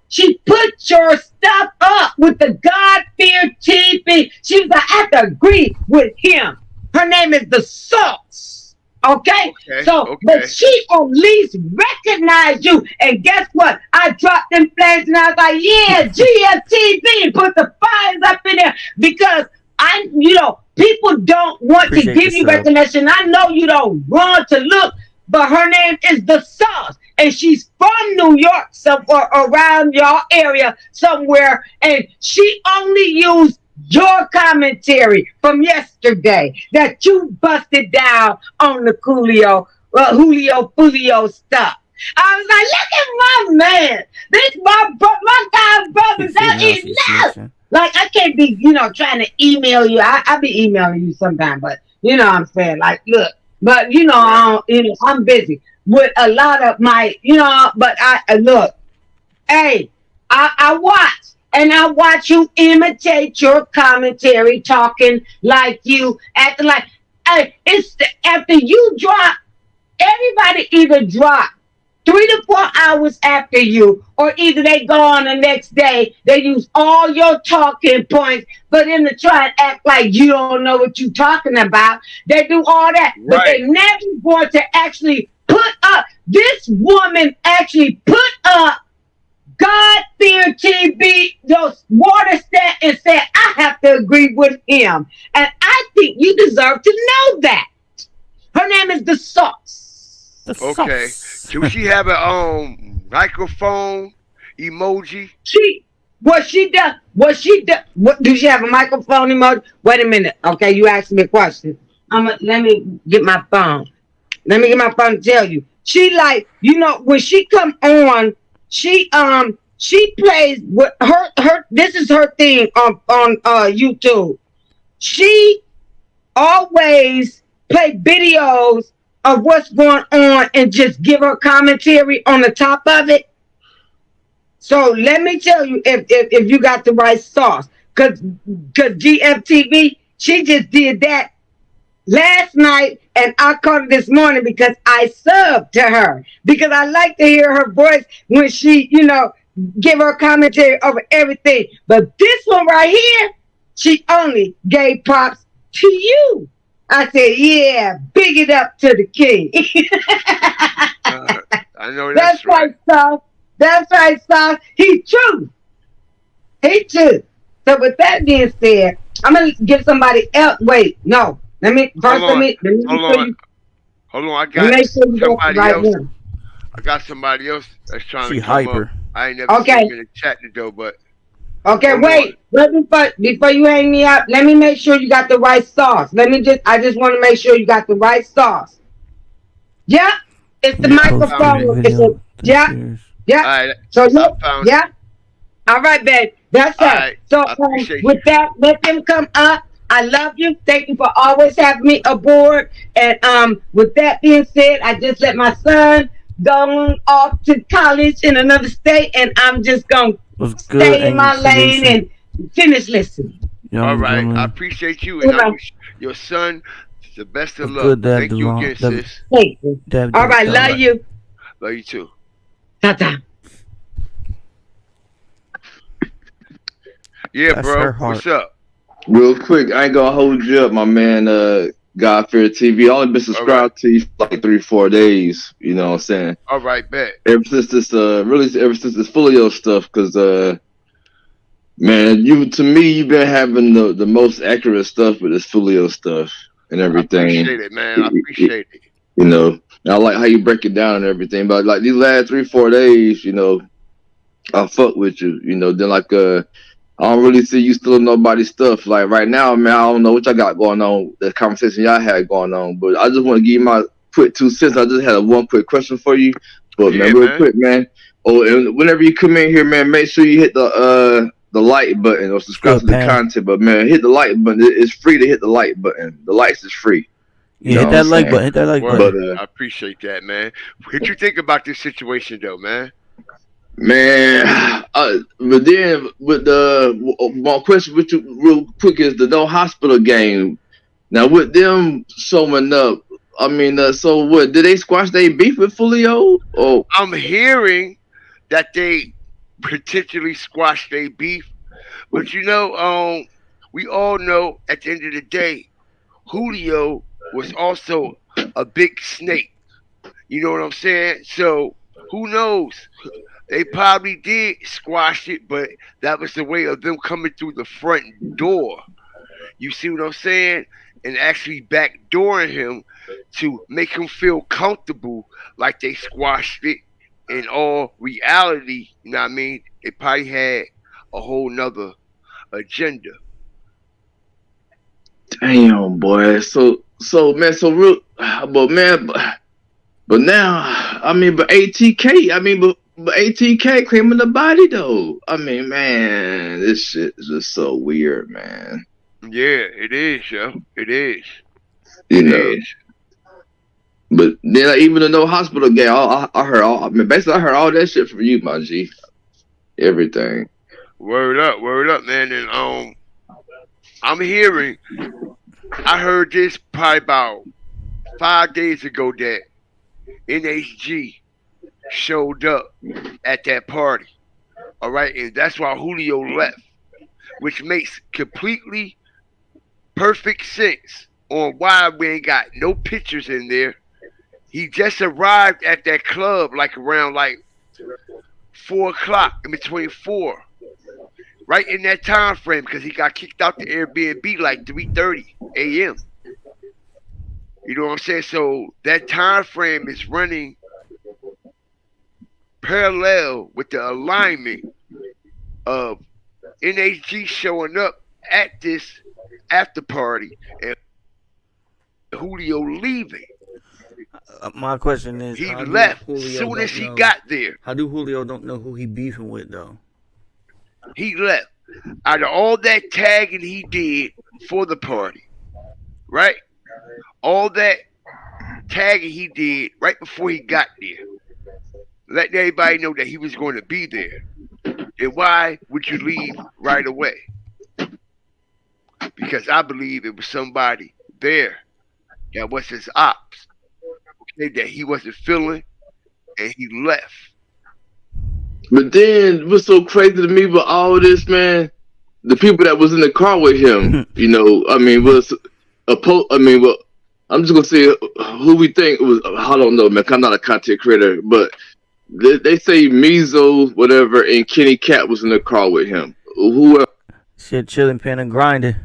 she put your stuff up with the God-feared TV. She was like, I have to agree with him. Her name is the Sauce. Okay? But she at least recognized you. And guess what? I dropped them flags and I was like, yeah, GFTV, put the fires up in there. Because people don't want to give you recognition. I know you don't run to look, but her name is the Sauce. And she's from New York, somewhere around your area somewhere. And she only used your commentary from yesterday that you busted down on the Julio Foolio stuff. I was like, look at my man. This my guy brothers. That is enough. Like, I can't be, trying to email you. I be emailing you sometimes, but you know what I'm saying? Like, look, but I'm busy with a lot of my, but I look, hey, I watch and I watch you imitate your commentary, talking like you, acting like it's after you drop. Everybody either drop 3 to 4 hours after you, or either they go on the next day. They use all your talking points for them to try and act like you don't know what you're talking about. They do all that, but they never going to actually put up. This woman actually put up God Fear TV, those water stat, and said, I have to agree with him. And I think you deserve to know that. Her name is The Sauce. Okay. Do she have a microphone emoji? What do she have a microphone emoji? Wait a minute. Okay, you asked me a question. Let me get my phone. Let me get my phone to tell you. She like, when she come on, she plays with her this is her thing on YouTube. She always play videos of what's going on and just give her commentary on the top of it. So let me tell you if you got the right sauce. Cause GFTV, she just did that last night, and I caught it this morning because I subbed to her. Because I like to hear her voice when she, give her commentary over everything. But this one right here, she only gave props to you. I said, yeah, big it up to the king. I know that's right. Sauce. That's right, Sauce. He true. So with that being said, I'm going to give somebody else. Wait, no. Hold on. I got somebody else. I got somebody else that's trying to come hyper. Up. I ain't never seen him in the chat though, but. Okay, wait. Before you hang me up, let me make sure you got the right sauce. I just want to make sure you got the right sauce. Yeah, it's the microphone. Yeah. Right. So yeah. All right, babe. That's it. Right. So with that, let them come up. I love you. Thank you for always having me aboard. And with that being said, I just let my son go off to college in another state, and I'm just gonna stay in my lane and finish listening. All right, I appreciate you, and I wish your son the best of luck. Thank you again, sis. Thank you. All right, love you. Love you too. Ta-ta. Yeah, bro. What's up? Real quick, I ain't gonna hold you up, my man. God Fear TV. I only been subscribed to you for like 3-4 days. You know what I'm saying? All right, bet. Ever since this Foolio stuff, because man, you've been having the most accurate stuff with this Foolio stuff and everything. I appreciate it, man. I appreciate it. You know, I like how you break it down and everything. But like these last 3-4 days, I fuck with you. Then like I don't really see you stealing nobody's stuff. Like right now, man, I don't know what y'all got going on, the conversation y'all had going on, but I just want to give you my quick 2 cents. I just had one quick question for you. But man, real quick, man. Oh, and whenever you come in here, man, make sure you hit the like button or subscribe to the content. But man, hit the like button. It's free to hit the like button. The likes is free. Hit that like button. Hit that like button. I appreciate that, man. What you think about this situation, though, man? Man, but then with my question with you real quick is the no hospital game. Now with them showing up, I mean, so what? Did they squash their beef with Foolio? Oh, I'm hearing that they potentially squashed their beef, but we all know at the end of the day, Julio was also a big snake. You know what I'm saying? So who knows? They probably did squash it, but that was the way of them coming through the front door. You see what I'm saying? And actually backdooring him to make him feel comfortable like they squashed it. In all reality, you know what I mean? They probably had a whole nother agenda. Damn, boy. So man, but now, I mean, but ATK, but ATK claiming the body though. I mean, man, this shit is just so weird, man. Yeah, it is, yo. It is. But then even the no hospital game, I heard all. I mean, basically, I heard all that shit from you, my G. Everything. Word up, man. And I'm hearing. I heard this probably about 5 days ago that NHG showed up at that party. All right, and that's why Julio left, which makes completely perfect sense on why we ain't got no pictures in there. He just arrived at that club like around like 4 o'clock, in between 4, right in that time frame, because he got kicked out the Airbnb like 3:30 a.m. You know what I'm saying? So that time frame is running parallel with the alignment of NHG showing up at this after party and Julio leaving. My question is, He how do left as Julio soon as don't he know- got there. How do Julio don't know who he beefing with though? He left. Out of all that tagging he did for the party, right? All that tagging he did right before he got there, letting everybody know that he was going to be there. Then why would you leave right away? Because I believe it was somebody there that was his ops, okay, that he wasn't feeling, and he left. But then what's so crazy to me with all this, man? The people that was in the car with him, you know, I mean, was well, I'm just gonna say who we think was. I don't know, man. I'm not a content creator, but they say Mezo, whatever, and Kenny Cat was in the car with him. Whoever. Shit, chilling, pen and grinding.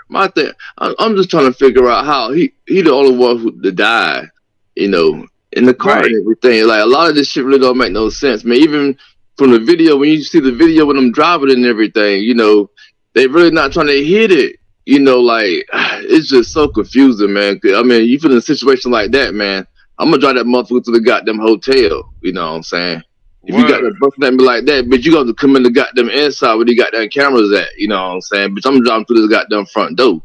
My thing, I'm just trying to figure out how he the only one who died, you know, in the car and everything. Like a lot of this shit really don't make no sense, man. Even from the video, when you see the video when I'm driving and everything, you know, they really not trying to hit it. You know, like it's just so confusing, man. I mean, you put in a situation like that, man. I'm gonna drive that motherfucker to the goddamn hotel. You know what I'm saying? If you got to busting at me like that, bitch, you got to come in the goddamn inside where you got them cameras at. You know what I'm saying? Bitch, I'm driving through this goddamn front door.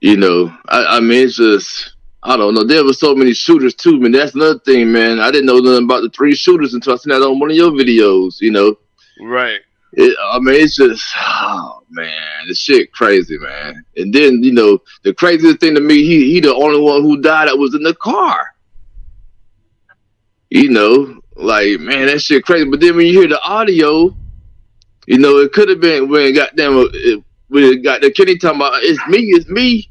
You know, I mean, it's just, I don't know. There were so many shooters too, man. That's another thing, man. I didn't know nothing about the 3 shooters until I seen that on one of your videos. You know, right? I mean, it's just, oh man, this shit crazy, man. And then, you know, the craziest thing to me, he the only one who died that was in the car. You know. Like, man, that shit crazy. But then when you hear the audio, you know, it could have been when when got the Kenny talking about it's me.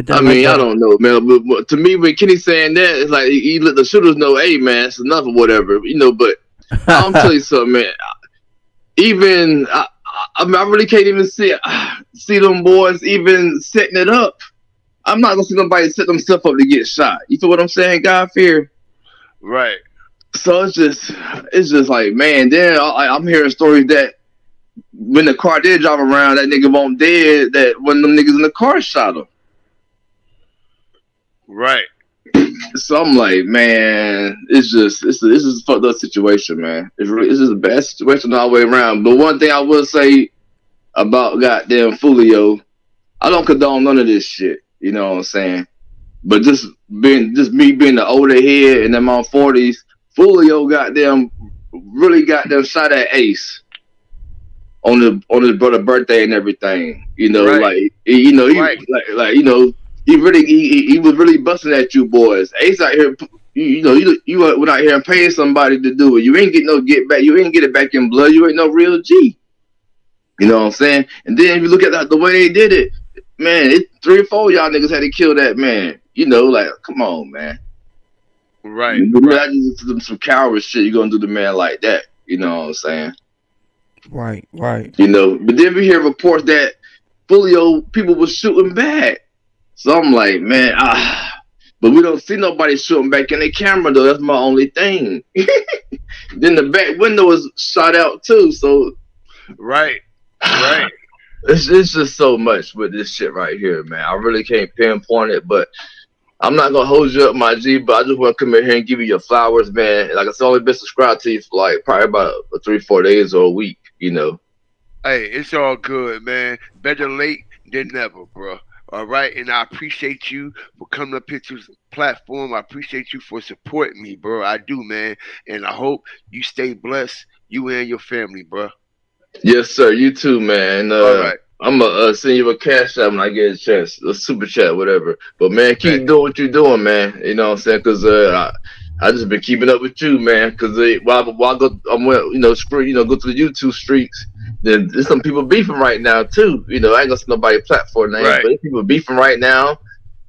I mean, I don't know, man. But to me, when Kenny saying that, it's like he let the shooters know, hey, man, it's enough or whatever, you know. But I'm tell you something, man. Even I mean, I really can't even see them boys even setting it up. I'm not gonna see nobody set themselves up to get shot. You feel what I'm saying, God fear? Right. So it's just like, man, then I'm hearing stories that when the car did drive around, that nigga won't dead, that one of them niggas in the car shot him. Right. So I'm like, man, it's just a fucked up situation, man. It's just a bad situation all the way around. But one thing I will say about goddamn Foolio, I don't condone none of this shit. You know what I'm saying? But just me being the older head and them on 40s, Foolio really shot at Ace on his brother's birthday and everything. You know, like you know, like you know, he was really busting at you boys. Ace out here, you went out here and paying somebody to do it. You ain't get no get back. You ain't get it back in blood. You ain't no real G. You know what I'm saying? And then if you look at the way they did it, man, 3 or 4 y'all niggas had to kill that man. You know, like, come on, man. Right. Some coward shit you gonna do to man like that. You know what I'm saying? Right. You know, but then we hear reports that Foolio people was shooting back. So I'm like, man, but we don't see nobody shooting back in the camera though. That's my only thing. Then the back window was shot out too. So right. It's just so much with this shit right here, man. I really can't pinpoint it, but I'm not gonna hold you up, my G, but I just want to come in here and give you your flowers, man. Like I said, I've only been subscribed to you for like probably about 3-4 days or a week, you know. Hey, it's all good, man. Better late than never, bro. All right, and I appreciate you for coming up here to the platform. I appreciate you for supporting me, bro. I do, man, and I hope you stay blessed, you and your family, bro. Yes, sir. You too, man. All right. I'm gonna send you a cash app when I get a chance, a super chat, whatever. But man, keep Bet. doing what you're doing, man. You know what I'm saying? Cause I just been keeping up with you, man. Cause while I go, go to the YouTube streets. Then there's some people beefing right now too. You know, I ain't gonna say nobody platform names, Right. but there's people beefing right now,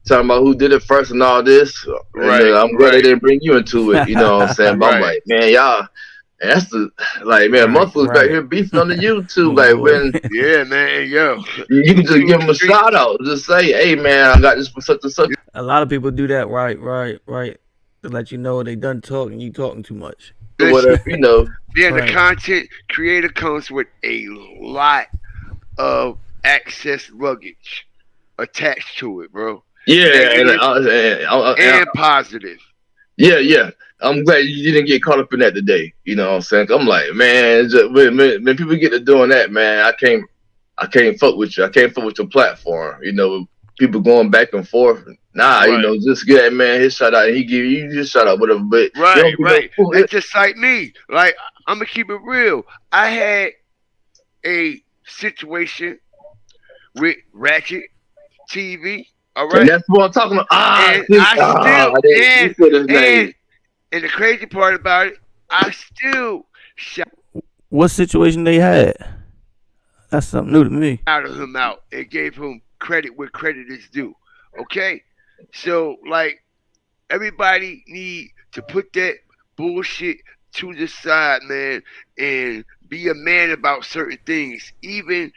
talking about who did it first and all this. And Right. I'm glad they didn't bring you into it. You know what I'm saying? But I'm Right. like, man, y'all. And that's the man, motherfuckers back here beefing on the YouTube. Like when Yeah, man. Yo. you can just give them a streets. shout out, just say, "Hey, man, I got this for such and such." A lot of people do that, right, to let you know they done talking. You talking too much. Whatever, you know. Being Right. a content creator comes with a lot of excess luggage attached to it, bro. Yeah, Negative and positive. Yeah. I'm glad you didn't get caught up in that today. You know what I'm saying? I'm like, man, when people get to doing that, man, I can't fuck with you. I can't fuck with your platform. You know, people going back and forth. Nah, Right. you know, just get that man his shout out. And he give you just shout out, whatever. But Right. It's just like me. Like, I'm gonna keep it real. I had a situation with Ratchet TV. All right. And that's what I'm talking about. And the crazy part about it, I still shout What situation they had? That's something new to me. him out and gave him credit where credit is due. Okay? So, like, everybody need to put that bullshit to the side, man, and be a man about certain things. Even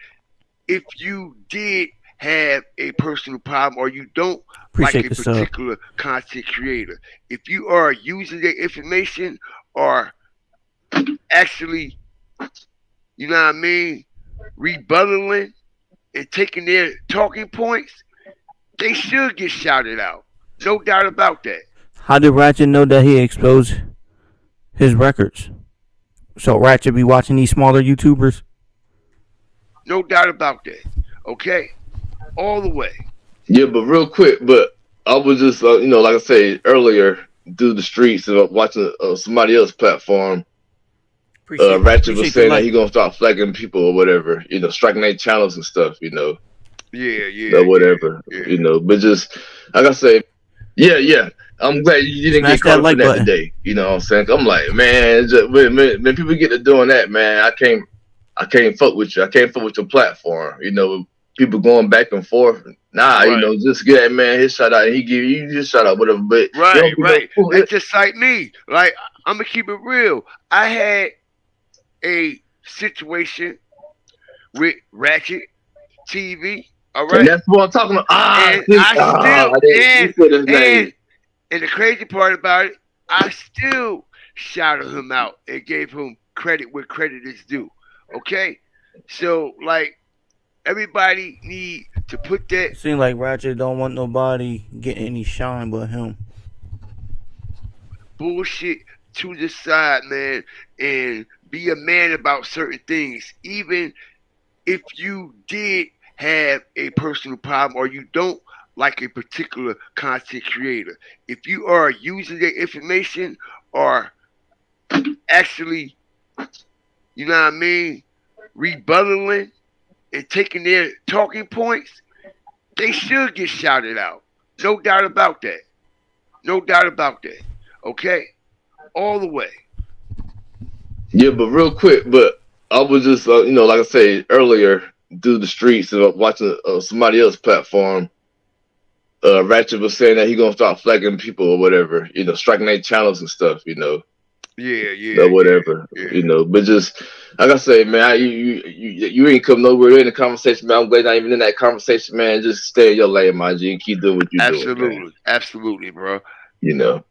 if you did have a personal problem or you don't Appreciate like the a sub. particular content creator, if you are using their information or actually, you know what I mean, rebuttaling and taking their talking points, they should get shouted out. No doubt about that. How did Ratchet know that he exposed his records? So Ratchet be watching these smaller YouTubers? No doubt about that. Okay? All the way. Yeah, but real quick, but I was just, like I said earlier, through the streets and watching somebody else's platform. Ratchet was saying that he gonna start flagging people or whatever, you know, striking their channels and stuff, you know. Yeah. Or whatever, you know. But just like I say, yeah. I'm glad you didn't Smash get caught that up in like that button. today. You know what I'm saying? I'm like, man, when people get to doing that, man, I can't fuck with you. I can't fuck with your platform. You know, people going back and forth. Nah, Right. you know, just get that man his shout out and he give you just shout out, whatever. But Right. It's just like me. Like, I'm gonna keep it real. I had a situation with Ratchet TV. All right. And that's what I'm talking about. And the crazy part about it, I still shouted him out and gave him credit where credit is due. Okay? So, like, everybody need to put that Seems like Ratchet don't want nobody getting any shine but him. bullshit to the side, man, and be a man about certain things. Even if you did have a personal problem or you don't like a particular content creator, if you are using their information or actually, you know what I mean, rebuttaling and taking their talking points, they should get shouted out. No doubt about that. No doubt about that. Okay? All the way. Yeah, but real quick, but I was just, like I said earlier, through the streets and watching somebody else's platform. Ratchet was saying that he gonna start flagging people or whatever, you know, striking their channels and stuff, you know. Or whatever, you know. But just like I say, man, you ain't come nowhere in the conversation, man. I'm glad not even in that conversation, man. Just stay in your lane, my G, and keep doing what you're doing. Man. Absolutely, bro. You know.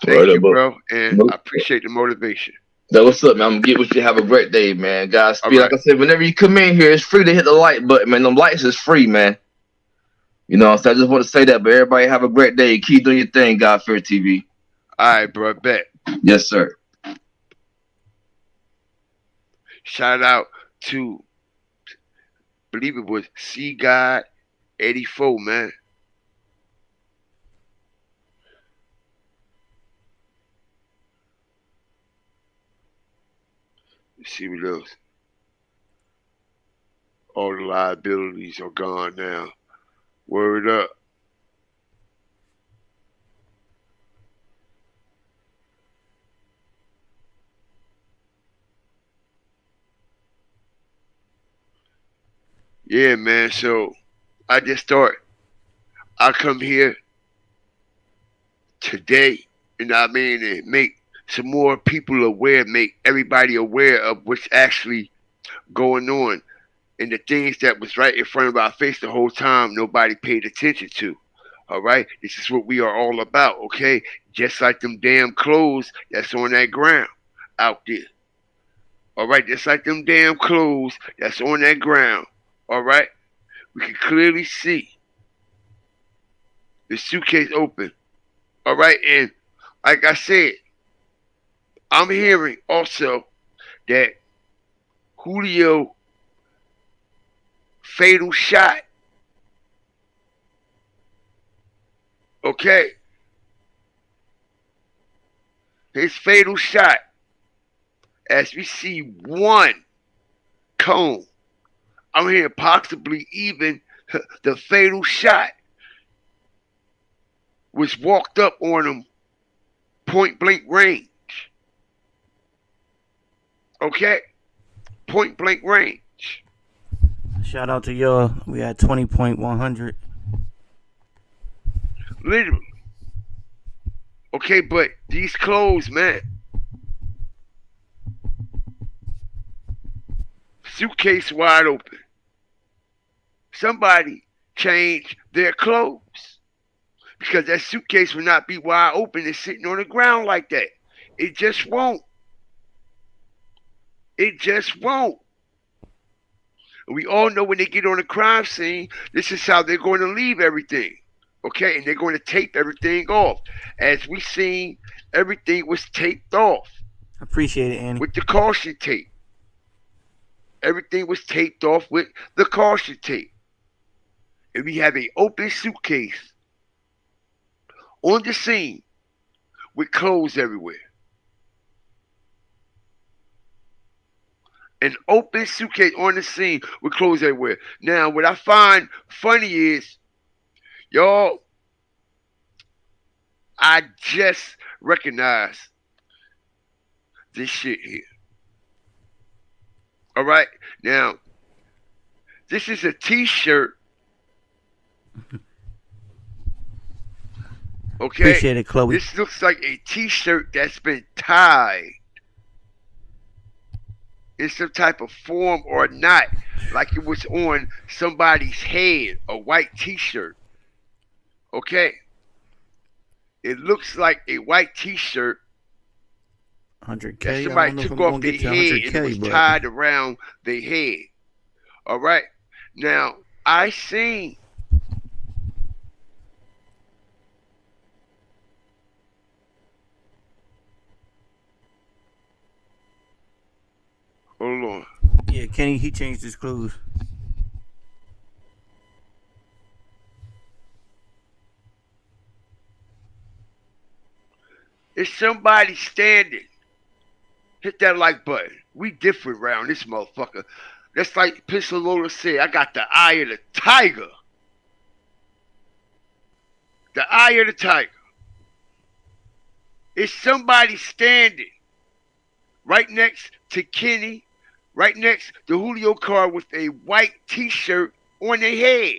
Thank you, bro, and I appreciate the motivation. Now, what's up, man? I'm gonna get with you. Have a great day, man. Guys, Right. like I said, whenever you come in here, it's free to hit the like button, man. Them lights is free, man. You know, so I just want to say that, but everybody have a great day. Keep doing your thing, God Fear TV. All right, bro, bet. Yes, sir. Shout out to, I believe it was C God 84, man. Let's see what else. All the liabilities are gone now. Word up. Yeah, man. So I just thought I come here today, and I mean, and make some more people aware, make everybody aware of what's actually going on and the things that was right in front of our face the whole time nobody paid attention to. All right, this is what we are all about. Okay, just like them damn clothes that's on that ground out there. All right, just like them damn clothes that's on that ground. All right, we can clearly see the suitcase open. All right, and like I said, I'm hearing also that Julio fatal shot. Okay, his fatal shot. As we see one cone, I'm hearing possibly even the fatal shot was walked up on him point blank range. Okay? Point blank range. Shout out to y'all. We at 20.100. Literally. Okay, but these clothes, man. Suitcase wide open. Somebody changed their clothes. Because that suitcase will not be wide open and sitting on the ground like that. It just won't. It just won't. And we all know when they get on a crime scene, this is how they're going to leave everything. Okay? And they're going to tape everything off. As we seen, everything was taped off. Appreciate it, Annie. With the caution tape. Everything was taped off with the caution tape. And we have an open suitcase on the scene with clothes everywhere. An open suitcase on the scene with clothes everywhere. Now, what I find funny is, y'all, I just recognize this shit here. All right? Now, this is a t-shirt. Okay? Appreciate it, Chloe. This looks like a t-shirt that's been tied in some type of form or knot, like it was on somebody's head, a white t-shirt. Okay? It looks like a white t-shirt 100K. that somebody took off their head and it was tied around their head. All right? Now, I seen hold on. Yeah, Kenny, he changed his clothes. It's somebody standing. Hit that like button. We different around this motherfucker. That's like Pizzolola said, I got the eye of the tiger. The eye of the tiger. It's somebody standing right next to Kenny, right next to Julio car with a white t-shirt on their head.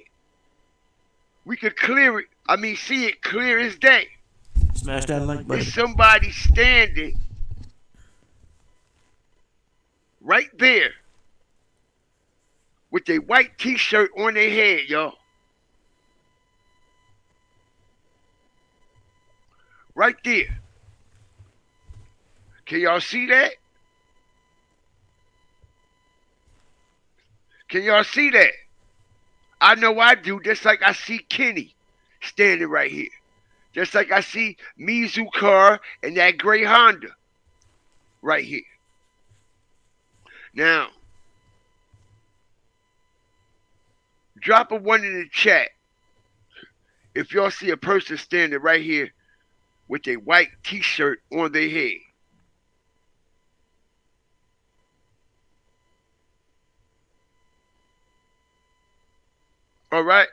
We could clear it. I mean, see it clear as day. Smash that like button. It's somebody standing right there with a white t-shirt on their head, y'all. Right there. Can y'all see that? Can y'all see that? I know I do, just like I see Kenny standing right here. Just like I see Mizu car and that gray Honda right here. Now, drop a 1 in the chat if y'all see a person standing right here with a white t-shirt on their head. All right?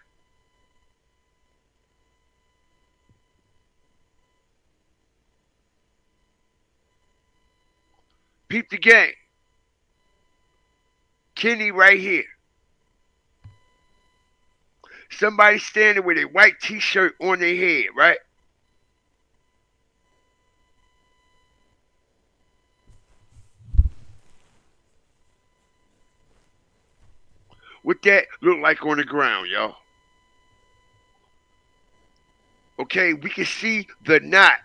Peep the game. Kenny right here. Somebody standing with a white t-shirt on their head, right? What that look like on the ground, y'all? Okay, we can see the knot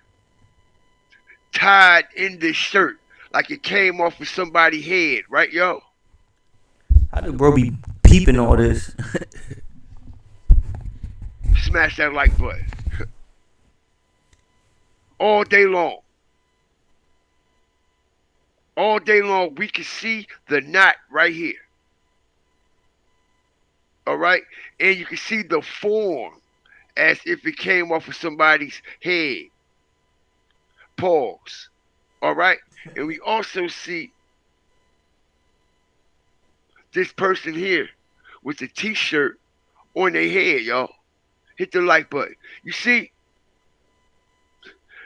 tied in this shirt like it came off of somebody's head, right, yo? How do bro be peeping all this? Smash that like button. All day long. All day long, we can see the knot right here. All right? And you can see the form as if it came off of somebody's head. Pause. All right? And we also see this person here with a t-shirt on their head, y'all. Hit the like button. You see,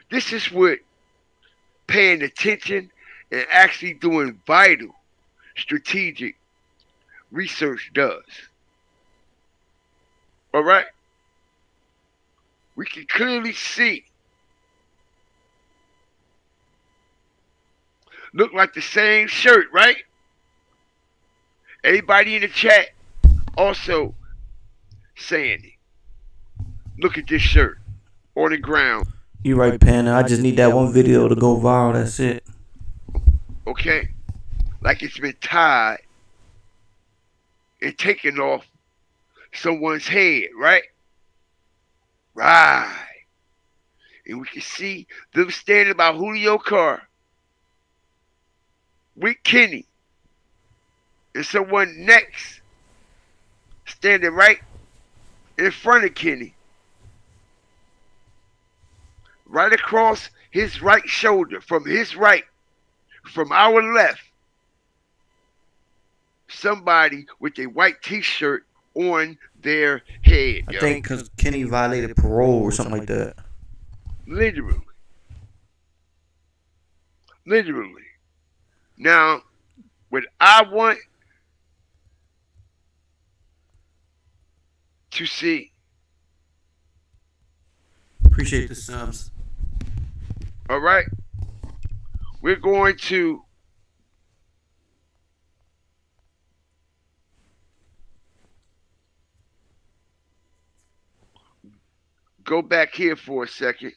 this is what paying attention and actually doing vital strategic research does. All right? We can clearly see. Look like the same shirt, right? Everybody in the chat also saying it. Look at this shirt on the ground. You right, Panda. I just need that one video to go viral. That's it. Okay? Like it's been tied and taken off someone's head, right? Right. And we can see them standing by Julio car with Kenny and someone next standing right in front of Kenny. Right across his right shoulder, from his right, from our left, somebody with a white t-shirt on their head. I think because Kenny violated parole or something like that. Literally. Literally. Now, what I want to see. Appreciate the subs. All right. We're going to go back here for a second.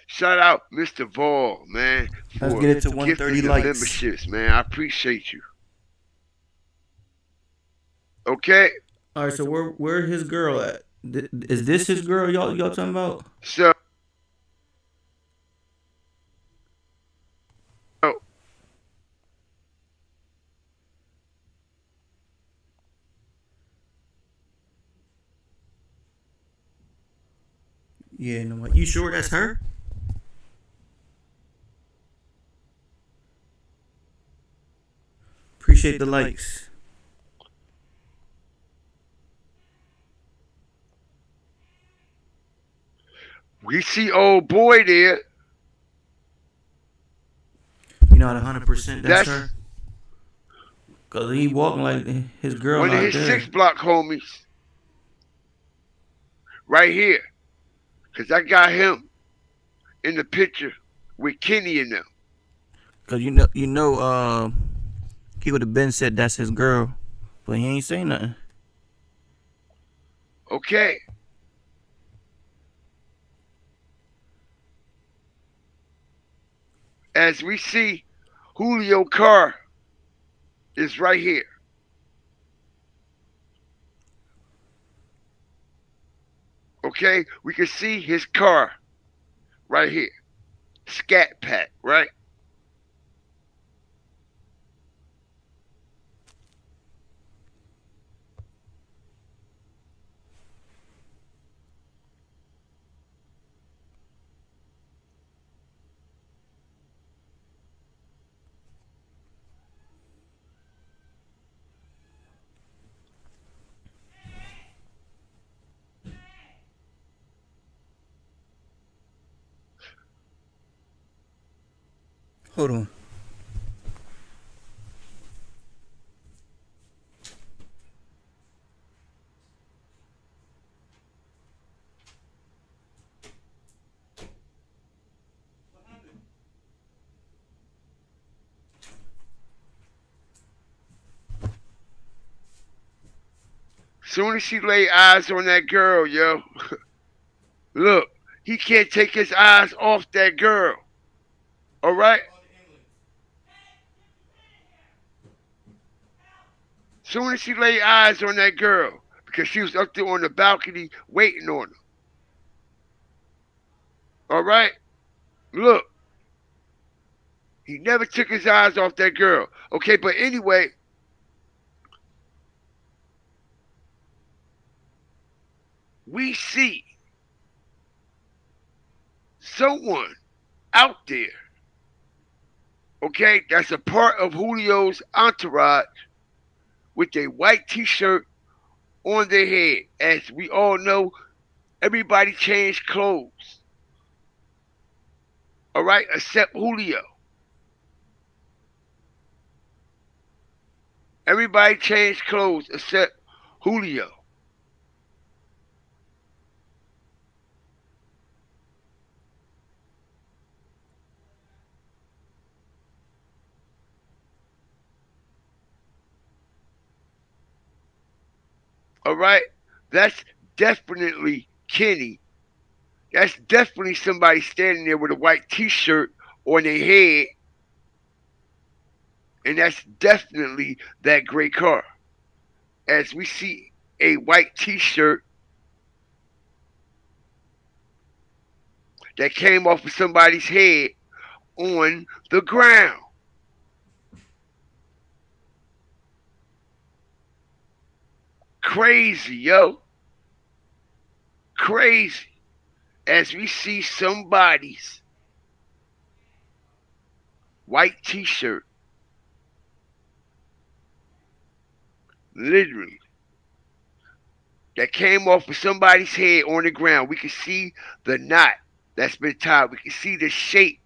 Shout out Mr. Vaughn, man, Let's for get it to 130 gifting the likes. memberships, man. I appreciate you. Okay. All right, so where his girl at? Is this his girl y'all talking about? So Yeah, no. You sure that's her? Appreciate the likes. we see old boy there. You not 100% that's her? Cause he walking like his girl One of out his there. 6 block homies. Right here. Cause I got him in the picture with Kenny and them. Cause he would have been said that's his girl, but he ain't say nothing. Okay. As we see, Julio car is right here. Okay, we can see his car right here. Scat Pack, right? Hold on. Soon as she lay eyes on that girl, yo, look, he can't take his eyes off that girl. All right? Soon as she lay eyes on that girl, because she was up there on the balcony waiting on him. All right? Look, he never took his eyes off that girl. Okay, but anyway, we see someone out there, okay, that's a part of Julio's entourage with a white t-shirt on their head. As we all know, everybody changed clothes. All right, except Julio. Everybody changed clothes except Julio. All right, that's definitely Kenny. That's definitely somebody standing there with a white t-shirt on their head. And that's definitely that gray car. As we see a white t-shirt that came off of somebody's head on the ground. Crazy, yo. Crazy. As we see somebody's white t-shirt literally that came off of somebody's head on the ground. We can see the knot that's been tied. We can see the shape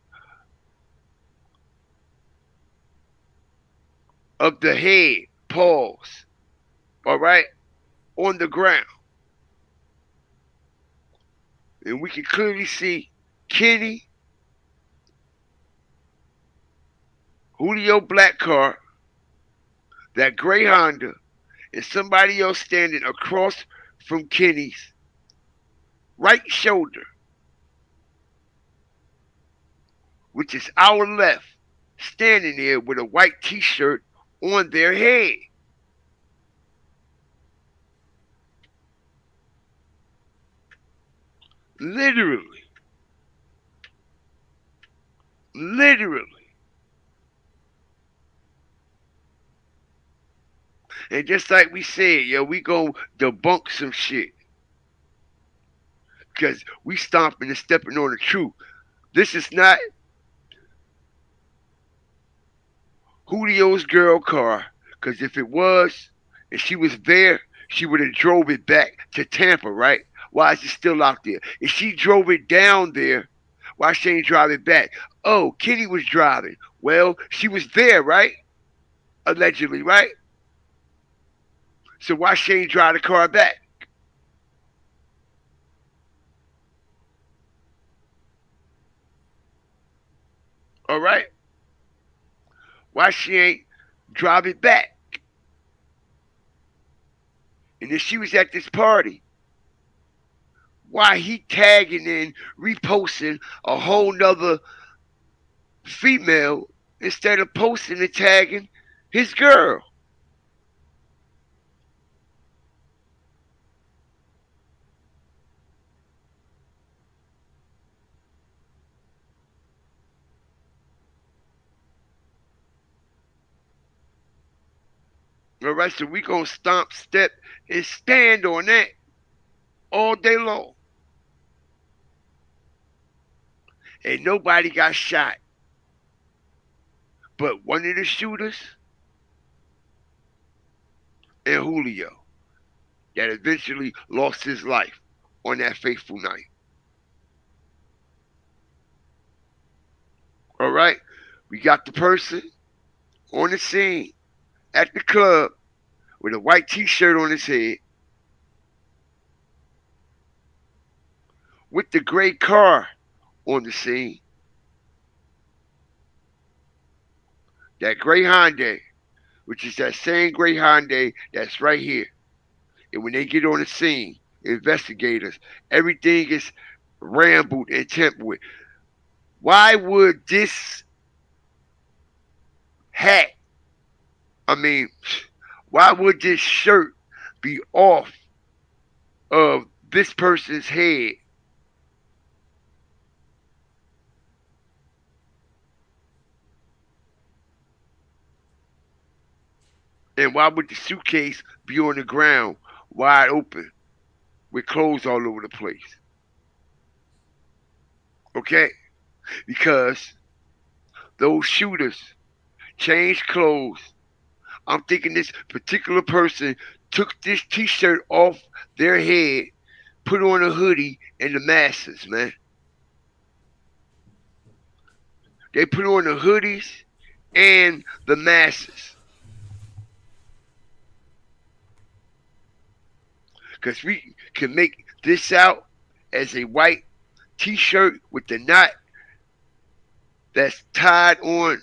of the head, paws, all right, on the ground. And we can clearly see Kenny, Julio black car, that gray Honda, and somebody else standing across from Kenny's right shoulder, which is our left, standing there with a white t-shirt on their head. Literally. Literally. And just like we said, yo, we go debunk some shit. Because we stomping and stepping on the truth. This is not Julio's girl car. Because if it was, and she was there, she would have drove it back to Tampa, right? Why is it still out there? If she drove it down there, why she ain't drive it back? Oh, Kenny was driving. Well, she was there, right? Allegedly, right? So why she ain't drive the car back? All right? Why she ain't drive it back? And if she was at this party, why he tagging and reposting a whole nother female instead of posting and tagging his girl? All right, so we gonna stomp, step, and stand on that all day long. And nobody got shot. But one of the shooters and Julio that eventually lost his life on that fateful night. All right? We got the person on the scene at the club with a white t-shirt on his head with the gray car on the scene. That gray Hyundai, which is that same gray Hyundai that's right here. And when they get on the scene, investigators, everything is rambled and tampered with. Why would this hat, why would this shirt be off of this person's head? And why would the suitcase be on the ground, wide open, with clothes all over the place? Okay? Because those shooters changed clothes. I'm thinking this particular person took this t-shirt off their head, put on a hoodie and the masses, man. They put on the hoodies and the masses. Because we can make this out as a white t-shirt with the knot that's tied on